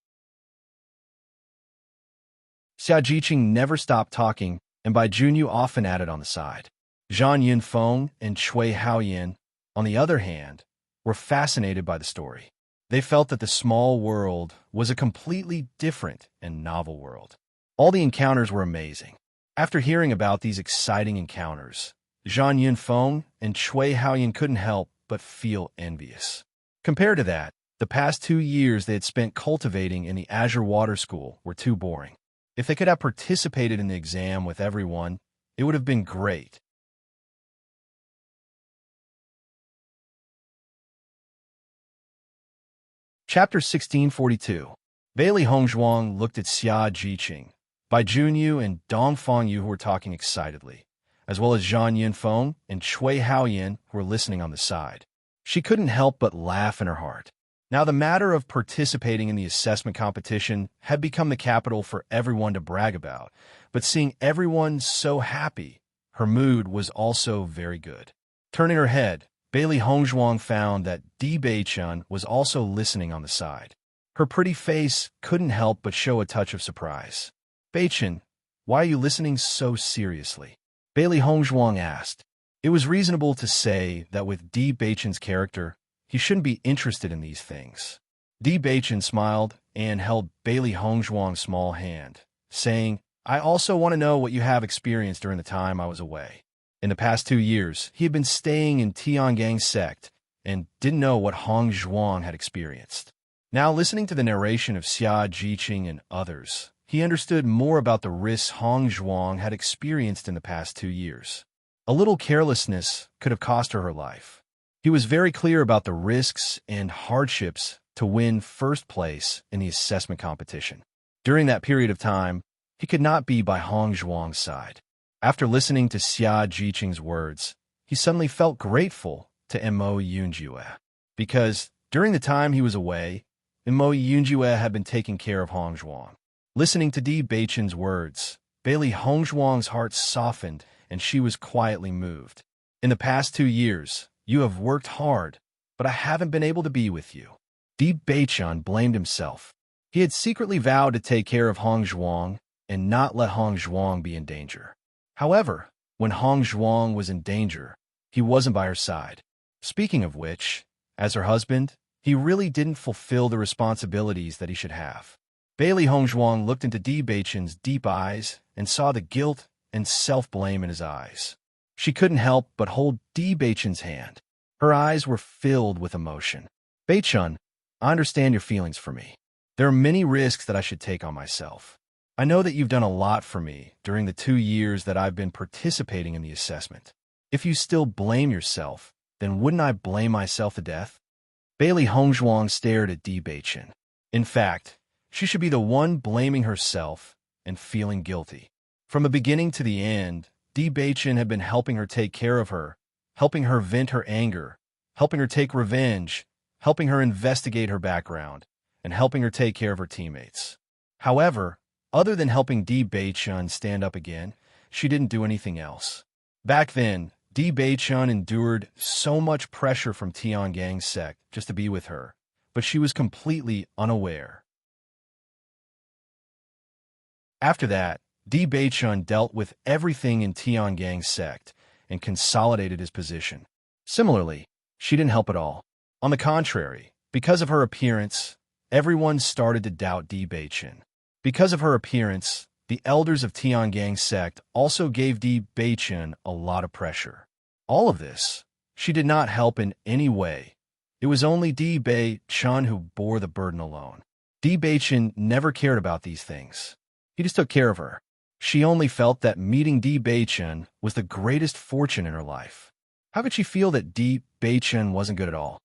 Xia Zhiqing never stopped talking, and Bai Junyu often added on the side. Zhang Yunfeng and Cui Haoyan, on the other hand, were fascinated by the story. They felt that the small world was a completely different and novel world. All the encounters were amazing. After hearing about these exciting encounters, Zhang Yunfeng and Cui Haoyan couldn't help but feel envious. Compared to that, the past 2 years they had spent cultivating in the Azure Water School were too boring. If they could have participated in the exam with everyone, it would have been great. Chapter 1642. Bailey Hongzhuang looked at Xia Zhiqing, Bai Junyu, and Dong Fangyu, who were talking excitedly, as well as Zhang Yunfeng and Cui Haoyan, who were listening on the side. She couldn't help but laugh in her heart. Now the matter of participating in the assessment competition had become the capital for everyone to brag about, but seeing everyone so happy, her mood was also very good. Turning her head, Bailey Hongzhuang found that Di Beichun was also listening on the side. Her pretty face couldn't help but show a touch of surprise. Beichun, why are you listening so seriously? Bailey Hongzhuang asked. It was reasonable to say that with Di Beichun's character, he shouldn't be interested in these things. Di Beichun smiled and held Bailey Hongzhuang's small hand, saying, I also want to know what you have experienced during the time I was away. In the past 2 years, he had been staying in Tiangang's sect and didn't know what Hongzhuang had experienced. Now, listening to the narration of Xia Zhiqing and others, he understood more about the risks Hongzhuang had experienced in the past 2 years. A little carelessness could have cost her life. He was very clear about the risks and hardships to win first place in the assessment competition. During that period of time, he could not be by Hongzhuang's side. After listening to Xia Zhiqing's words, he suddenly felt grateful to Mo Yunjue, because during the time he was away, Mo Yunjue had been taking care of Hongzhuang. Listening to Di Beichun's words, Bailey Hongzhuang's heart softened and she was quietly moved. In the past 2 years, you have worked hard, but I haven't been able to be with you. Di Beichun blamed himself. He had secretly vowed to take care of Hong Zhuang and not let Hong Zhuang be in danger. However, when Hong Zhuang was in danger, he wasn't by her side. Speaking of which, as her husband, he really didn't fulfill the responsibilities that he should have. Bailey Hong Zhuang looked into Di Beichen's deep eyes and saw the guilt and self-blame in his eyes. She couldn't help but hold Di Beichen's hand. Her eyes were filled with emotion. Beichen, I understand your feelings for me. There are many risks that I should take on myself. I know that you've done a lot for me during the 2 years that I've been participating in the assessment. If you still blame yourself, then wouldn't I blame myself to death? Bailey Hong Zhuang stared at Di Beichen. In fact, she should be the one blaming herself and feeling guilty. From the beginning to the end, Di Beichen had been helping her take care of her, helping her vent her anger, helping her take revenge, helping her investigate her background, and helping her take care of her teammates. However, other than helping Di Beichen stand up again, she didn't do anything else. Back then, Di Beichen endured so much pressure from Tiangang's sect just to be with her, but she was completely unaware. After that, Di Beichen dealt with everything in Tiangang's sect and consolidated his position. Similarly, she didn't help at all. On the contrary, because of her appearance, everyone started to doubt Di Beichen. Because of her appearance, the elders of Tiangang's sect also gave Di Beichen a lot of pressure. All of this, she did not help in any way. It was only Di Beichen who bore the burden alone. Di Beichen never cared about these things. He just took care of her. She only felt that meeting Di Beichen was the greatest fortune in her life. How could she feel that Di Beichen wasn't good at all?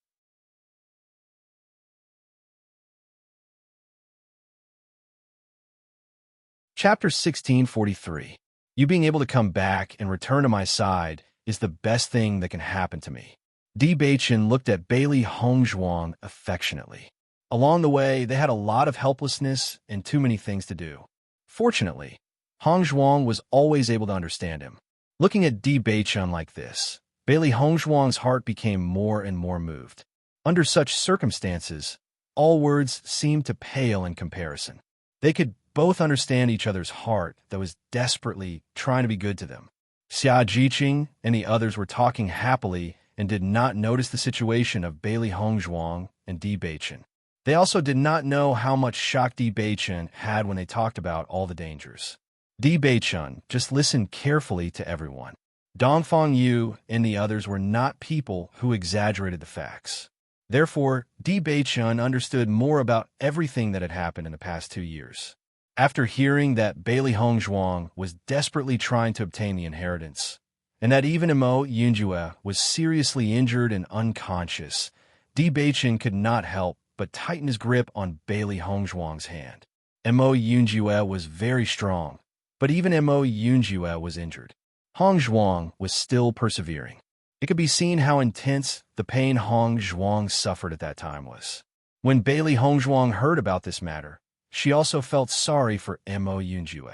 Chapter 1643. You being able to come back and return to my side is the best thing that can happen to me. Di Beichen looked at Bailey Hong Zhuang affectionately. Along the way, they had a lot of helplessness and too many things to do. Fortunately, Hong Zhuang was always able to understand him. Looking at Di Beichen like this, Bailey Hong Zhuang's heart became more and more moved. Under such circumstances, all words seemed to pale in comparison. They could both understand each other's heart that was desperately trying to be good to them. Xia Jiqing and the others were talking happily and did not notice the situation of Bailey Hong Zhuang and Di Beichen. They also did not know how much shock Di Beichen had when they talked about all the dangers. Di Beichen just listened carefully to everyone. Dongfang Yu and the others were not people who exaggerated the facts. Therefore, Di Beichen understood more about everything that had happened in the past 2 years. After hearing that Bailey Hong Zhuang was desperately trying to obtain the inheritance, and that even Mo Yunjue was seriously injured and unconscious, Di Beichen could not help but tighten his grip on Bailey Hong Zhuang's hand. Mo Yunjue was very strong, but even Mo Yunjue was injured. Hong Zhuang was still persevering. It could be seen how intense the pain Hong Zhuang suffered at that time was. When Bailey Hong Zhuang heard about this matter, she also felt sorry for Mo Yunjue.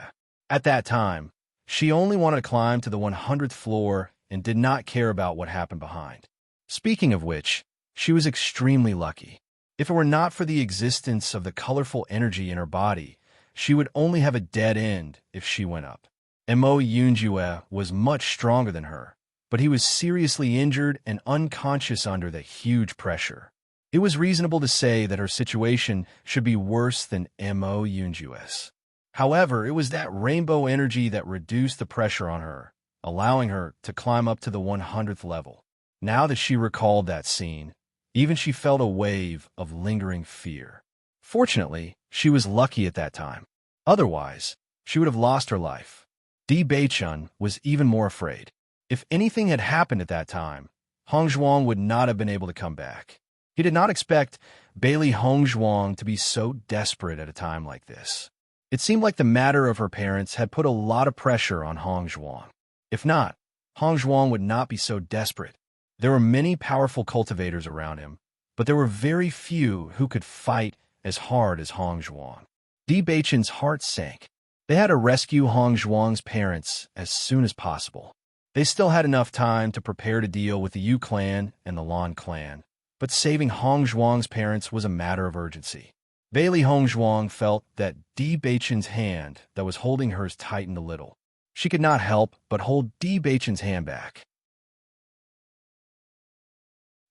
At that time, she only wanted to climb to the 100th floor and did not care about what happened behind. Speaking of which, she was extremely lucky. If it were not for the existence of the colorful energy in her body, she would only have a dead end if she went up. Mo Yunjue was much stronger than her, but he was seriously injured and unconscious under the huge pressure. It was reasonable to say that her situation should be worse than Mo Yunjue's. However, it was that rainbow energy that reduced the pressure on her, allowing her to climb up to the 100th level. Now that she recalled that scene, even she felt a wave of lingering fear. Fortunately, she was lucky at that time. Otherwise, she would have lost her life. Di Beichen was even more afraid. If anything had happened at that time, Hong Zhuang would not have been able to come back. He did not expect Bailey Hong Zhuang to be so desperate at a time like this. It seemed like the matter of her parents had put a lot of pressure on Hong Zhuang. If not, Hong Zhuang would not be so desperate. There were many powerful cultivators around him, but there were very few who could fight as hard as Hong Zhuang. Di Beichen's heart sank. They had to rescue Hong Zhuang's parents as soon as possible. They still had enough time to prepare to deal with the Yu clan and the Lan clan, but saving Hong Zhuang's parents was a matter of urgency. Bailey Hongzhuang felt that Di Beichen's hand that was holding hers tightened a little. She could not help but hold Di Beichen's hand back.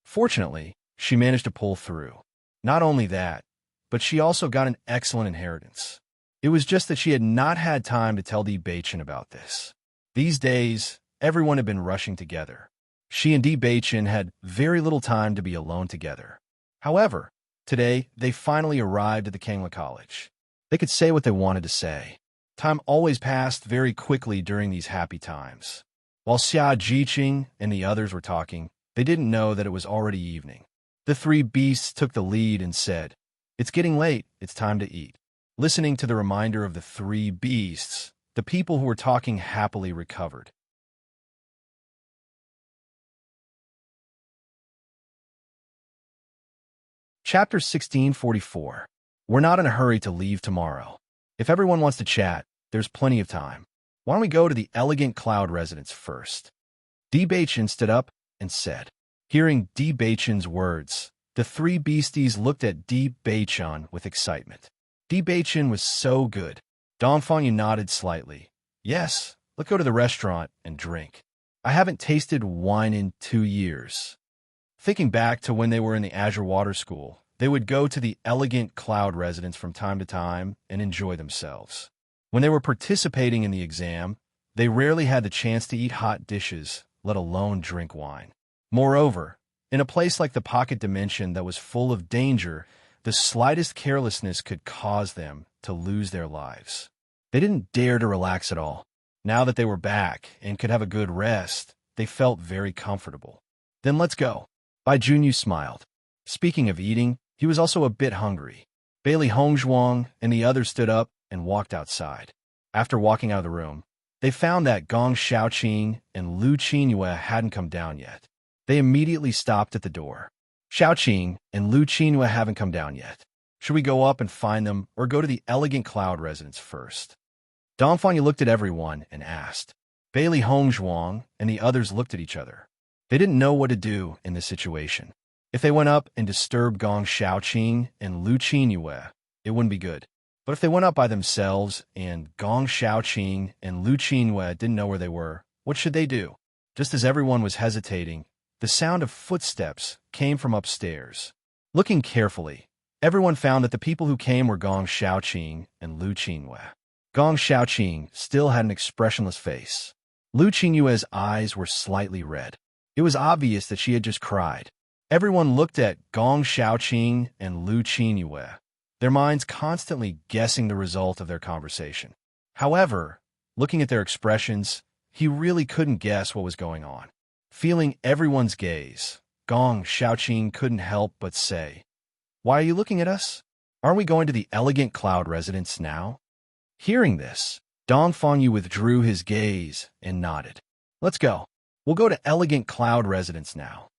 Fortunately, she managed to pull through. Not only that, but she also got an excellent inheritance. It was just that she had not had time to tell Di Beichen about this. These days, everyone had been rushing together. She and Di Beichen had very little time to be alone together. However, today, they finally arrived at the Kangla College. They could say what they wanted to say. Time always passed very quickly during these happy times. While Xia Jiqing and the others were talking, they didn't know that it was already evening. The three beasts took the lead and said, "It's getting late, it's time to eat." Listening to the reminder of the three beasts, the people who were talking happily recovered. Chapter 1644. We're not in a hurry to leave tomorrow. If everyone wants to chat, there's plenty of time. Why don't we go to the elegant cloud residence first? Di Beichen stood up and said. Hearing Di Beichen's words, the three beasties looked at Di Beichen with excitement. Di Beichen was so good. Dongfang nodded slightly. Yes, let's go to the restaurant and drink. I haven't tasted wine in 2 years. Thinking back to when they were in the Azure Water School, they would go to the elegant cloud residence from time to time and enjoy themselves. When they were participating in the exam, they rarely had the chance to eat hot dishes, let alone drink wine. Moreover, in a place like the Pocket Dimension that was full of danger, the slightest carelessness could cause them to lose their lives. They didn't dare to relax at all. Now that they were back and could have a good rest, they felt very comfortable. Then let's go. Bai Junyu smiled. Speaking of eating, he was also a bit hungry. Bailey Hongzhuang and the others stood up and walked outside. After walking out of the room, they found that Gong Xiaoqing and Lu Qingyue hadn't come down yet. They immediately stopped at the door. Xiaoqing and Lu Qingyue haven't come down yet. Should we go up and find them or go to the elegant cloud residence first? Dongfang looked at everyone and asked. Bailey Hongzhuang and the others looked at each other. They didn't know what to do in this situation. If they went up and disturbed Gong Xiaoqing and Lu Qingyue, it wouldn't be good. But if they went up by themselves and Gong Xiaoqing and Lu Qingyue didn't know where they were, what should they do? Just as everyone was hesitating, the sound of footsteps came from upstairs. Looking carefully, everyone found that the people who came were Gong Xiaoqing and Lu Qingyue. Gong Xiaoqing still had an expressionless face. Lu Qingyue's eyes were slightly red. It was obvious that she had just cried. Everyone looked at Gong Xiaoqing and Lu Qingyue, their minds constantly guessing the result of their conversation. However, looking at their expressions, he really couldn't guess what was going on. Feeling everyone's gaze, Gong Xiaoqing couldn't help but say, "Why are you looking at us? Aren't we going to the elegant cloud residence now?" Hearing this, Dongfang withdrew his gaze and nodded. "Let's go. We'll go to elegant cloud residence now."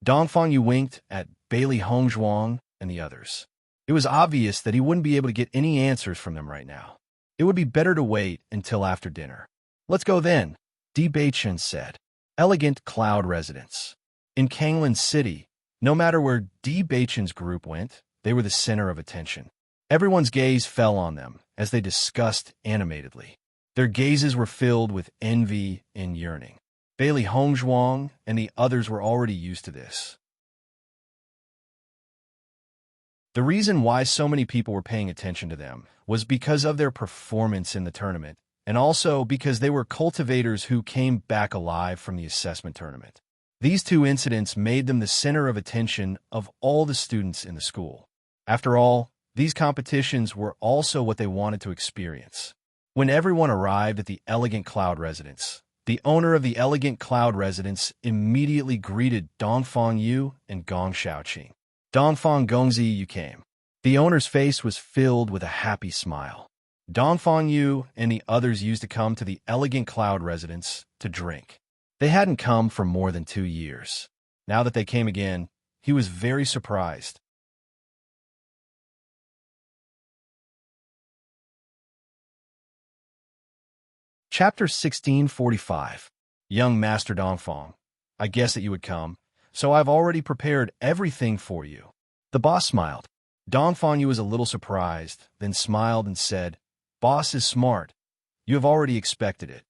Dongfang winked at Bailey Hongzhuang and the others. It was obvious that he wouldn't be able to get any answers from them right now. It would be better to wait until after dinner. "Let's go then," Di Beichen said. Elegant cloud residence. In Kanglan City, no matter where Di Beichen's group went, they were the center of attention. Everyone's gaze fell on them as they discussed animatedly. Their gazes were filled with envy and yearning. Bailey Hongzhuang and the others were already used to this. The reason why so many people were paying attention to them was because of their performance in the tournament, and also because they were cultivators who came back alive from the assessment tournament. These two incidents made them the center of attention of all the students in the school. After all, these competitions were also what they wanted to experience. When everyone arrived at the elegant cloud residence, the owner of the elegant cloud residence immediately greeted Dongfang Yu and Gong Xiaoqing. "Dongfang Gongzi, you came." The owner's face was filled with a happy smile. Dongfang Yu and the others used to come to the elegant cloud residence to drink. They hadn't come for more than 2 years. Now that they came again, he was very surprised. Chapter 1645. Young Master Dongfang, I guess that you would come, so I've already prepared everything for you. The boss smiled. Dongfang Yu was a little surprised, then smiled and said, "Boss is smart. You have already expected it."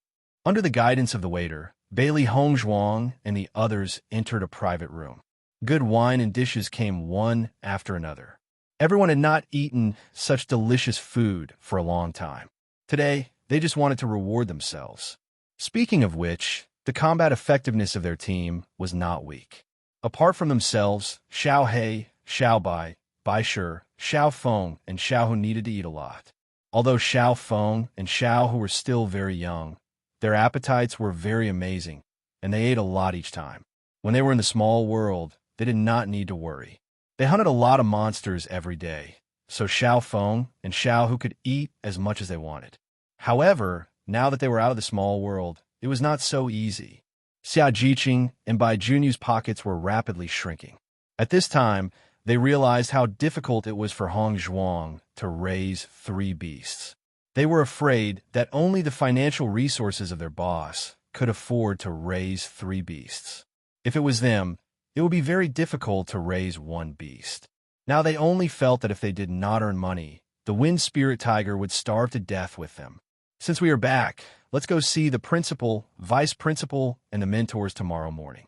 Under the guidance of the waiter, Bailey Hongzhuang and the others entered a private room. Good wine and dishes came one after another. Everyone had not eaten such delicious food for a long time. Today, they just wanted to reward themselves. Speaking of which, the combat effectiveness of their team was not weak. Apart from themselves, Xiao He, Xiao Bai, Bai Shi, Xiao Feng, and Xiao Hu needed to eat a lot. Although Xiao Feng and Xiao Hu were still very young, their appetites were very amazing, and they ate a lot each time. When they were in the small world, they did not need to worry. They hunted a lot of monsters every day, so Xiao Feng and Xiao Hu could eat as much as they wanted. However, now that they were out of the small world, it was not so easy. Xia Jiqing and Bai Junyu's pockets were rapidly shrinking. At this time, they realized how difficult it was for Hong Zhuang to raise 3 beasts. They were afraid that only the financial resources of their boss could afford to raise 3 beasts. If it was them, it would be very difficult to raise 1 beast. Now they only felt that if they did not earn money, the Wind Spirit Tiger would starve to death with them. Since we are back, let's go see the principal, vice principal, and the mentors tomorrow morning,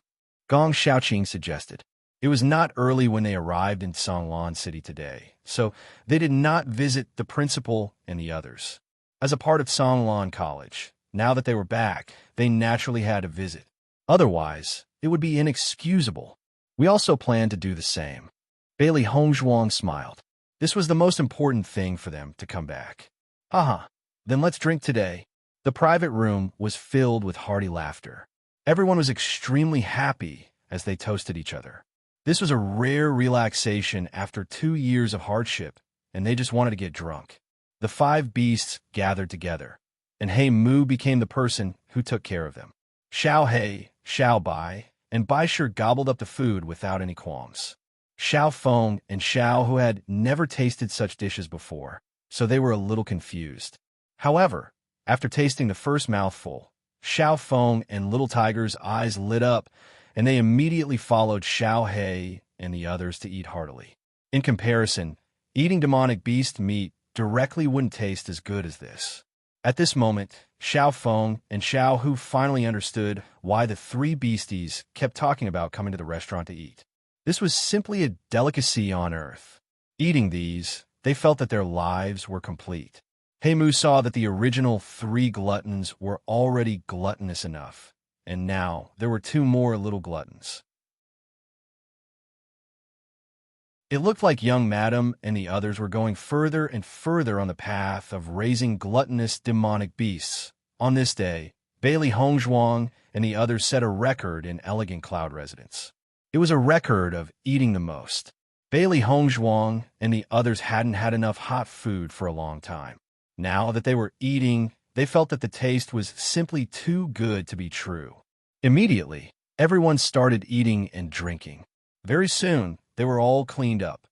Gong Xiaoqing suggested. It was not early when they arrived in Songlan City today, so they did not visit the principal and the others. As a part of Songlan College, now that they were back, they naturally had to visit. Otherwise, it would be inexcusable. We also planned to do the same. Bailey Hongzhuang smiled. This was the most important thing for them to come back. Haha, then let's drink today. The private room was filled with hearty laughter. Everyone was extremely happy as they toasted each other. This was a rare relaxation after 2 years of hardship, and they just wanted to get drunk. The 5 beasts gathered together, and He Mu became the person who took care of them. Xiao He, Xiao Bai, and Bai Shi gobbled up the food without any qualms. Xiao Feng and Xiao Hu had never tasted such dishes before, so they were a little confused. However, after tasting the first mouthful, Xiao Feng and Little Tiger's eyes lit up, and they immediately followed Xiao He and the others to eat heartily. In comparison, eating demonic beast meat directly wouldn't taste as good as this. At this moment, Xiao Feng and Xiao Hu finally understood why the 3 beasties kept talking about coming to the restaurant to eat. This was simply a delicacy on Earth. Eating these, they felt that their lives were complete. He Mu saw that the original 3 gluttons were already gluttonous enough, and now there were 2 more little gluttons. It looked like young Madam and the others were going further and further on the path of raising gluttonous demonic beasts. On this day, Bailey Hongzhuang and the others set a record in Elegant Cloud Residence. It was a record of eating the most. Bailey Hongzhuang and the others hadn't had enough hot food for a long time. Now that they were eating, they felt that the taste was simply too good to be true. Immediately, everyone started eating and drinking. Very soon, they were all cleaned up.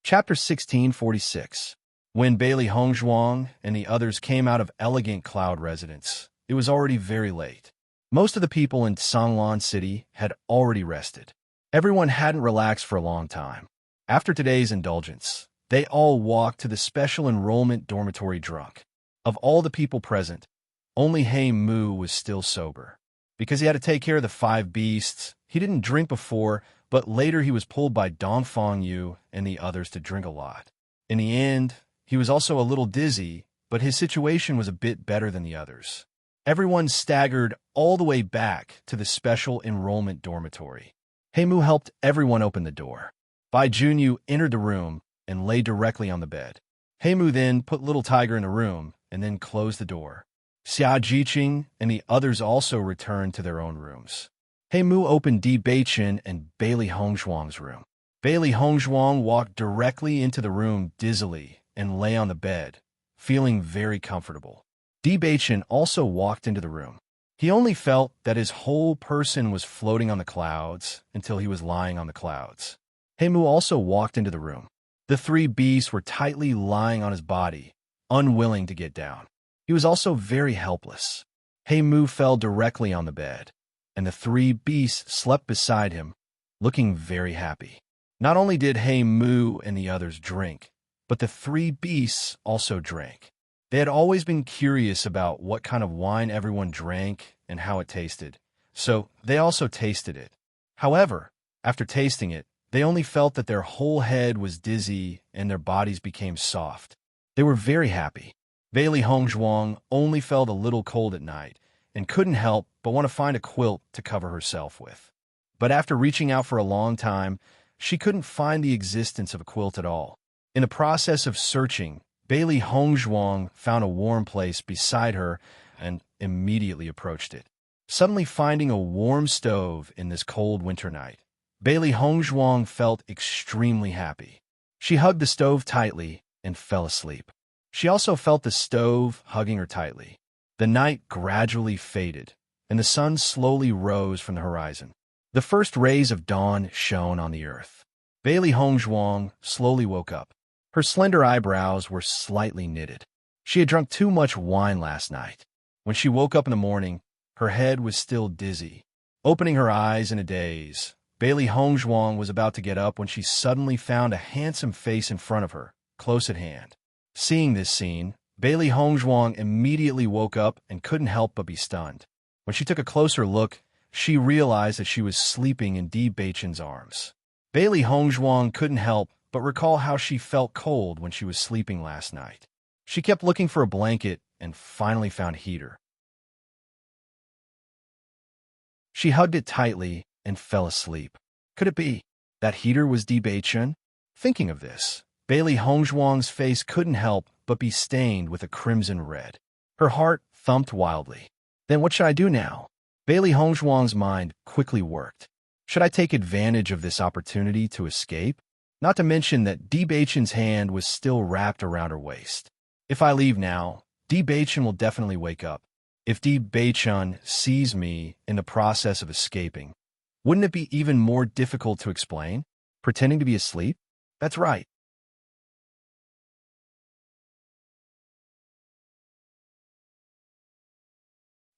Chapter 1646. When Bailey Hongzhuang and the others came out of Elegant Cloud Residence, it was already very late. Most of the people in Songlan City had already rested. Everyone hadn't relaxed for a long time. After today's indulgence, they all walked to the special enrollment dormitory drunk. Of all the people present, only He Mu was still sober. Because he had to take care of the 5 beasts, he didn't drink before, but later he was pulled by Dongfang Yu and the others to drink a lot. In the end, he was also a little dizzy, but his situation was a bit better than the others. Everyone staggered all the way back to the special enrollment dormitory. He Mu helped everyone open the door. Bai Junyu entered the room and lay directly on the bed. He Mu then put Little Tiger in the room and then closed the door. Xia Jiqing and the others also returned to their own rooms. He Mu opened Di Beichen and Bailey Hongzhuang's room. Bailey Hongzhuang walked directly into the room dizzily and lay on the bed, feeling very comfortable. Di Beichen also walked into the room. He only felt that his whole person was floating on the clouds until he was lying on the clouds. He Mu also walked into the room. The 3 beasts were tightly lying on his body, unwilling to get down. He was also very helpless. He Mu fell directly on the bed. and the three beasts slept beside him, looking very happy. Not only did Hey Moo and the others drink, but the three beasts also drank. They had always been curious about what kind of wine everyone drank and how it tasted, so they also tasted it. However, after tasting it, they only felt that their whole head was dizzy and their bodies became soft. They were very happy. Bailey Hongzhuang only felt a little cold at night and couldn't help but want to find a quilt to cover herself with. But after reaching out for a long time, she couldn't find the existence of a quilt at all. In the process of searching, Bailey Hongzhuang found a warm place beside her and immediately approached it. Suddenly finding a warm stove in this cold winter night, Bailey Hongzhuang felt extremely happy. She hugged the stove tightly and fell asleep. She also felt the stove hugging her tightly. The night gradually faded, and the sun slowly rose from the horizon. The first rays of dawn shone on the earth. Bailey Hongzhuang slowly woke up. Her slender eyebrows were slightly knitted. She had drunk too much wine last night. When she woke up in the morning, her head was still dizzy. Opening her eyes in a daze, Bailey Hongzhuang was about to get up when she suddenly found a handsome face in front of her, close at hand. Seeing this scene, Bailey Hongzhuang immediately woke up and couldn't help but be stunned. When she took a closer look, she realized that she was sleeping in Di Beichen's arms. Bailey Hongzhuang couldn't help but recall how she felt cold when she was sleeping last night. She kept looking for a blanket and finally found a heater. She hugged it tightly and fell asleep. Could it be that heater was Di Beichen? Thinking of this, Bailey Hongzhuang's face couldn't help but be stained with a crimson red. Her heart thumped wildly. Then what should I do now? Bailey Hongzhuang's mind quickly worked. Should I take advantage of this opportunity to escape? Not to mention that Di Beichen's hand was still wrapped around her waist. If I leave now, Di Beichen will definitely wake up. If Di Beichen sees me in the process of escaping, wouldn't it be even more difficult to explain? Pretending to be asleep? That's right.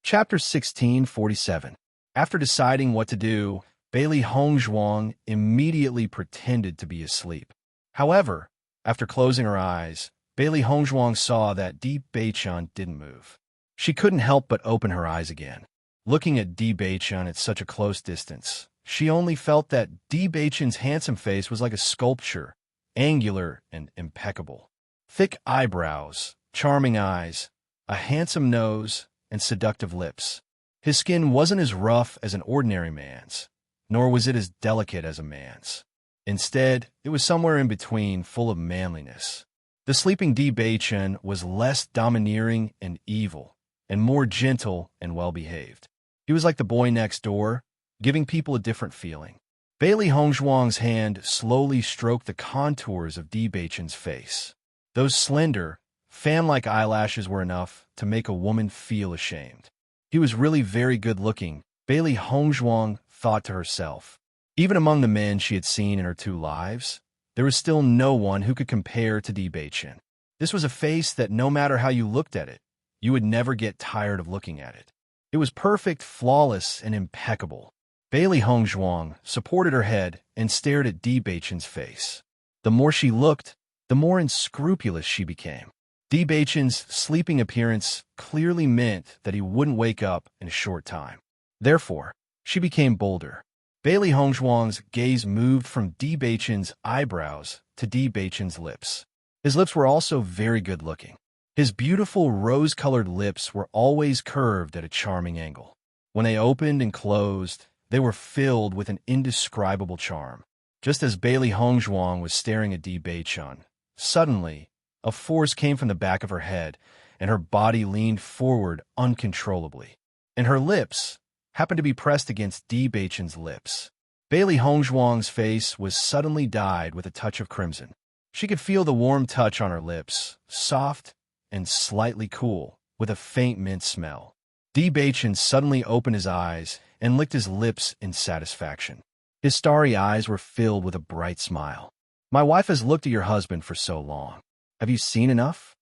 Chapter 1647. After deciding what to do, Bailey Hongzhuang immediately pretended to be asleep. However, after closing her eyes, Bailey Hongzhuang saw that Di Beichen didn't move. She couldn't help but open her eyes again. Looking at Di Beichen at such a close distance, she only felt that Di Beichen's handsome face was like a sculpture, angular and impeccable. Thick eyebrows, charming eyes, a handsome nose, and seductive lips. His skin wasn't as rough as an ordinary man's, nor was it as delicate as a man's. Instead, it was somewhere in between, full of manliness. The sleeping Di Beichen was less domineering and evil, and more gentle and well-behaved. He was like the boy next door, giving people a different feeling. Bailey Hongzhuang's hand slowly stroked the contours of Di Beichen's face. Those slender, fan-like eyelashes were enough to make a woman feel ashamed. He was really very good-looking, Bailey Hongzhuang thought to herself. Even among the men she had seen in her 2 lives, there was still no one who could compare to Di Beichen. This was a face that no matter how you looked at it, you would never get tired of looking at it. It was perfect, flawless, and impeccable. Bailey Hongzhuang supported her head and stared at Di Beichen's face. The more she looked, the more unscrupulous she became. Di Beichen's sleeping appearance clearly meant that he wouldn't wake up in a short time. Therefore, she became bolder. Bailey Hongzhuang's gaze moved from Di Beichen's eyebrows to Di Beichen's lips. His lips were also very good-looking. His beautiful rose-colored lips were always curved at a charming angle. When they opened and closed, they were filled with an indescribable charm. Just as Bailey Hongzhuang was staring at Di Beichen, suddenly, a force came from the back of her head, and her body leaned forward uncontrollably. And her lips happened to be pressed against Di Beichen's lips. Bailey Hongzhuang's face was suddenly dyed with a touch of crimson. She could feel the warm touch on her lips, soft and slightly cool, with a faint mint smell. Di Beichen suddenly opened his eyes and licked his lips in satisfaction. His starry eyes were filled with a bright smile. "My wife has looked at your husband for so long. Have you seen enough?"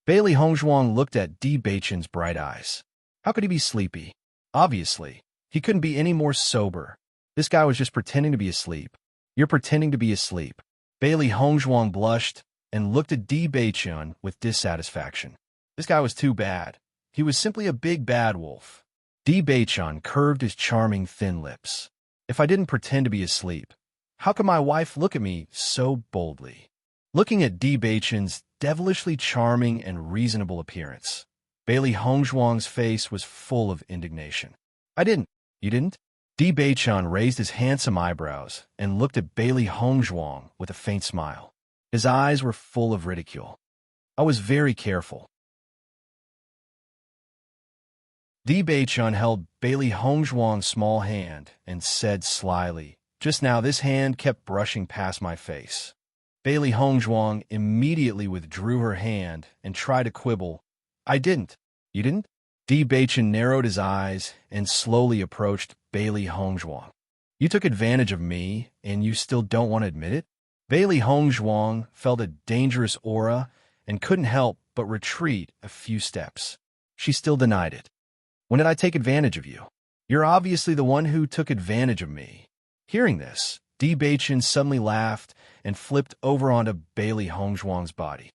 Bailey Hongzhuang looked at Di Beichen's bright eyes. How could he be sleepy? Obviously, He couldn't be any more sober. This guy was just pretending to be asleep. You're pretending to be asleep. Bailey Hongzhuang blushed and looked at Di Beichun with dissatisfaction. This guy was too bad. He was simply a big bad wolf. Di Beichun curved his charming thin lips. If I didn't pretend to be asleep, how could my wife look at me so boldly? Looking at Di Beichun's devilishly charming and reasonable appearance, Bailey Hongzhuang's face was full of indignation. I didn't. You didn't? Di Beichun raised his handsome eyebrows and looked at Bailey Hongzhuang with a faint smile. His eyes were full of ridicule. I was very careful. Di Beichun held Bailey Hongzhuang's small hand and said slyly, "Just now this hand kept brushing past my face." Bailey Hongzhuang immediately withdrew her hand and tried to quibble. I didn't. You didn't? Di Beichun narrowed his eyes and slowly approached Bailey Hongzhuang. You took advantage of me, and you still don't want to admit it? Bailey Hongzhuang felt a dangerous aura and couldn't help but retreat a few steps. She still denied it. When did I take advantage of you? You're obviously the one who took advantage of me. Hearing this, Di Beichun suddenly laughed and flipped over onto Bailey Hongzhuang's body.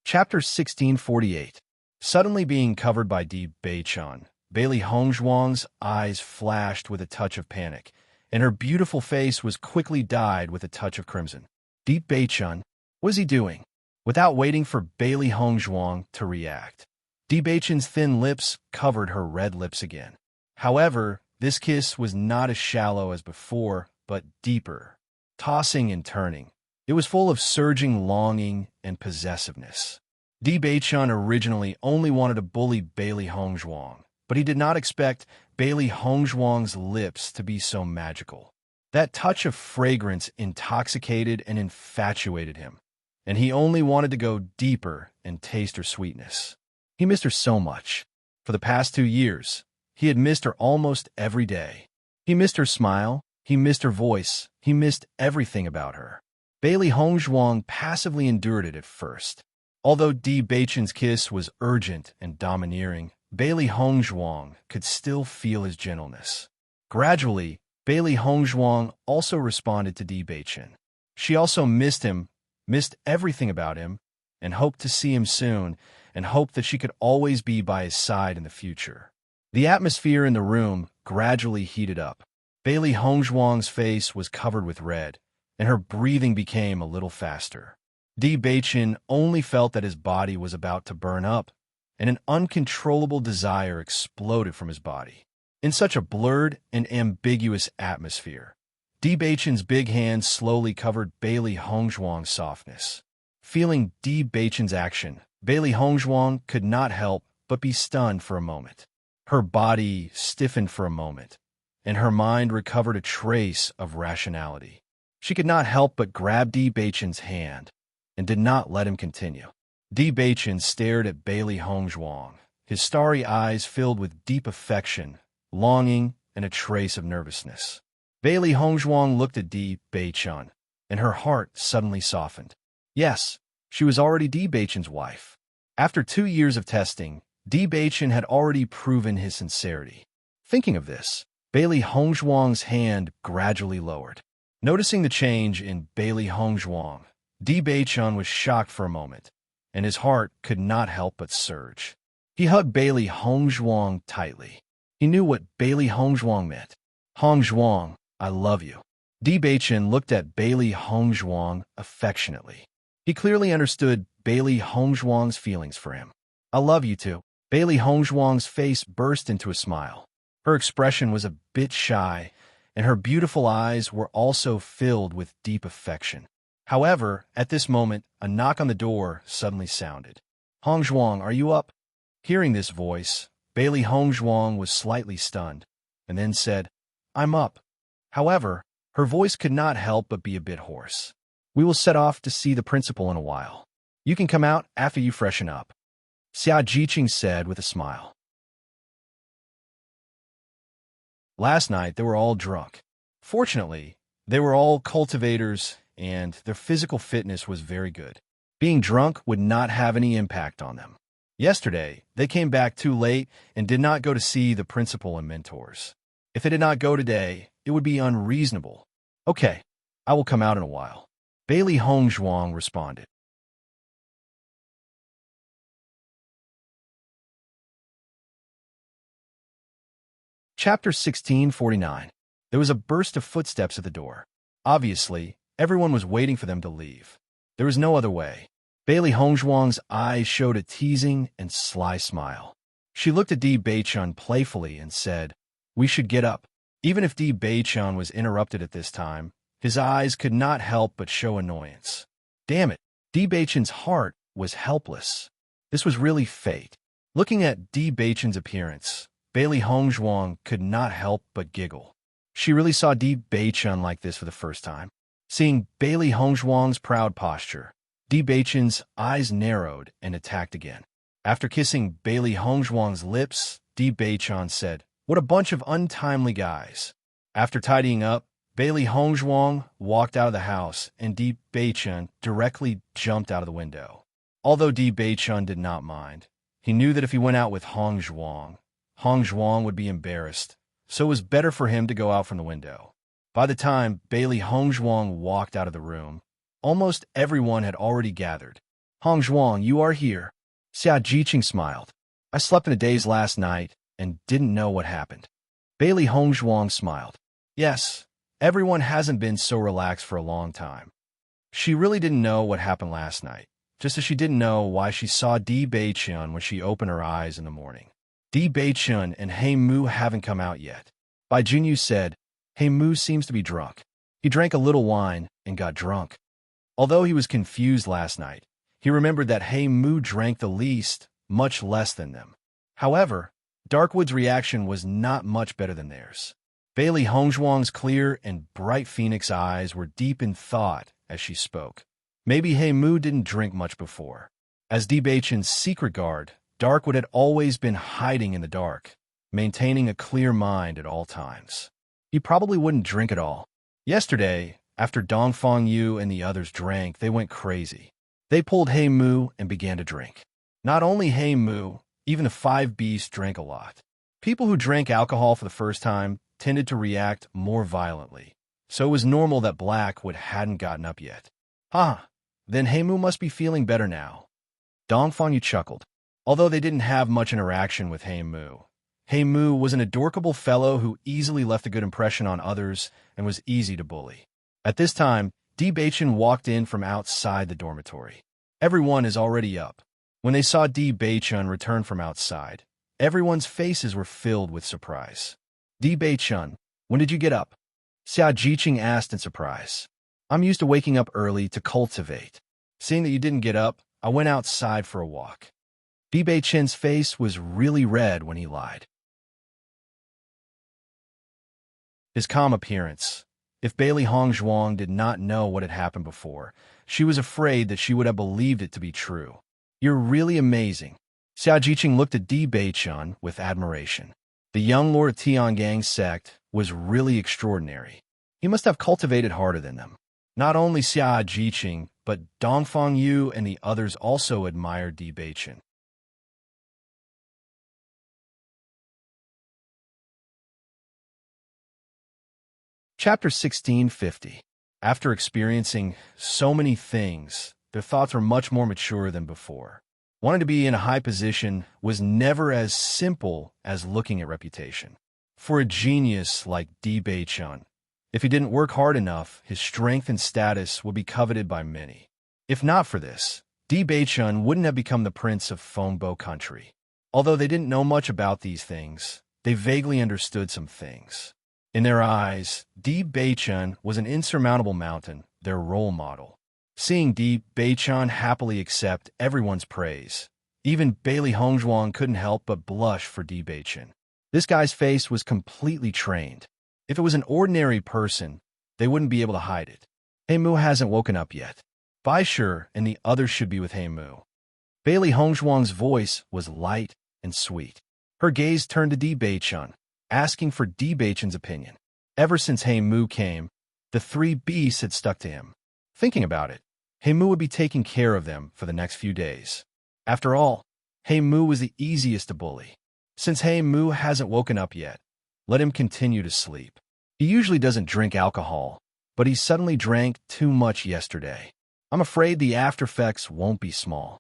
Chapter 1648. Suddenly being covered by Di Beichun, Bailey Hongzhuang's eyes flashed with a touch of panic, and her beautiful face was quickly dyed with a touch of crimson. Di Beichun, what is he doing? Without waiting for Bailey Hongzhuang to react, Di Beichun's thin lips covered her red lips again. However, this kiss was not as shallow as before, but deeper, tossing and turning. It was full of surging longing and possessiveness. Di Beichun originally only wanted to bully Bailey Hongzhuang, but he did not expect Bailey Hongzhuang's lips to be so magical. That touch of fragrance intoxicated and infatuated him, and he only wanted to go deeper and taste her sweetness. He missed her so much. For the past 2 years, he had missed her almost every day. He missed her smile, he missed her voice, he missed everything about her. Bailey Hongzhuang passively endured it at first. Although Di Beichun's kiss was urgent and domineering, Bailey Hongzhuang could still feel his gentleness. Gradually, Bailey Hongzhuang also responded to Di Beichun. She also missed him, missed everything about him, and hoped to see him soon, and hoped that she could always be by his side in the future. The atmosphere in the room gradually heated up. Bailey Hongzhuang's face was covered with red, and her breathing became a little faster. Di Beichun only felt that his body was about to burn up, and an uncontrollable desire exploded from his body. In such a blurred and ambiguous atmosphere, Di Beichun's big hand slowly covered Bailey Hongzhuang's softness. Feeling Di Beichun's action, Bailey Hongzhuang could not help but be stunned for a moment. Her body stiffened for a moment, and her mind recovered a trace of rationality. She could not help but grab Di Beichun's hand and did not let him continue. Di Beichun stared at Bailey Hongzhuang, his starry eyes filled with deep affection, longing, and a trace of nervousness. Bailey Hongzhuang looked at Di Beichun, and her heart suddenly softened. Yes, she was already Di Beichun's wife. After 2 years of testing, Di Beichun had already proven his sincerity. Thinking of this, Bailey Hongzhuang's hand gradually lowered. Noticing the change in Bailey Hongzhuang, Di Beichun was shocked for a moment, and his heart could not help but surge. He hugged Bailey Hongzhuang tightly. He knew what Bailey Hongzhuang meant. Hongzhuang, I love you. Di Beichun looked at Bailey Hongzhuang affectionately. He clearly understood Bailey Hongzhuang's feelings for him. I love you too. Bailey Hongzhuang's face burst into a smile. Her expression was a bit shy, and her beautiful eyes were also filled with deep affection. However, at this moment, a knock on the door suddenly sounded. Hongzhuang, are you up? Hearing this voice, Bailey Hongzhuang was slightly stunned, and then said, I'm up. However, her voice could not help but be a bit hoarse. We will set off to see the principal in a while. You can come out after you freshen up, Xia Jiqing said with a smile. Last night, they were all drunk. Fortunately, they were all cultivators, and their physical fitness was very good. Being drunk would not have any impact on them. Yesterday, they came back too late and did not go to see the principal and mentors. If they did not go today, it would be unreasonable. Okay, I will come out in a while. Bailey Hongzhuang responded. Chapter 1649. There was a burst of footsteps at the door. Obviously, everyone was waiting for them to leave. There was no other way. Bailey Hongzhuang's eyes showed a teasing and sly smile. She looked at Di Beichun playfully and said, "We should get up." Even if Di Beichun was interrupted at this time, his eyes could not help but show annoyance. Damn it, Di Beichun's heart was helpless. This was really fate. Looking at Di Beichun's appearance, Bailey Hongzhuang could not help but giggle. She really saw Di Beichun like this for the first time. Seeing Bailey Hongzhuang's proud posture, Di Beichun's eyes narrowed and attacked again. After kissing Bailey Hongzhuang's lips, Di Beichun said, "What a bunch of untimely guys." After tidying up, Bailey Hongzhuang walked out of the house and Di Beichun directly jumped out of the window. Although Di Beichun did not mind, he knew that if he went out with Hongzhuang would be embarrassed, so it was better for him to go out from the window. By the time Bailey Hongzhuang walked out of the room, almost everyone had already gathered. "Hongzhuang, you are here." Xia Jiqing smiled. "I slept in a daze last night and didn't know what happened." Bailey Hongzhuang smiled. Yes, everyone hasn't been so relaxed for a long time. She really didn't know what happened last night, just as she didn't know why she saw Di Beichun when she opened her eyes in the morning. Di Beichun and He Mu haven't come out yet. Bai Junyu said, "He Mu seems to be drunk. He drank a little wine and got drunk." Although he was confused last night, he remembered that He Mu drank the least, much less than them. However, Darkwood's reaction was not much better than theirs. Bailey Hongzhuang's clear and bright phoenix eyes were deep in thought as she spoke. Maybe He Mu didn't drink much before. As Di Beichun's secret guard, Darkwood had always been hiding in the dark, maintaining a clear mind at all times. He probably wouldn't drink at all. Yesterday, after Dongfang Yu and the others drank, they went crazy. They pulled He Mu and began to drink. Not only He Mu, even the five beasts drank a lot. People who drank alcohol for the first time tended to react more violently, so it was normal that Blackwood hadn't gotten up yet. Then He Mu must be feeling better now. Dongfang Yu chuckled. Although they didn't have much interaction with He Mu was an adorable fellow who easily left a good impression on others and was easy to bully. At this time, Di Beichun walked in from outside the dormitory. Everyone is already up. When they saw Di Beichun return from outside, everyone's faces were filled with surprise. "Di Beichun, when did you get up?" Xia Jiqing asked in surprise. "I'm used to waking up early to cultivate. Seeing that you didn't get up, I went outside for a walk." Di Beichun's face was really red when he lied. His calm appearance. If Bailey Hongzhuang did not know what had happened before, she was afraid that she would have believed it to be true. "You're really amazing." Xia Jiqing looked at Di Beichun with admiration. The young lord of Tiangang's sect was really extraordinary. He must have cultivated harder than them. Not only Xia Jiqing, but Dongfang Yu and the others also admired Di Beichun. Chapter 1650. After experiencing so many things, their thoughts were much more mature than before. Wanting to be in a high position was never as simple as looking at reputation. For a genius like Di Beichun, if he didn't work hard enough, his strength and status would be coveted by many. If not for this, Di Beichun wouldn't have become the prince of Fengbo country. Although they didn't know much about these things, they vaguely understood some things. In their eyes, Di Beichun was an insurmountable mountain, their role model. Seeing Di Beichun happily accept everyone's praise, even Bailey Hongzhuang couldn't help but blush for Di Beichun. This guy's face was completely trained. If it was an ordinary person, they wouldn't be able to hide it. He Mu hasn't woken up yet. Bai Shi and the others should be with He Mu. Bailey Hongzhuang's voice was light and sweet. Her gaze turned to Di Beichun, asking for Di Beichun's opinion. Ever since He Mu came, the three beasts had stuck to him. Thinking about it, He Mu would be taking care of them for the next few days. After all, Hey Moo was the easiest to bully. Since Hey Moo hasn't woken up yet, let him continue to sleep. He usually doesn't drink alcohol, but he suddenly drank too much yesterday. I'm afraid the after effects won't be small.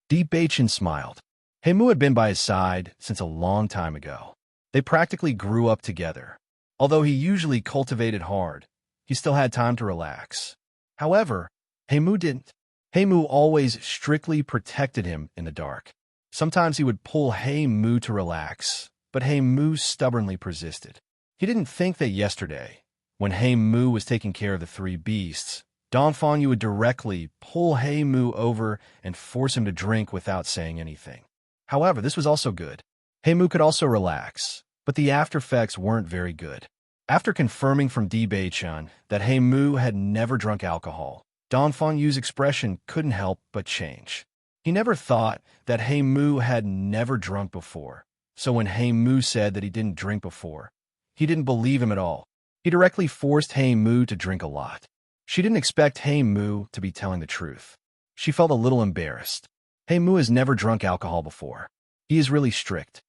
Deep Bachin smiled. Hey Moo had been by his side since a long time ago. They practically grew up together. Although he usually cultivated hard, he still had time to relax. However, Hey Moo didn't. Hey Moo always strictly protected him in the dark. Sometimes he would pull Hey Moo to relax, but Hey Moo stubbornly persisted. He didn't think that yesterday, when Hey Moo was taking care of the three beasts, Dongfang would directly pull Hey Moo over and force him to drink without saying anything. However, this was also good. Hey Moo could also relax, but the after effects weren't very good. After confirming from Di Beichan that Hey Moo had never drunk alcohol, Dongfang Yu's expression couldn't help but change. He never thought that Hey Moo had never drunk before, so when Hey Moo said that he didn't drink before, he didn't believe him at all. He directly forced Hey Moo to drink a lot. She didn't expect Hey Moo to be telling the truth. She felt a little embarrassed. Hey Moo has never drunk alcohol before. He is really strict.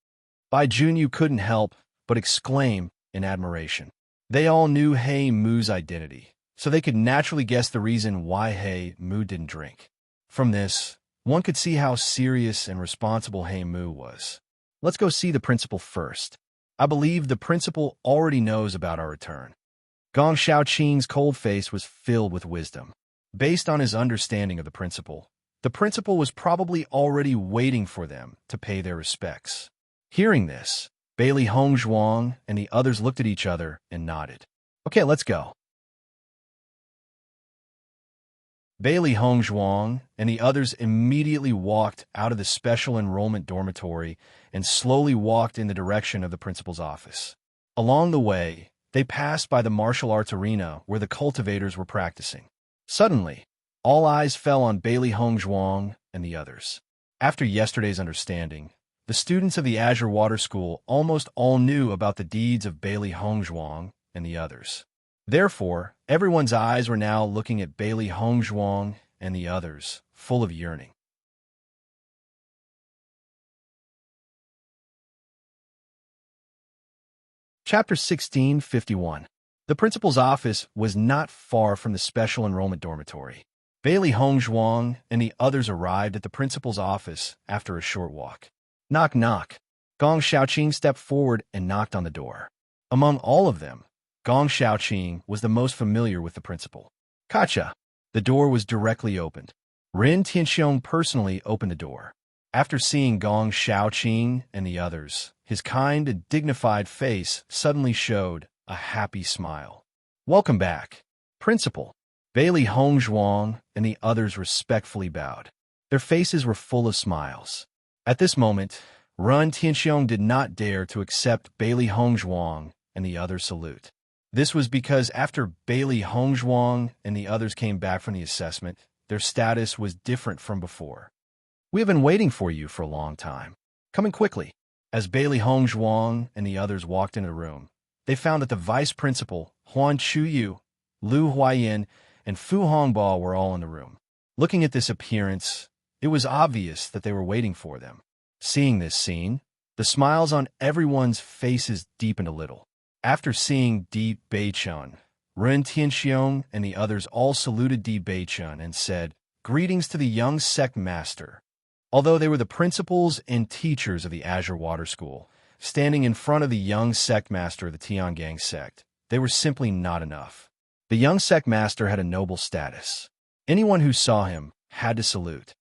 Bai Junyu couldn't help but exclaim in admiration. They all knew Hey Moo's identity, so they could naturally guess the reason why Hey Moo didn't drink. From this, one could see how serious and responsible Hey Moo was. Let's go see the principal first. I believe the principal already knows about our return. Gong Xiaoqing's cold face was filled with wisdom. Based on his understanding of the principal was probably already waiting for them to pay their respects. Hearing this, Bailey Hongzhuang and the others looked at each other and nodded. Okay, let's go. Bailey Hongzhuang and the others immediately walked out of the special enrollment dormitory and slowly walked in the direction of the principal's office. Along the way, they passed by the martial arts arena where the cultivators were practicing. Suddenly, all eyes fell on Bailey Hongzhuang and the others. After yesterday's understanding, the students of the Azure Water School almost all knew about the deeds of Bailey Hongzhuang and the others. Therefore, everyone's eyes were now looking at Bailey Hongzhuang and the others, full of yearning. Chapter 1651. The principal's office was not far from the special enrollment dormitory. Bailey Hongzhuang and the others arrived at the principal's office after a short walk. Knock, knock. Gong Xiaoqing stepped forward and knocked on the door. Among all of them, Gong Xiaoqing was the most familiar with the principal. Kacha. The door was directly opened. Ren Tianxiong personally opened the door. After seeing Gong Xiaoqing and the others, his kind and dignified face suddenly showed a happy smile. Welcome back, Principal. Bailey Hongzhuang and the others respectfully bowed. Their faces were full of smiles. At this moment, Ren Tianxiong did not dare to accept Bailey Hongzhuang and the others' salute. This was because after Bailey Hongzhuang and the others came back from the assessment, their status was different from before. We have been waiting for you for a long time. Coming quickly. As Bailey Hongzhuang and the others walked into the room, they found that the vice principal, Huan Chuyu, Lu Huayan, and Fu Hongbao were all in the room. Looking at this appearance, it was obvious that they were waiting for them. Seeing this scene, the smiles on everyone's faces deepened a little. After seeing Di Beichun, Ren Tianxiong and the others all saluted Di Beichun and said, "Greetings to the young sect master." Although they were the principals and teachers of the Azure Water School, standing in front of the young sect master of the Tiangang sect, they were simply not enough. The young sect master had a noble status. Anyone who saw him had to salute.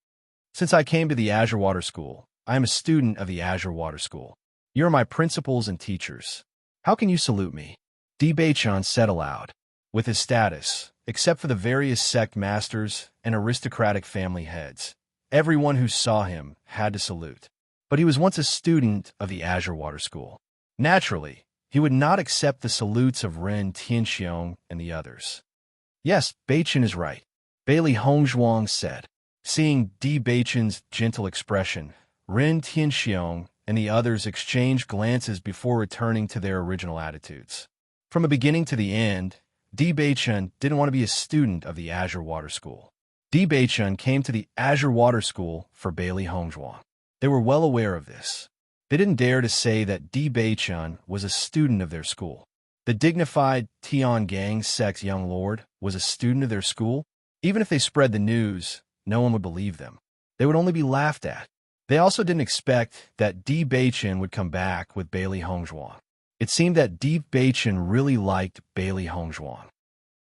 Since I came to the Azure Water School, I am a student of the Azure Water School. You are my principals and teachers. How can you salute me? Di Beichun said aloud. With his status, except for the various sect masters and aristocratic family heads, everyone who saw him had to salute. But he was once a student of the Azure Water School. Naturally, he would not accept the salutes of Ren Tianxiong and the others. Yes, Beichun is right, Bailey Hongzhuang said. Seeing Di Beichun's gentle expression, Ren Tianxiong and the others exchanged glances before returning to their original attitudes. From the beginning to the end, Di Beichun didn't want to be a student of the Azure Water School. Di Beichun came to the Azure Water School for Bailey Hongzhuang. They were well aware of this. They didn't dare to say that Di Beichun was a student of their school. The dignified Tian Gang sect's young lord was a student of their school. Even if they spread the news, no one would believe them. They would only be laughed at. They also didn't expect that Di Beichun would come back with Bailey Hongzhuang. It seemed that Di Beichun really liked Bailey Hongzhuang.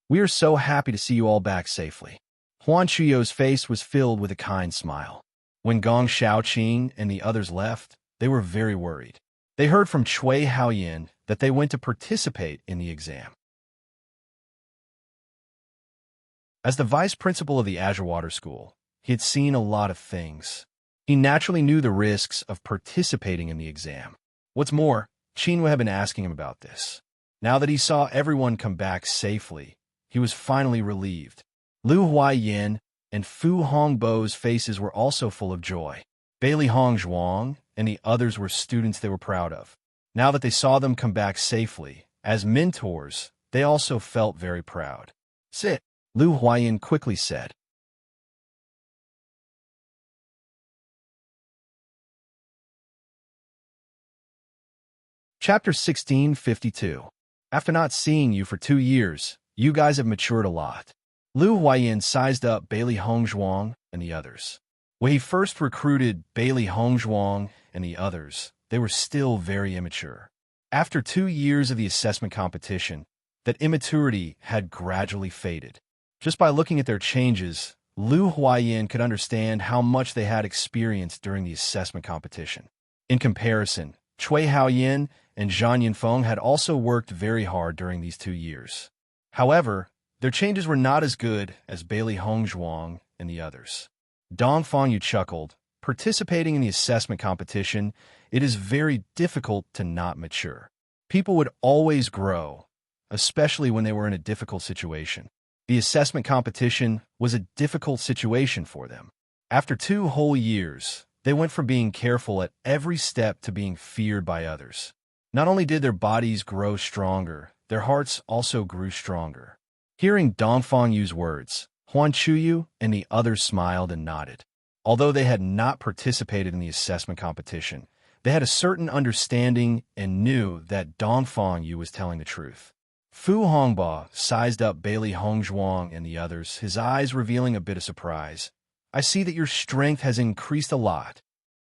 "We are so happy to see you all back safely." Huan Chuyo's face was filled with a kind smile. When Gong Xiaoqing and the others left, they were very worried. They heard from Cui Haoyin that they went to participate in the exam. As the vice principal of the Azure Water School, he had seen a lot of things. He naturally knew the risks of participating in the exam. What's more, Qinhui had been asking him about this. Now that he saw everyone come back safely, he was finally relieved. Liu Huaiyin and Fu Hongbo's faces were also full of joy. Bailey Hongzhuang and the others were students they were proud of. Now that they saw them come back safely, as mentors, they also felt very proud. "Sit," Liu Huaiyin quickly said. Chapter 1652. After not seeing you for 2 years, you guys have matured a lot. Liu Huaiyin sized up Bailey Hongzhuang and the others. When he first recruited Bailey Hongzhuang and the others, they were still very immature. After 2 years of the assessment competition, that immaturity had gradually faded. Just by looking at their changes, Liu Huaiyin could understand how much they had experienced during the assessment competition. In comparison, Cui Haoyin and Zhang Yinfeng had also worked very hard during these 2 years. However, their changes were not as good as Bailey Hongzhuang and the others. Dong Fengyu chuckled. Participating in the assessment competition, it is very difficult to not mature. People would always grow, especially when they were in a difficult situation. The assessment competition was a difficult situation for them. After 2 whole years, they went from being careful at every step to being feared by others. Not only did their bodies grow stronger, their hearts also grew stronger. Hearing Dong Fengyu's words, Huan Chuyu and the others smiled and nodded. Although they had not participated in the assessment competition, they had a certain understanding and knew that Dong Fengyu was telling the truth. Fu Hongbo sized up Bailey Hongzhuang and the others, his eyes revealing a bit of surprise. "I see that your strength has increased a lot."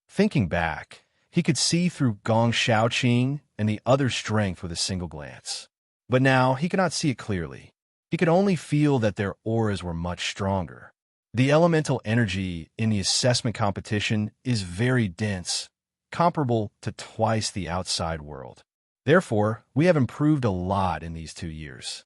Thinking back, he could see through Gong Xiaoqing and the other's strength with a single glance. But now he could not see it clearly. He could only feel that their auras were much stronger. The elemental energy in the assessment competition is very dense, comparable to twice the outside world. Therefore, we have improved a lot in these 2 years.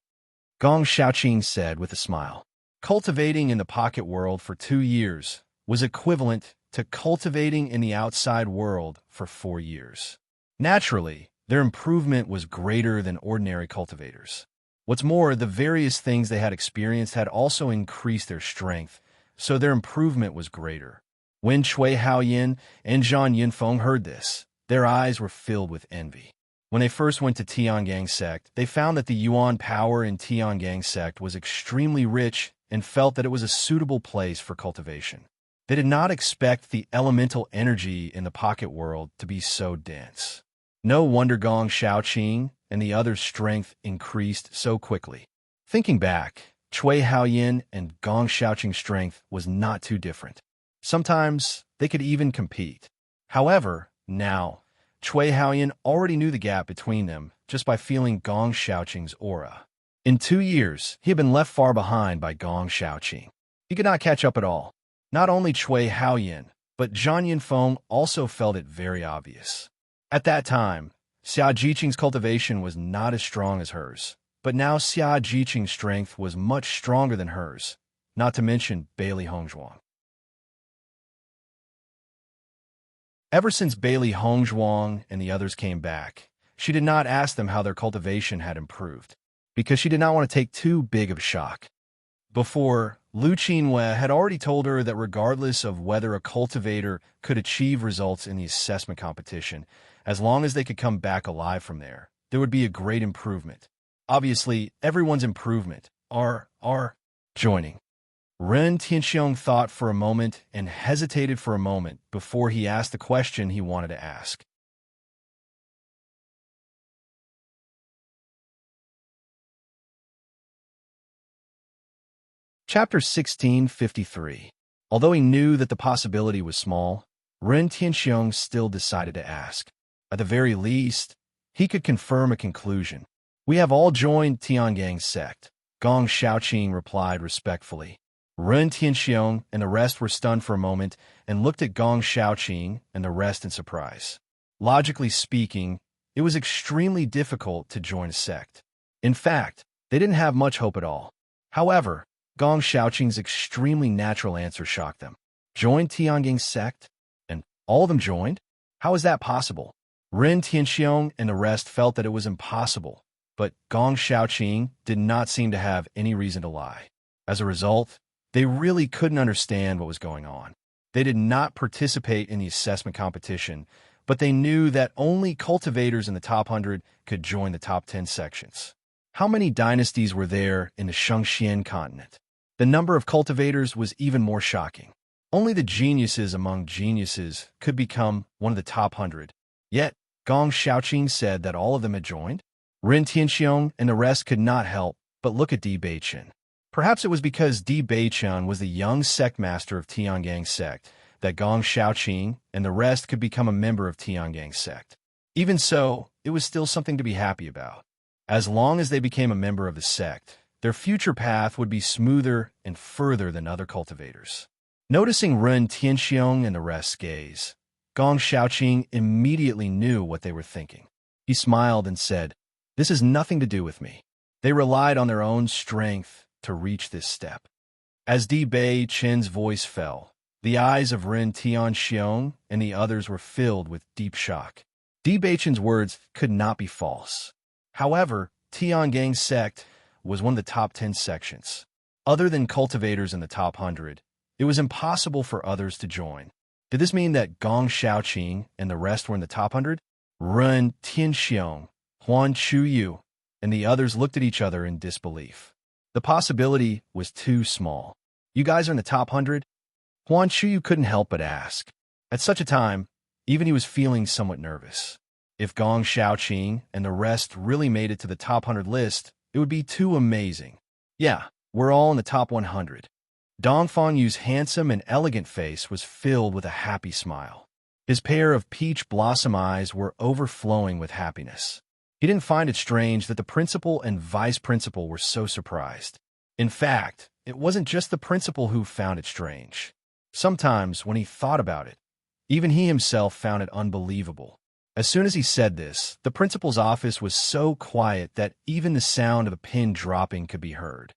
Gong Xiaoqing said with a smile. Cultivating in the pocket world for 2 years was equivalent to cultivating in the outside world for 4 years. Naturally, their improvement was greater than ordinary cultivators. What's more, the various things they had experienced had also increased their strength, so their improvement was greater. When Cui Haoyin and Zhang Yinfeng heard this, their eyes were filled with envy. When they first went to Tiangang sect, they found that the Yuan power in Tiangang sect was extremely rich and felt that it was a suitable place for cultivation. They did not expect the elemental energy in the pocket world to be so dense. No wonder Gong Xiaoqing and the others' strength increased so quickly. Thinking back, Cui Haoyin and Gong Xiaoqing's strength was not too different. Sometimes they could even compete. However, now, Cui Haoyin already knew the gap between them just by feeling Gong Xiaoqing's aura. In 2 years, he had been left far behind by Gong Xiaoqing. He could not catch up at all. Not only Cui Haoyin, but Zhang Yinfeng also felt it very obvious. At that time, Xia Jiqing's cultivation was not as strong as hers, but now Xia Jiqing's strength was much stronger than hers, not to mention Bailey Hongzhuang. Ever since Bailey Hongzhuang and the others came back, she did not ask them how their cultivation had improved, because she did not want to take too big of a shock. Before, Lu Qinhui had already told her that regardless of whether a cultivator could achieve results in the assessment competition, as long as they could come back alive from there would be a great improvement. Obviously, everyone's improvement are joining. Ren Tianxiong thought for a moment and hesitated for a moment before he asked the question he wanted to ask. Chapter 1653. Although he knew that the possibility was small, Ren Tianxiong still decided to ask. At the very least, he could confirm a conclusion. We have all joined Tiangang's sect, Gong Shaoqing replied respectfully. Ren Tianxiong and the rest were stunned for a moment and looked at Gong Shaoqing and the rest in surprise. Logically speaking, it was extremely difficult to join a sect. In fact, they didn't have much hope at all. However, Gong Shaoqing's extremely natural answer shocked them. Join Tiangang's sect? And all of them joined? How is that possible? Ren Tianxiong and the rest felt that it was impossible, but Gong Shaoqing did not seem to have any reason to lie. As a result, they really couldn't understand what was going on. They did not participate in the assessment competition, but they knew that only cultivators in the top 100 could join the top 10 sections. How many dynasties were there in the Shengxian continent? The number of cultivators was even more shocking. Only the geniuses among geniuses could become one of the top 100. Yet, Gong Shaoqing said that all of them had joined. Ren Tianxiong and the rest could not help but look at Di Beichen. Perhaps it was because Di Beichen was the young sect master of Tiangang's sect that Gong Shaoqing and the rest could become a member of Tiangang's sect. Even so, it was still something to be happy about. As long as they became a member of the sect, their future path would be smoother and further than other cultivators. Noticing Ren Tianxiong and the rest's gaze, Gong Shaoqing immediately knew what they were thinking. He smiled and said, "This has nothing to do with me. They relied on their own strength to reach this step." As Di Beichen's voice fell, the eyes of Ren Tianxiong and the others were filled with deep shock. Di Beichen's words could not be false. However, Tiangang's sect was one of the top 10 sections. Other than cultivators in the top 100, it was impossible for others to join. Did this mean that Gong Shaoqing and the rest were in the top 100? Ren Tianxiong, Huan Chuyu, and the others looked at each other in disbelief. The possibility was too small. "You guys are in the top 100? Huan Chuyu couldn't help but ask. At such a time, even he was feeling somewhat nervous. If Gong Shaoqing and the rest really made it to the top 100 list, it would be too amazing. "Yeah, we're all in the top 100. Dongfang Yu's handsome and elegant face was filled with a happy smile. His pair of peach blossom eyes were overflowing with happiness. He didn't find it strange that the principal and vice principal were so surprised. In fact, it wasn't just the principal who found it strange. Sometimes, when he thought about it, even he himself found it unbelievable. As soon as he said this, the principal's office was so quiet that even the sound of a pin dropping could be heard.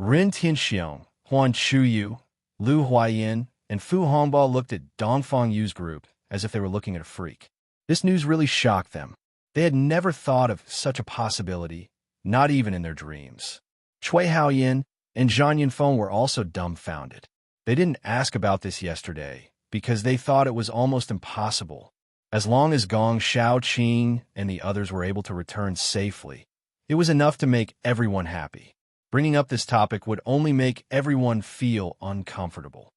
Ren Tianxiong, Huan Chuyu, Lu Huayan, and Fu Hongbo looked at Dongfang Yu's group as if they were looking at a freak. This news really shocked them. They had never thought of such a possibility, not even in their dreams. Cui Haoyan and Zhang Yunfeng were also dumbfounded. They didn't ask about this yesterday because they thought it was almost impossible. As long as Gong Shaoqing and the others were able to return safely, it was enough to make everyone happy. Bringing up this topic would only make everyone feel uncomfortable.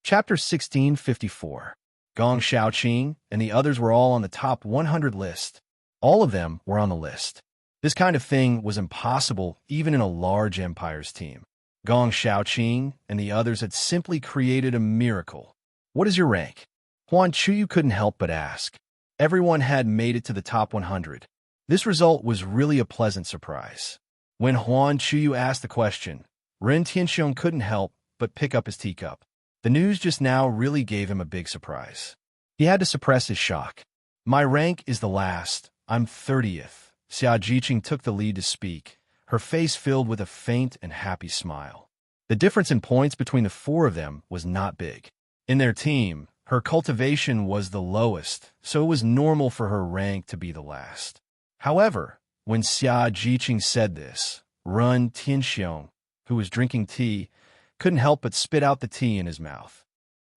Chapter 1654. Gong Shaoqing and the others were all on the top 100 list. All of them were on the list. This kind of thing was impossible even in a large empire's team. Gong Shaoqing and the others had simply created a miracle. "What is your rank?" Huan Chuyu couldn't help but ask. Everyone had made it to the top 100. This result was really a pleasant surprise. When Huan Chuyu asked the question, Ren Tianxiong couldn't help but pick up his teacup. The news just now really gave him a big surprise. He had to suppress his shock. "My rank is the last. I'm 30th. Xia Jiqing took the lead to speak, her face filled with a faint and happy smile. The difference in points between the four of them was not big. In their team, her cultivation was the lowest, so it was normal for her rank to be the last. However, when Xia Jiqing said this, Ren Tianxiong, who was drinking tea, couldn't help but spit out the tea in his mouth.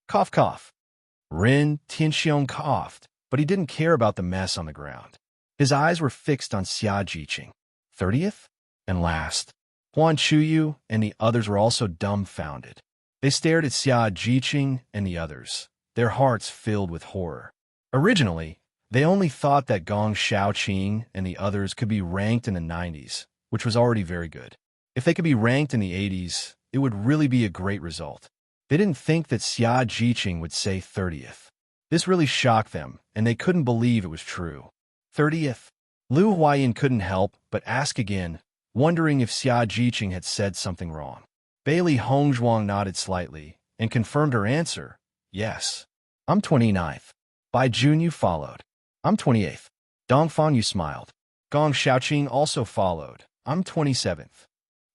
Cough, cough. Ren Tianxiong coughed, but he didn't care about the mess on the ground. His eyes were fixed on Xia Jiqing. 30th? And last. Huan Chuyu and the others were also dumbfounded. They stared at Xia Jiqing and the others, their hearts filled with horror. Originally, they only thought that Gong Xiaoqing and the others could be ranked in the 90s, which was already very good. If they could be ranked in the 80s, it would really be a great result. They didn't think that Xia Jiqing would say 30th. This really shocked them, and they couldn't believe it was true. 30th? Lu Huayan couldn't help but ask again, wondering if Xia Jiqing had said something wrong. Bailey Hongzhuang nodded slightly and confirmed her answer, yes. I'm 29th. Bai Junyu followed. I'm 28th. Dongfang Yu smiled. Gong Xiaoqing also followed. I'm 27th.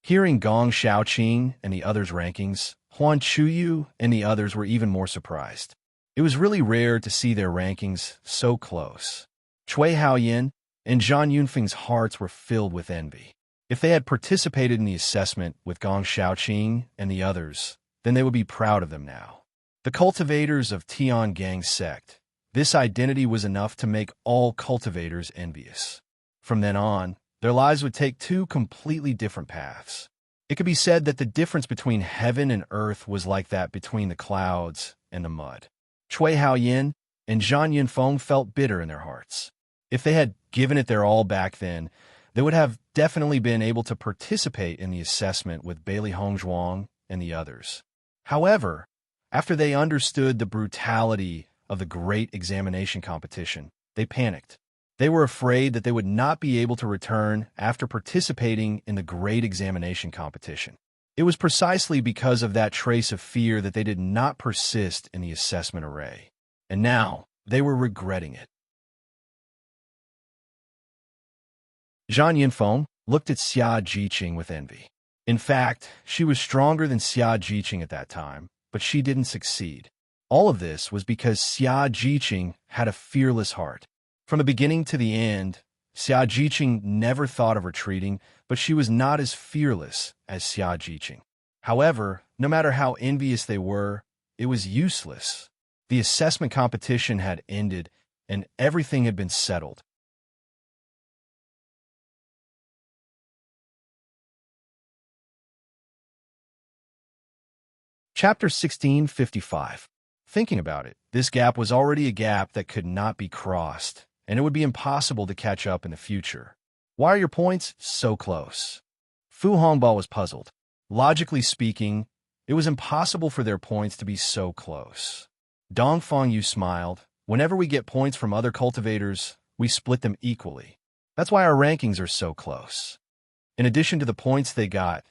Hearing Gong Xiaoqing and the others' rankings, Huan Chuyu and the others were even more surprised. It was really rare to see their rankings so close. Cui Haoyin and Zhang Yunfeng's hearts were filled with envy. If they had participated in the assessment with Gong Xiaoqing and the others, then they would be proud of them now. The cultivators of Tiangang sect, this identity was enough to make all cultivators envious. From then on, their lives would take two completely different paths. It could be said that the difference between heaven and earth was like that between the clouds and the mud. Cui Haoyin and Zhang Yunfeng felt bitter in their hearts. If they had given it their all back then, they would have definitely been able to participate in the assessment with Bailey Hongzhuang and the others. However, after they understood the brutality of the great examination competition, they panicked. They were afraid that they would not be able to return after participating in the great examination competition. It was precisely because of that trace of fear that they did not persist in the assessment array. And now, they were regretting it. Zhang Yunfeng looked at Xia Jiqing with envy. In fact, she was stronger than Xia Jiqing at that time, but she didn't succeed. All of this was because Xia Jiqing had a fearless heart. From the beginning to the end, Xia Jiqing never thought of retreating, but she was not as fearless as Xia Jiqing. However, no matter how envious they were, it was useless. The assessment competition had ended, and everything had been settled. Chapter 1655. Thinking about it, this gap was already a gap that could not be crossed, and it would be impossible to catch up in the future. Why are your points so close? Fu Hongbo was puzzled. Logically speaking, it was impossible for their points to be so close. Dongfang Yu smiled. Whenever we get points from other cultivators, we split them equally. That's why our rankings are so close. In addition to the points they got,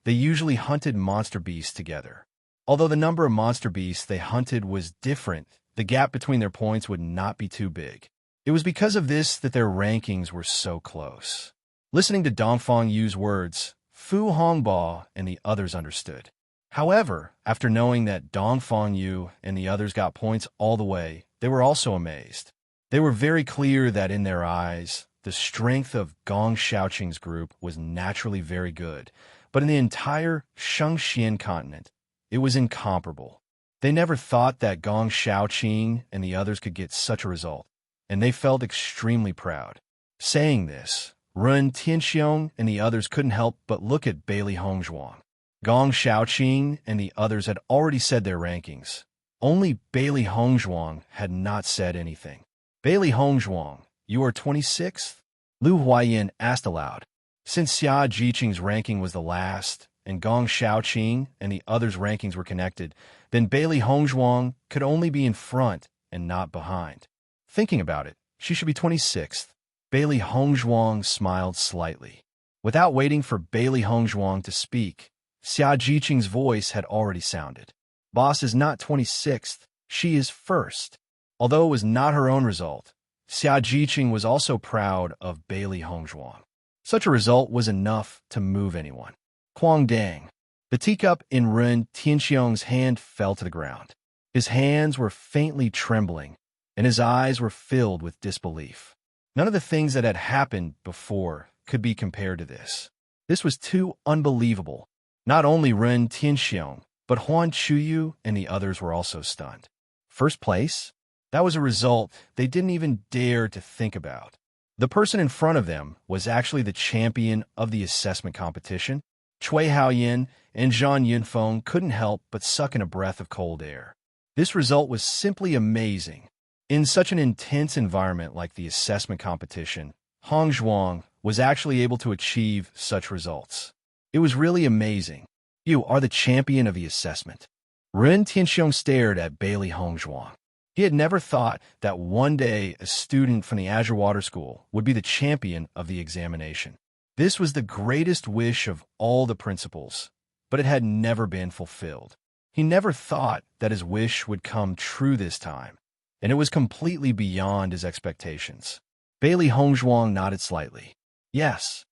they usually hunted monster beasts together. Although the number of monster beasts they hunted was different, the gap between their points would not be too big. It was because of this that their rankings were so close. Listening to Dongfang Yu's words, Fu Hongbo and the others understood. However, after knowing that Dongfang Yu and the others got points all the way, they were also amazed. They were very clear that in their eyes, the strength of Gong Xiaoqing's group was naturally very good, but in the entire Shengxian continent, it was incomparable. They never thought that Gong Xiaoqing and the others could get such a result, and they felt extremely proud. Saying this, Ren Tianxiong and the others couldn't help but look at Bailey Hongzhuang. Gong Xiaoqing and the others had already said their rankings. Only Bailey Hongzhuang had not said anything. Bailey Hongzhuang, you are 26th? Lu Huayan asked aloud. Since Xia Jiqing's ranking was the last, and Gong Xiaoqing and the others' rankings were connected, then Bailey Hongzhuang could only be in front and not behind. Thinking about it, she should be 26th. Bailey Hongzhuang smiled slightly. Without waiting for Bailey Hongzhuang to speak, Xia Jiqing's voice had already sounded. Boss is not 26th, she is first. Although it was not her own result, Xia Jiqing was also proud of Bailey Hongzhuang. Such a result was enough to move anyone. Huang Dang. The teacup in Ren Tianxiong's hand fell to the ground. His hands were faintly trembling, and his eyes were filled with disbelief. None of the things that had happened before could be compared to this. This was too unbelievable. Not only Ren Tianxiong, but Huan Chuyu and the others were also stunned. First place? That was a result they didn't even dare to think about. The person in front of them was actually the champion of the assessment competition. Cui Haoyin and Zhang Yunfeng couldn't help but suck in a breath of cold air. This result was simply amazing. In such an intense environment like the assessment competition, Hong Zhuang was actually able to achieve such results. It was really amazing. You are the champion of the assessment. Ren Tianxiong stared at Bailey Hong Zhuang. He had never thought that one day a student from the Azure Water School would be the champion of the examination. This was the greatest wish of all the principals, but it had never been fulfilled. He never thought that his wish would come true this time, and it was completely beyond his expectations. Bailey Hong Zhuang nodded slightly. Yes.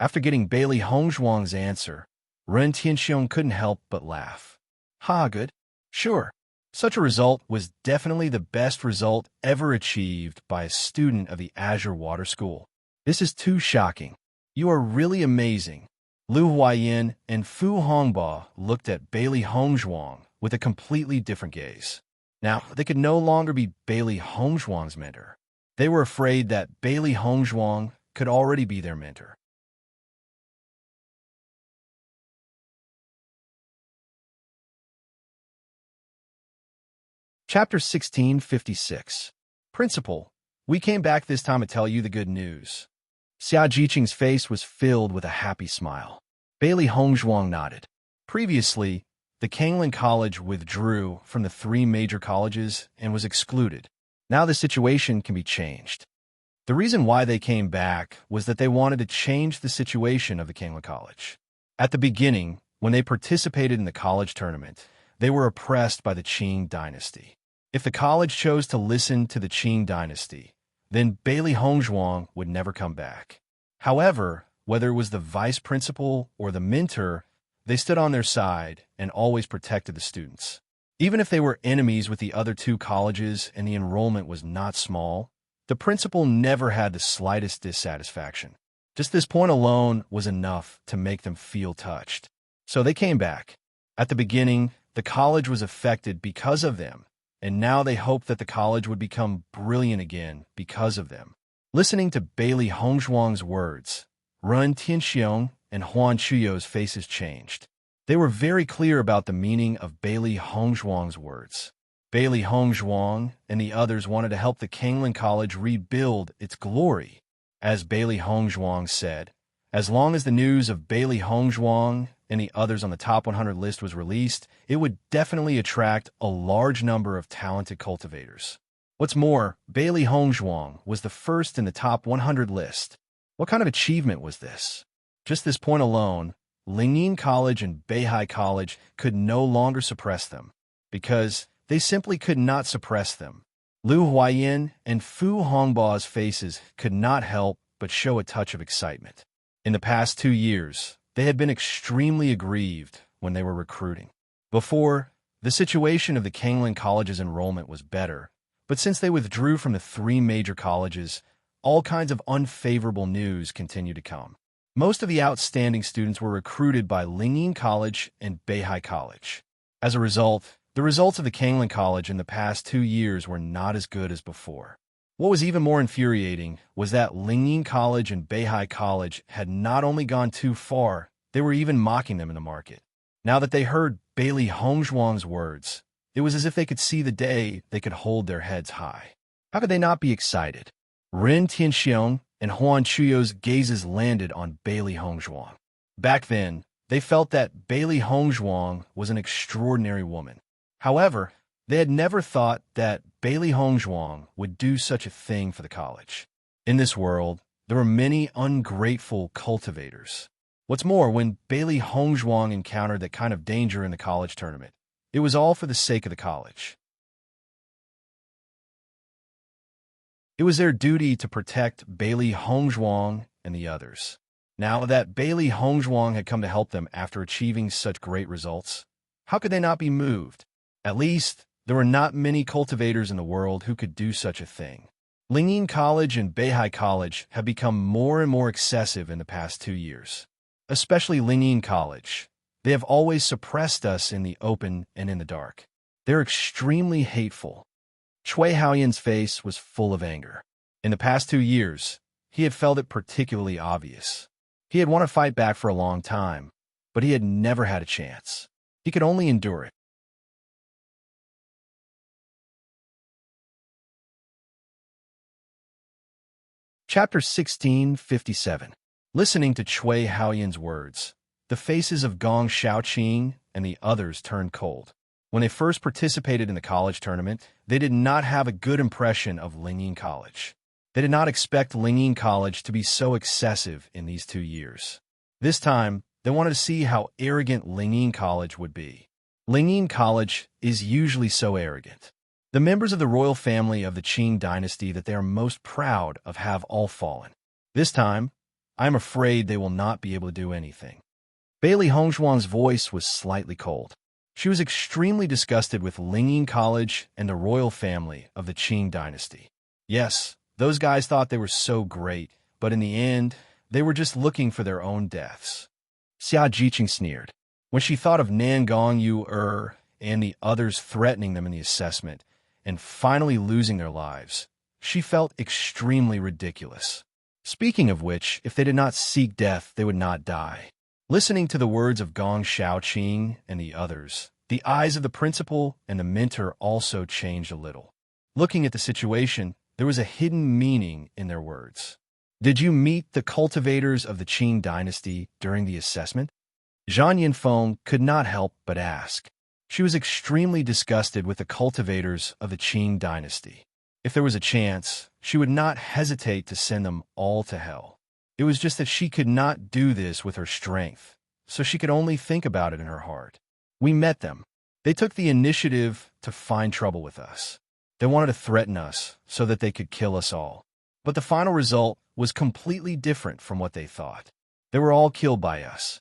After getting Bailey Hong Zhuang's answer, Ren Tianxiong couldn't help but laugh. Ha, good. Sure. Such a result was definitely the best result ever achieved by a student of the Azure Water School. This is too shocking. You are really amazing. Liu Huayin and Fu Hongba looked at Bailey Hong Zhuang with a completely different gaze. Now, they could no longer be Bailey Hong Zhuang's mentor. They were afraid that Bailey Hong Zhuang could already be their mentor. Chapter 1656. Principal, we came back this time to tell you the good news. Xia Jiqing's face was filled with a happy smile. Bailey Hong Zhuang nodded. Previously, the Kanglan College withdrew from the 3 major colleges and was excluded. Now the situation can be changed. The reason why they came back was that they wanted to change the situation of the Kanglan College. At the beginning, when they participated in the college tournament, they were oppressed by the Qing dynasty. If the college chose to listen to the Qing dynasty, then Bailey Hong Zhuang would never come back. However, whether it was the vice principal or the mentor, they stood on their side and always protected the students. Even if they were enemies with the other 2 colleges and the enrollment was not small, the principal never had the slightest dissatisfaction. Just this point alone was enough to make them feel touched. So they came back. At the beginning, the college was affected because of them, and now they hoped that the college would become brilliant again because of them. Listening to Bailey Hong Zhuang's words, Ren Tianxiong and Huan Chuyo's faces changed. They were very clear about the meaning of Bailey Hong Zhuang's words. Bailey Hong Zhuang and the others wanted to help the Kanglan College rebuild its glory. As Bailey Hong Zhuang said, as long as the news of Bailey Hong Zhuang and the others on the top 100 list was released, it would definitely attract a large number of talented cultivators. What's more, Bailey Hong Zhuang was the first in the top 100 list. What kind of achievement was this? Just this point alone, Lingyin College and Beihai College could no longer suppress them, because they simply could not suppress them. Liu Huayin and Fu Hongba's faces could not help but show a touch of excitement. In the past 2 years, they had been extremely aggrieved when they were recruiting. Before, the situation of the Kanglan College's enrollment was better, but since they withdrew from the 3 major colleges, all kinds of unfavorable news continued to come. Most of the outstanding students were recruited by Lingyin College and Beihai College. As a result, the results of the Kanglan College in the past 2 years were not as good as before. What was even more infuriating was that Lingyin College and Beihai College had not only gone too far, they were even mocking them in the market. Now that they heard Bailey Hong Zhuang's words, it was as if they could see the day they could hold their heads high. How could they not be excited? Ren Tianxiong and Huan Chuyo's gazes landed on Bailey Hong Zhuang. Back then, they felt that Bailey Hong Zhuang was an extraordinary woman. However, they had never thought that Bailey Hong Zhuang would do such a thing for the college. In this world, there were many ungrateful cultivators. What's more, when Bailey Hong Zhuang encountered that kind of danger in the college tournament, it was all for the sake of the college. It was their duty to protect Bailey Hong Zhuang and the others. Now that Bailey Hong Zhuang had come to help them after achieving such great results, how could they not be moved? At least, there were not many cultivators in the world who could do such a thing. Lingyin College and Beihai College have become more and more excessive in the past 2 years. Especially Lingyin College. They have always suppressed us in the open and in the dark. They're extremely hateful. Chui Haoyan's face was full of anger. In the past 2 years, he had felt it particularly obvious. He had wanted to fight back for a long time, but he had never had a chance. He could only endure it. Chapter 1657. Listening to Chui Haoyan's words, the faces of Gong Shaoqing and the others turned cold. When they first participated in the college tournament, they did not have a good impression of Lingyin College. They did not expect Lingyin College to be so excessive in these 2 years. This time, they wanted to see how arrogant Lingyin College would be. Lingyin College is usually so arrogant. The members of the royal family of the Qing dynasty that they are most proud of have all fallen. This time, I am afraid they will not be able to do anything. Bailey Hongzhuang's voice was slightly cold. She was extremely disgusted with Lingyin College and the royal family of the Qing dynasty. Yes, those guys thought they were so great, but in the end, they were just looking for their own deaths. Xia Jiqing sneered. When she thought of Nan Gongyu and the others threatening them in the assessment, and finally losing their lives, she felt extremely ridiculous. Speaking of which, if they did not seek death, they would not die. Listening to the words of Gong Shaoqing and the others, the eyes of the principal and the mentor also changed a little. Looking at the situation, there was a hidden meaning in their words. Did you meet the cultivators of the Qing dynasty during the assessment? Zhang Yinfeng could not help but ask. She was extremely disgusted with the cultivators of the Qing dynasty. If there was a chance, she would not hesitate to send them all to hell. It was just that she could not do this with her strength, so she could only think about it in her heart. We met them. They took the initiative to find trouble with us. They wanted to threaten us so that they could kill us all. But the final result was completely different from what they thought. They were all killed by us.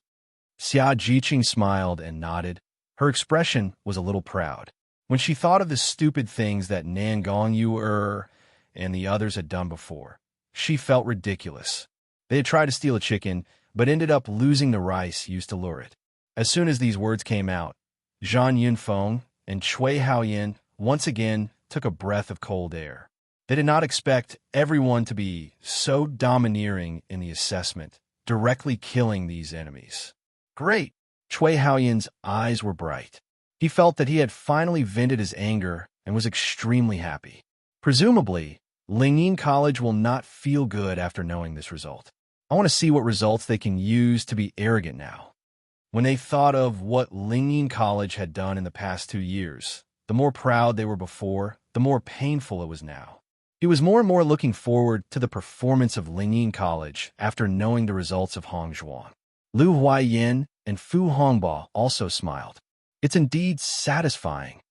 Xia Jiqing smiled and nodded. Her expression was a little proud. When she thought of the stupid things that Nan Gongyu and the others had done before, she felt ridiculous. They had tried to steal a chicken, but ended up losing the rice used to lure it. As soon as these words came out, Zhang Yinfeng and Chui Haoyan once again took a breath of cold air. They did not expect everyone to be so domineering in the assessment, directly killing these enemies. Great! Chui Haoyan's eyes were bright. He felt that he had finally vented his anger and was extremely happy. Presumably, Lingyin College will not feel good after knowing this result. I want to see what results they can use to be arrogant now. When they thought of what Lingyin College had done in the past 2 years, the more proud they were before, the more painful it was now. He was more and more looking forward to the performance of Lingyin College after knowing the results of Hongzhuang. Lu Huaiyan and Fu Hongbo also smiled. It's indeed satisfying.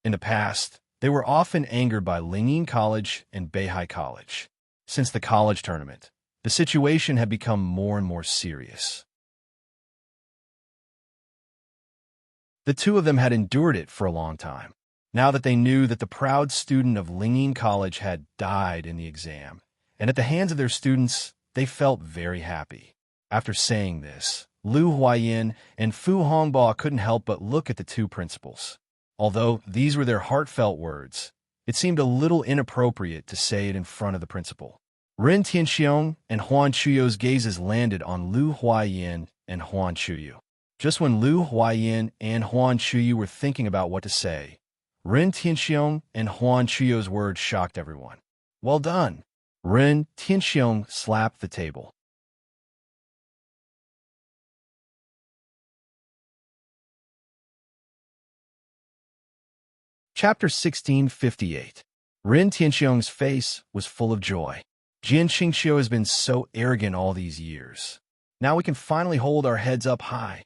In the past, they were often angered by Lingyin College and Beihai College. Since the college tournament, the situation had become more and more serious. The two of them had endured it for a long time. Now that they knew that the proud student of Lingyin College had died in the exam, and at the hands of their students, they felt very happy. After saying this, Lu Huaiyan and Fu Hongbo couldn't help but look at the two principals. Although these were their heartfelt words, it seemed a little inappropriate to say it in front of the principal. Ren Tianxiong and Huan Chuyu's gazes landed on Lu Huaiyan and Huan Chuyu. Just when Lu Huaiyan and Huan Chuyu were thinking about what to say, Ren Tianxiong and Huan Chuyu's words shocked everyone. Well done! Ren Tianxiong slapped the table. Chapter 1658. Ren Tianxiong's face was full of joy. Jian Qingxiu has been so arrogant all these years. Now we can finally hold our heads up high.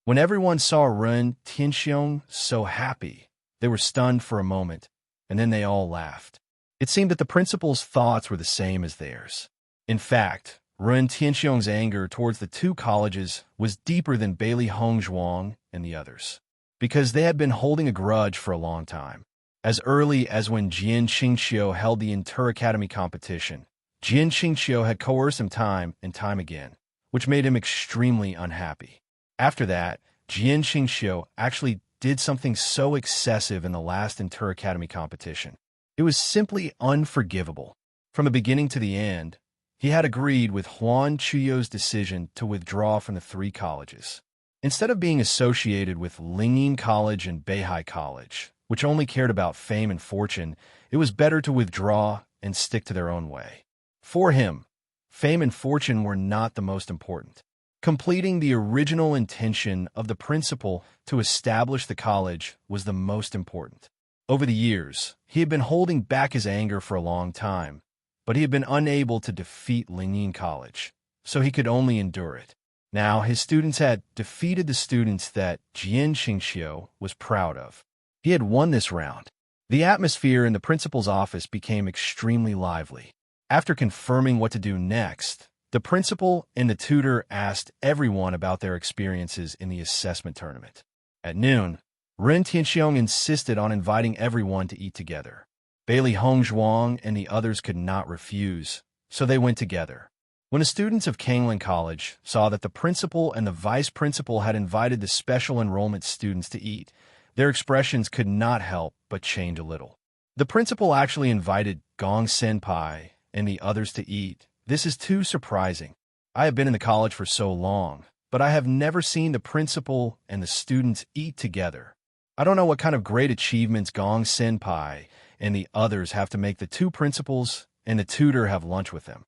When everyone saw Ren Tianxiong so happy, they were stunned for a moment, and then they all laughed. It seemed that the principal's thoughts were the same as theirs. In fact, Ren Tianxiong's anger towards the two colleges was deeper than Bailey Hongzhuang and the others, because they had been holding a grudge for a long time. As early as when Jian Qingxiu held the inter-academy competition, Jian Qingxiu had coerced him time and time again, which made him extremely unhappy. After that, Jian Xingxiu actually did something so excessive in the last Inter-Academy competition. It was simply unforgivable. From the beginning to the end, he had agreed with Huan Chuyo's decision to withdraw from the three colleges. Instead of being associated with Lingyin College and Beihai College, which only cared about fame and fortune, it was better to withdraw and stick to their own way. For him, fame and fortune were not the most important. Completing the original intention of the principal to establish the college was the most important. Over the years, he had been holding back his anger for a long time, but he had been unable to defeat Lingyin College, so he could only endure it. Now, his students had defeated the students that Jian Xingxiu was proud of. He had won this round. The atmosphere in the principal's office became extremely lively. After confirming what to do next, the principal and the tutor asked everyone about their experiences in the assessment tournament. At noon, Ren Tianxiong insisted on inviting everyone to eat together. Bailey Hongzhuang and the others could not refuse, so they went together. When the students of Kanglin College saw that the principal and the vice principal had invited the special enrollment students to eat, their expressions could not help but change a little. The principal actually invited Gong Senpai and the others to eat. This is too surprising. I have been in the college for so long, but I have never seen the principal and the students eat together. I don't know what kind of great achievements Gong Senpai and the others have to make the two principals and the tutor have lunch with them.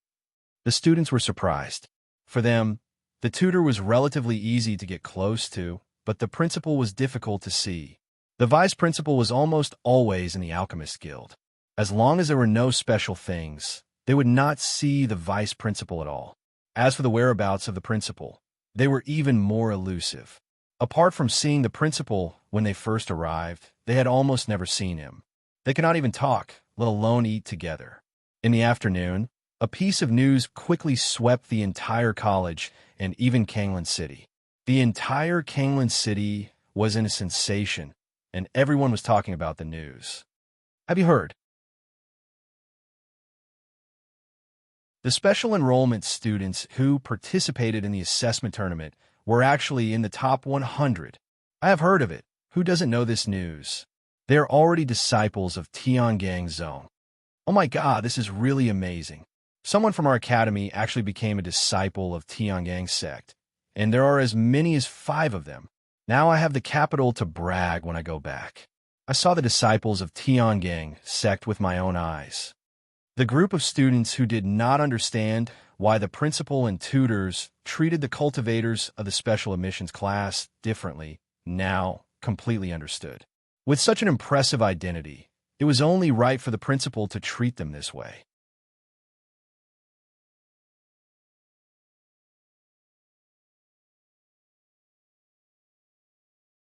The students were surprised. For them, the tutor was relatively easy to get close to, but the principal was difficult to see. The vice principal was almost always in the Alchemist Guild. As long as there were no special things, they would not see the vice principal at all. As for the whereabouts of the principal, they were even more elusive. Apart from seeing the principal when they first arrived, they had almost never seen him. They could not even talk, let alone eat together. In the afternoon, a piece of news quickly swept the entire college and even Kanglin City. The entire Kanglin City was in a sensation, and everyone was talking about the news. Have you heard? The special enrollment students who participated in the assessment tournament were actually in the top 100. I have heard of it. Who doesn't know this news? They are already disciples of Tiangang Zone. Oh my God, this is really amazing. Someone from our academy actually became a disciple of Tiangang sect, and there are as many as 5 of them. Now I have the capital to brag when I go back. I saw the disciples of Tiangang sect with my own eyes. The group of students who did not understand why the principal and tutors treated the cultivators of the special admissions class differently now completely understood. With such an impressive identity, it was only right for the principal to treat them this way.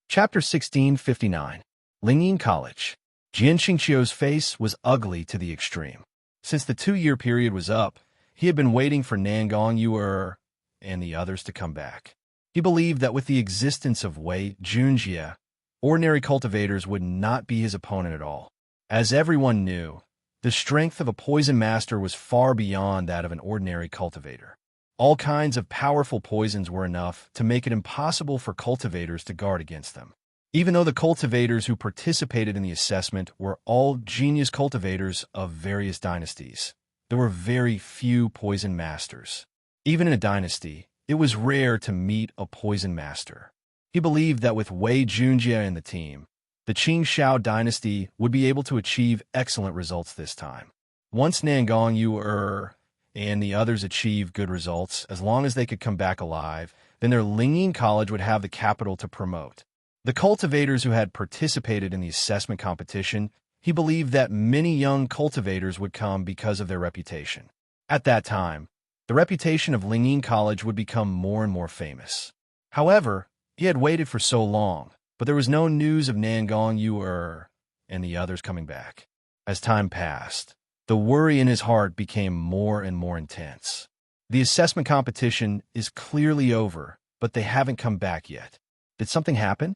Chapter 1659. Lingyin College. Jian Xingqiu's face was ugly to the extreme. Since the 2-year period was up, he had been waiting for Nangong Yuer and the others to come back. He believed that with the existence of Wei Junjie, ordinary cultivators would not be his opponent at all. As everyone knew, the strength of a poison master was far beyond that of an ordinary cultivator. All kinds of powerful poisons were enough to make it impossible for cultivators to guard against them. Even though the cultivators who participated in the assessment were all genius cultivators of various dynasties, there were very few poison masters. Even in a dynasty, it was rare to meet a poison master. He believed that with Wei Junjie in the team, the Qing Shao dynasty would be able to achieve excellent results this time. Once Nangong Yuer and the others achieved good results, as long as they could come back alive, then their Lingyin College would have the capital to promote. The cultivators who had participated in the assessment competition, he believed that many young cultivators would come because of their reputation. At that time, the reputation of Lingyin College would become more and more famous. However, he had waited for so long, but there was no news of Nangong Yuer and the others coming back. As time passed, the worry in his heart became more and more intense. The assessment competition is clearly over, but they haven't come back yet. Did something happen?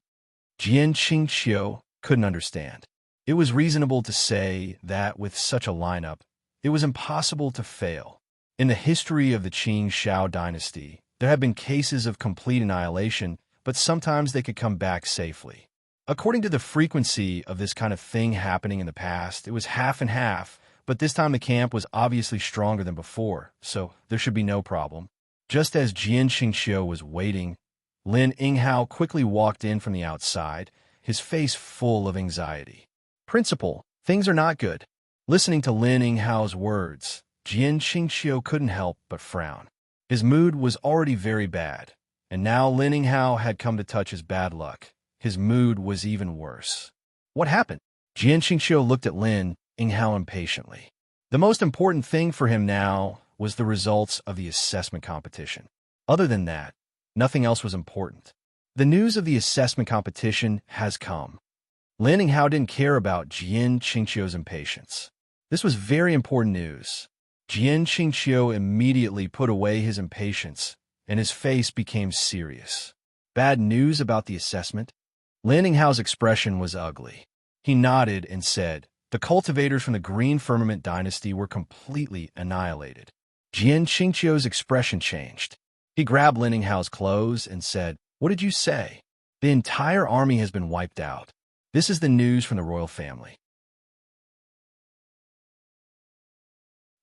Jian Xingqiu couldn't understand. It was reasonable to say that with such a lineup, it was impossible to fail. In the history of the Qing Shao dynasty, there have been cases of complete annihilation, but sometimes they could come back safely. According to the frequency of this kind of thing happening in the past, it was half and half, but this time the camp was obviously stronger than before, so there should be no problem. Just as Jian Qingxiu was waiting, Lin Yinghao quickly walked in from the outside, his face full of anxiety. "Principal, things are not good." Listening to Lin Yinghao's words, Jian Qingxiu couldn't help but frown. His mood was already very bad, and now Lin Yinghao had come to touch his bad luck. His mood was even worse. "What happened?" Jian Qingxiu looked at Lin Yinghao impatiently. The most important thing for him now was the results of the assessment competition. Other than that, nothing else was important. The news of the assessment competition has come. Lin Yinghao didn't care about Jian Qingxiu's impatience. This was very important news. Jian Qingxiu immediately put away his impatience, and his face became serious. "Bad news about the assessment?" Lin Yinghao's expression was ugly. He nodded and said, "The cultivators from the Green Firmament dynasty were completely annihilated." Jian Qingxiu's expression changed. He grabbed Lin Yinghao's clothes and said, "What did you say?" "The entire army has been wiped out. This is the news from the royal family."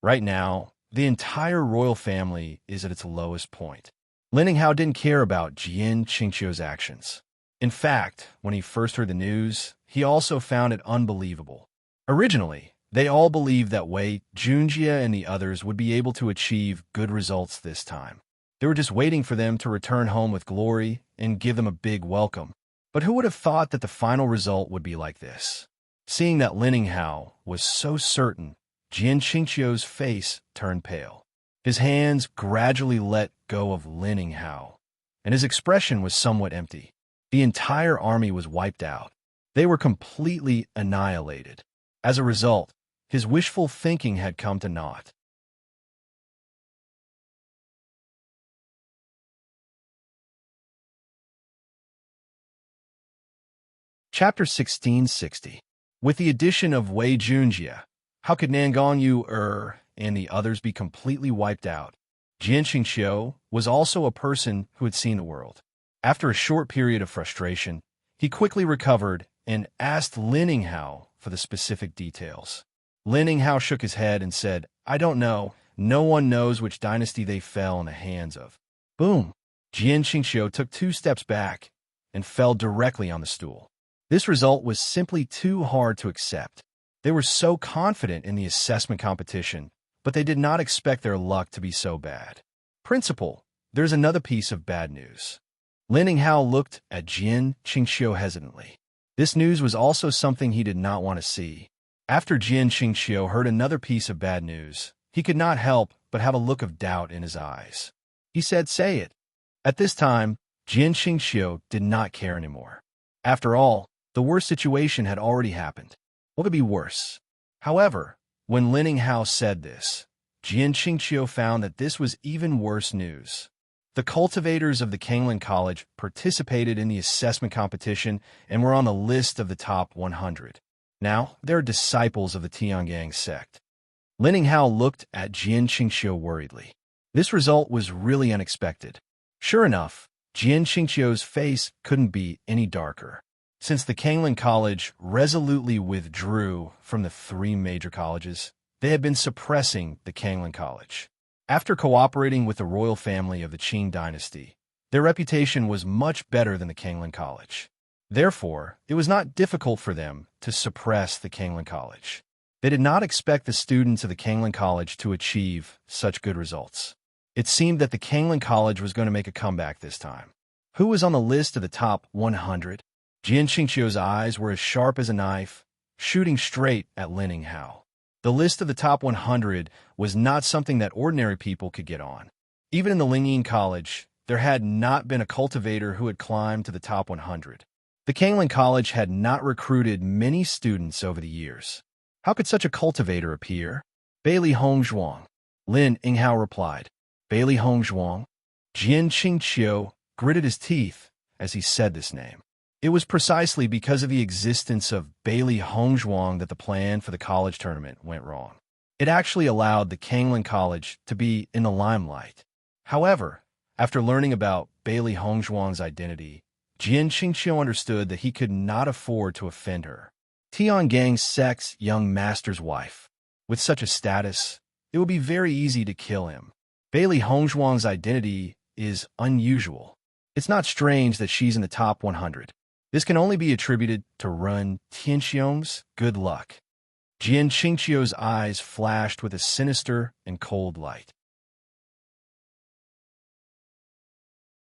Right now, the entire royal family is at its lowest point. Lin Yinghao didn't care about Jian Qingxiu's actions. In fact, when he first heard the news, he also found it unbelievable. Originally, they all believed that Wei Junjie and the others would be able to achieve good results this time. They were just waiting for them to return home with glory and give them a big welcome. But who would have thought that the final result would be like this? Seeing that Lin Yinghao was so certain, Jian Qingxiu's face turned pale. His hands gradually let go of Lin Yinghao, and his expression was somewhat empty. The entire army was wiped out. They were completely annihilated. As a result, his wishful thinking had come to naught. Chapter 1660. With the addition of Wei Junjie, how could Nangong Yu and the others be completely wiped out? Jian Qingxiu was also a person who had seen the world. After a short period of frustration, he quickly recovered and asked Lin Yinghao for the specific details. Lin Yinghao shook his head and said, "I don't know. No one knows which dynasty they fell in the hands of." Boom! Jian Qingxiu took 2 steps back and fell directly on the stool. This result was simply too hard to accept. They were so confident in the assessment competition, but they did not expect their luck to be so bad. "Principal, there's another piece of bad news." Lin Yinghao looked at Jian Qingxiu hesitantly. This news was also something he did not want to see. After Jian Qingxiu heard another piece of bad news, he could not help but have a look of doubt in his eyes. He said, "Say it." At this time, Jian Qingxiu did not care anymore. After all, the worst situation had already happened. What could be worse? However, when Lin Yinghao said this, Jian Qingxiu found that this was even worse news. The cultivators of the Kanglin College participated in the assessment competition and were on the list of the top 100. Now, they're disciples of the Tiangang sect. Lin Yinghao looked at Jian Qingxiu worriedly. This result was really unexpected. Sure enough, Jian Qingxiu's face couldn't be any darker. Since the Kanglin College resolutely withdrew from the 3 major colleges, they had been suppressing the Kanglin College. After cooperating with the royal family of the Qing dynasty, their reputation was much better than the Kanglin College. Therefore, it was not difficult for them to suppress the Kanglin College. They did not expect the students of the Kanglin College to achieve such good results. It seemed that the Kanglin College was going to make a comeback this time. Who was on the list of the top 100? Jian Qingxiu's eyes were as sharp as a knife, shooting straight at Lin Yinghao. The list of the top 100 was not something that ordinary people could get on. Even in the Lingyin College, there had not been a cultivator who had climbed to the top 100. The Kanglin College had not recruited many students over the years. How could such a cultivator appear? Bailey Hongzhuang. Lin Yinghao replied. Bailey Hongzhuang? Jian Qingxiu gritted his teeth as he said this name. It was precisely because of the existence of Bailey Hongzhuang that the plan for the college tournament went wrong. It actually allowed the Kanglin College to be in the limelight. However, after learning about Bailey Hongzhuang's identity, Jian Qingqiu understood that he could not afford to offend her. Tiangang Sect's young master's wife. With such a status, it would be very easy to kill him. Bailey Hongzhuang's identity is unusual. It's not strange that she's in the top 100. This can only be attributed to Ren Tianxiong's good luck. Jian Qingqiu's eyes flashed with a sinister and cold light.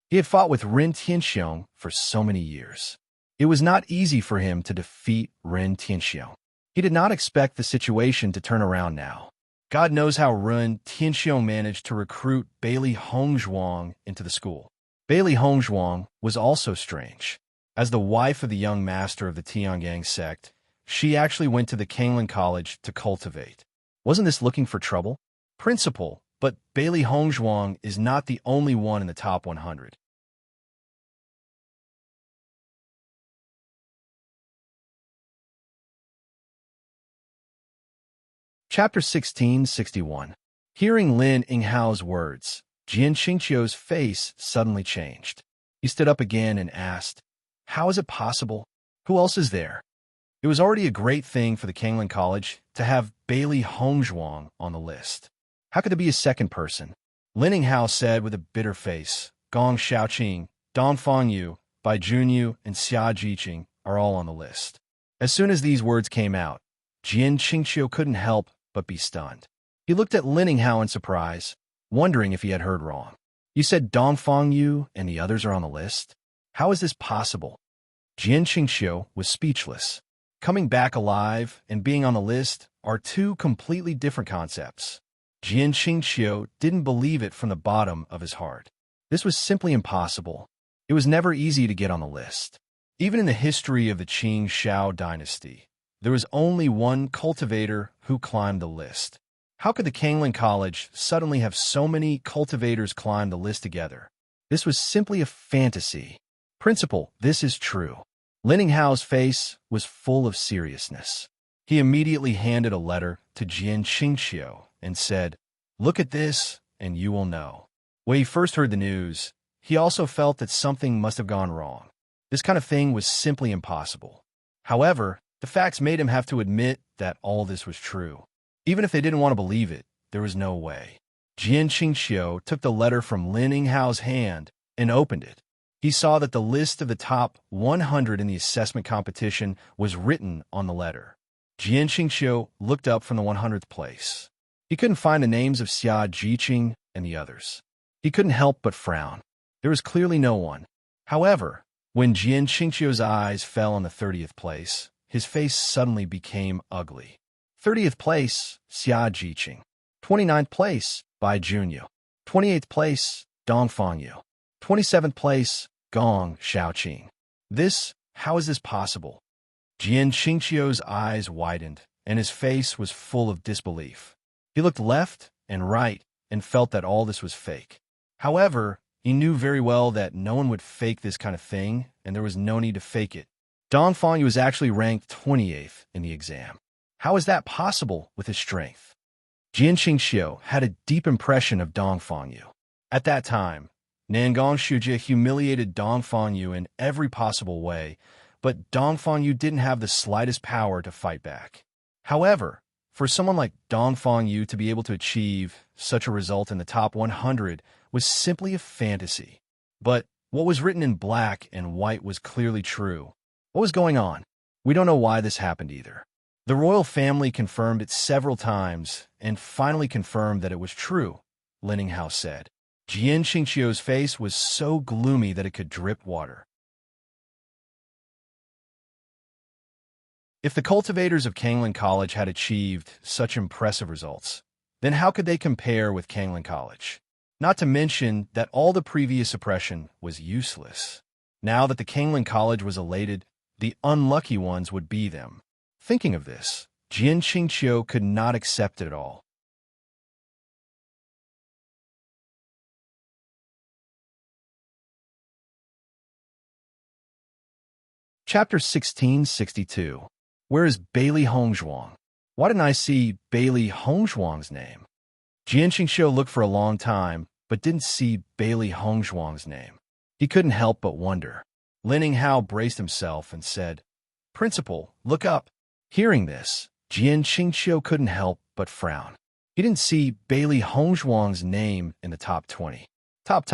He had fought with Ren Tianxiong for so many years. It was not easy for him to defeat Ren Tianxiong. He did not expect the situation to turn around now. God knows how Ren Tianxiong managed to recruit Bailey Hongzhuang into the school. Bailey Hongzhuang was also strange. As the wife of the young master of the Tiangang sect, she actually went to the Kanglan College to cultivate. Wasn't this looking for trouble? Principal, but Bailey Hongzhuang is not the only one in the top 100. Chapter 1661. Hearing Lin Yinghao's words, Jian Qingqiu's face suddenly changed. He stood up again and asked, "How is it possible? Who else is there?" It was already a great thing for the Kanglan College to have Bailey Hongzhuang on the list. How could there be a second person? Lin Yinghao said with a bitter face, "Gong Xiaoqing, Dong Fangyu, Bai Junyu, and Xia Jiqing are all on the list." As soon as these words came out, Jian Qingqiu couldn't help but be stunned. He looked at Lin Yinghao in surprise, wondering if he had heard wrong. "You said Dong Fangyu and the others are on the list? How is this possible?" Jian Qingqiu was speechless. Coming back alive and being on the list are two completely different concepts. Jian Qingqiu didn't believe it from the bottom of his heart. This was simply impossible. It was never easy to get on the list. Even in the history of the Qing Shao dynasty, there was only one cultivator who climbed the list. How could the Kanglan College suddenly have so many cultivators climb the list together? This was simply a fantasy. "Principal, this is true." Lin Yinghao's face was full of seriousness. He immediately handed a letter to Jian Qingqiu and said, "Look at this, and you will know." When he first heard the news, he also felt that something must have gone wrong. This kind of thing was simply impossible. However, the facts made him have to admit that all this was true. Even if they didn't want to believe it, there was no way. Jian Qingqiu took the letter from Lin Yinghao's hand and opened it. He saw that the list of the top 100 in the assessment competition was written on the letter. Jian Qingqiu looked up from the 100th place. He couldn't find the names of Xia Jiqing and the others. He couldn't help but frown. There was clearly no one. However, when Jian Qingqiu's eyes fell on the 30th place, his face suddenly became ugly. 30th place, Xia Jiqing. 29th place, Bai Junyu. 28th place, Dong Fangyu. 27th place, Gong Xiaoqing. How is this possible? Jian Qingqiu's eyes widened, and his face was full of disbelief. He looked left and right and felt that all this was fake. However, he knew very well that no one would fake this kind of thing, and there was no need to fake it. Dong Fangyu was actually ranked 28th in the exam. How is that possible with his strength? Jian Qingqiu had a deep impression of Dong Fangyu. At that time, Nangong Shujie humiliated Dong Fangyu in every possible way, but Dong Fangyu didn't have the slightest power to fight back. However, for someone like Dong Fangyu to be able to achieve such a result in the top 100 was simply a fantasy. But what was written in black and white was clearly true. What was going on? We don't know why this happened either. The royal family confirmed it several times and finally confirmed that it was true, Lin Yinghao said. Jian Qingqiu's face was so gloomy that it could drip water. If the cultivators of Kanglan College had achieved such impressive results, then how could they compare with Kanglan College? Not to mention that all the previous oppression was useless. Now that the Kanglan College was elated, the unlucky ones would be them. Thinking of this, Jian Qingqiu could not accept it at all. Chapter 1662. Where is Bailey Hongzhuang? Why didn't I see Bailey Hongzhuang's name? Jian Qingqiu looked for a long time, but didn't see Bailey Hongzhuang's name. He couldn't help but wonder. Lin Hao braced himself and said, "Principal, look up." Hearing this, Jian Qingqiu couldn't help but frown. He didn't see Bailey Hongzhuang's name in the top 20. Top.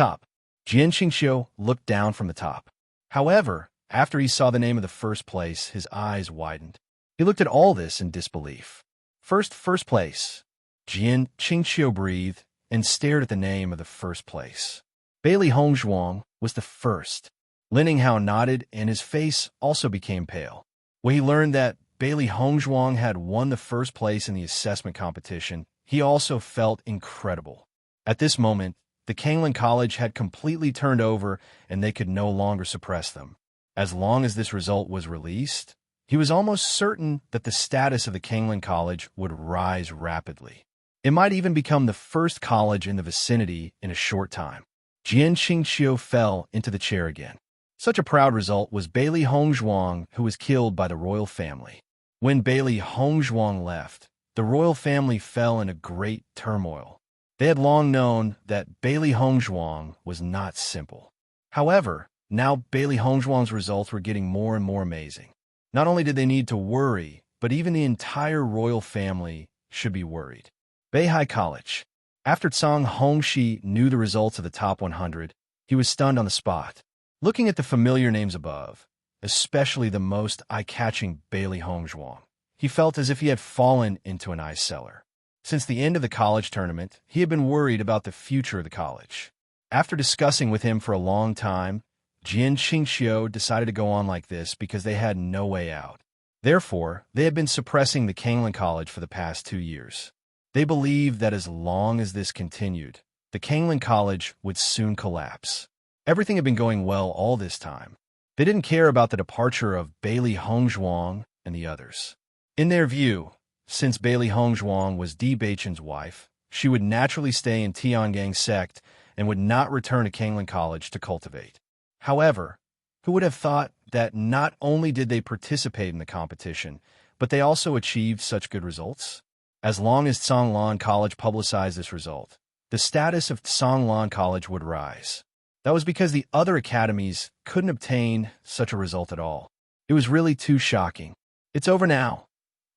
Jian Qingqiu looked down from the top. However, after he saw the name of the first place, his eyes widened. He looked at all this in disbelief. First place. Jian Qingqiu breathed and stared at the name of the first place. Bailey Hongzhuang was the first. Lin Hao nodded, and his face also became pale. When he learned that Bailey Hongzhuang had won the first place in the assessment competition, he also felt incredible. At this moment, the Kanglan College had completely turned over, and they could no longer suppress them. As long as this result was released, he was almost certain that the status of the Kanglan College would rise rapidly. It might even become the first college in the vicinity in a short time. Jian Qingqiu fell into the chair again. Such a proud result was Bailey Hongzhuang, who was killed by the royal family. When Bailey Hongzhuang left, the royal family fell in a great turmoil. They had long known that Bailey Hongzhuang was not simple. However, now Bailey Hongzhuang's results were getting more and more amazing. Not only did they need to worry, but even the entire royal family should be worried. Beihai College. After Zhang Hongxi knew the results of the top 100, he was stunned on the spot. Looking at the familiar names above, especially the most eye-catching Bailey Hongzhuang, he felt as if he had fallen into an ice cellar. Since the end of the college tournament, he had been worried about the future of the college. After discussing with him for a long time, Jian Qingqiu decided to go on like this because they had no way out. Therefore, they had been suppressing the Kanglan College for the past 2 years. They believed that as long as this continued, the Kanglan College would soon collapse. Everything had been going well all this time. They didn't care about the departure of Bailey Hongzhuang and the others. In their view, since Bailey Hongzhuang was Di Beichen's wife, she would naturally stay in Tiangang sect and would not return to Kanglan College to cultivate. However, who would have thought that not only did they participate in the competition, but they also achieved such good results? As long as Zhonglan College publicized this result, the status of Zhonglan College would rise. That was because the other academies couldn't obtain such a result at all. It was really too shocking. It's over now.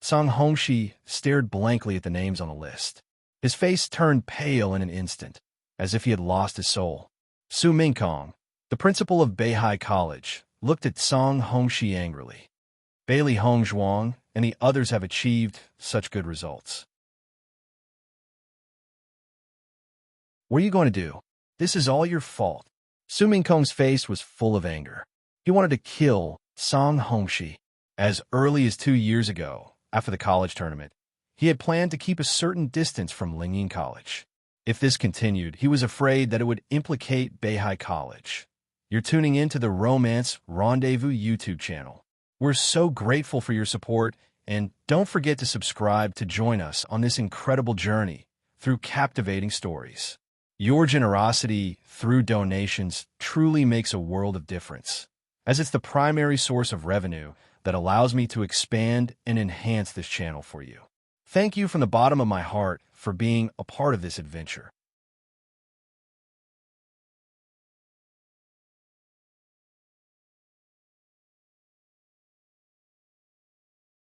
Zhang Hongxi stared blankly at the names on the list. His face turned pale in an instant, as if he had lost his soul. Su Mingkong, the principal of Beihai College, looked at Zhang Hongxi angrily. Bailey Hongzhuang and the others have achieved such good results. What are you going to do? This is all your fault. Su Mingkong's face was full of anger. He wanted to kill Zhang Hongxi. As early as 2 years ago, after the college tournament, he had planned to keep a certain distance from Lingyin College. If this continued, he was afraid that it would implicate Beihai College. You're tuning into the Romance Rendezvous YouTube channel. We're so grateful for your support, and don't forget to subscribe to join us on this incredible journey through captivating stories. Your generosity through donations truly makes a world of difference, as it's the primary source of revenue that allows me to expand and enhance this channel for you. Thank you from the bottom of my heart for being a part of this adventure.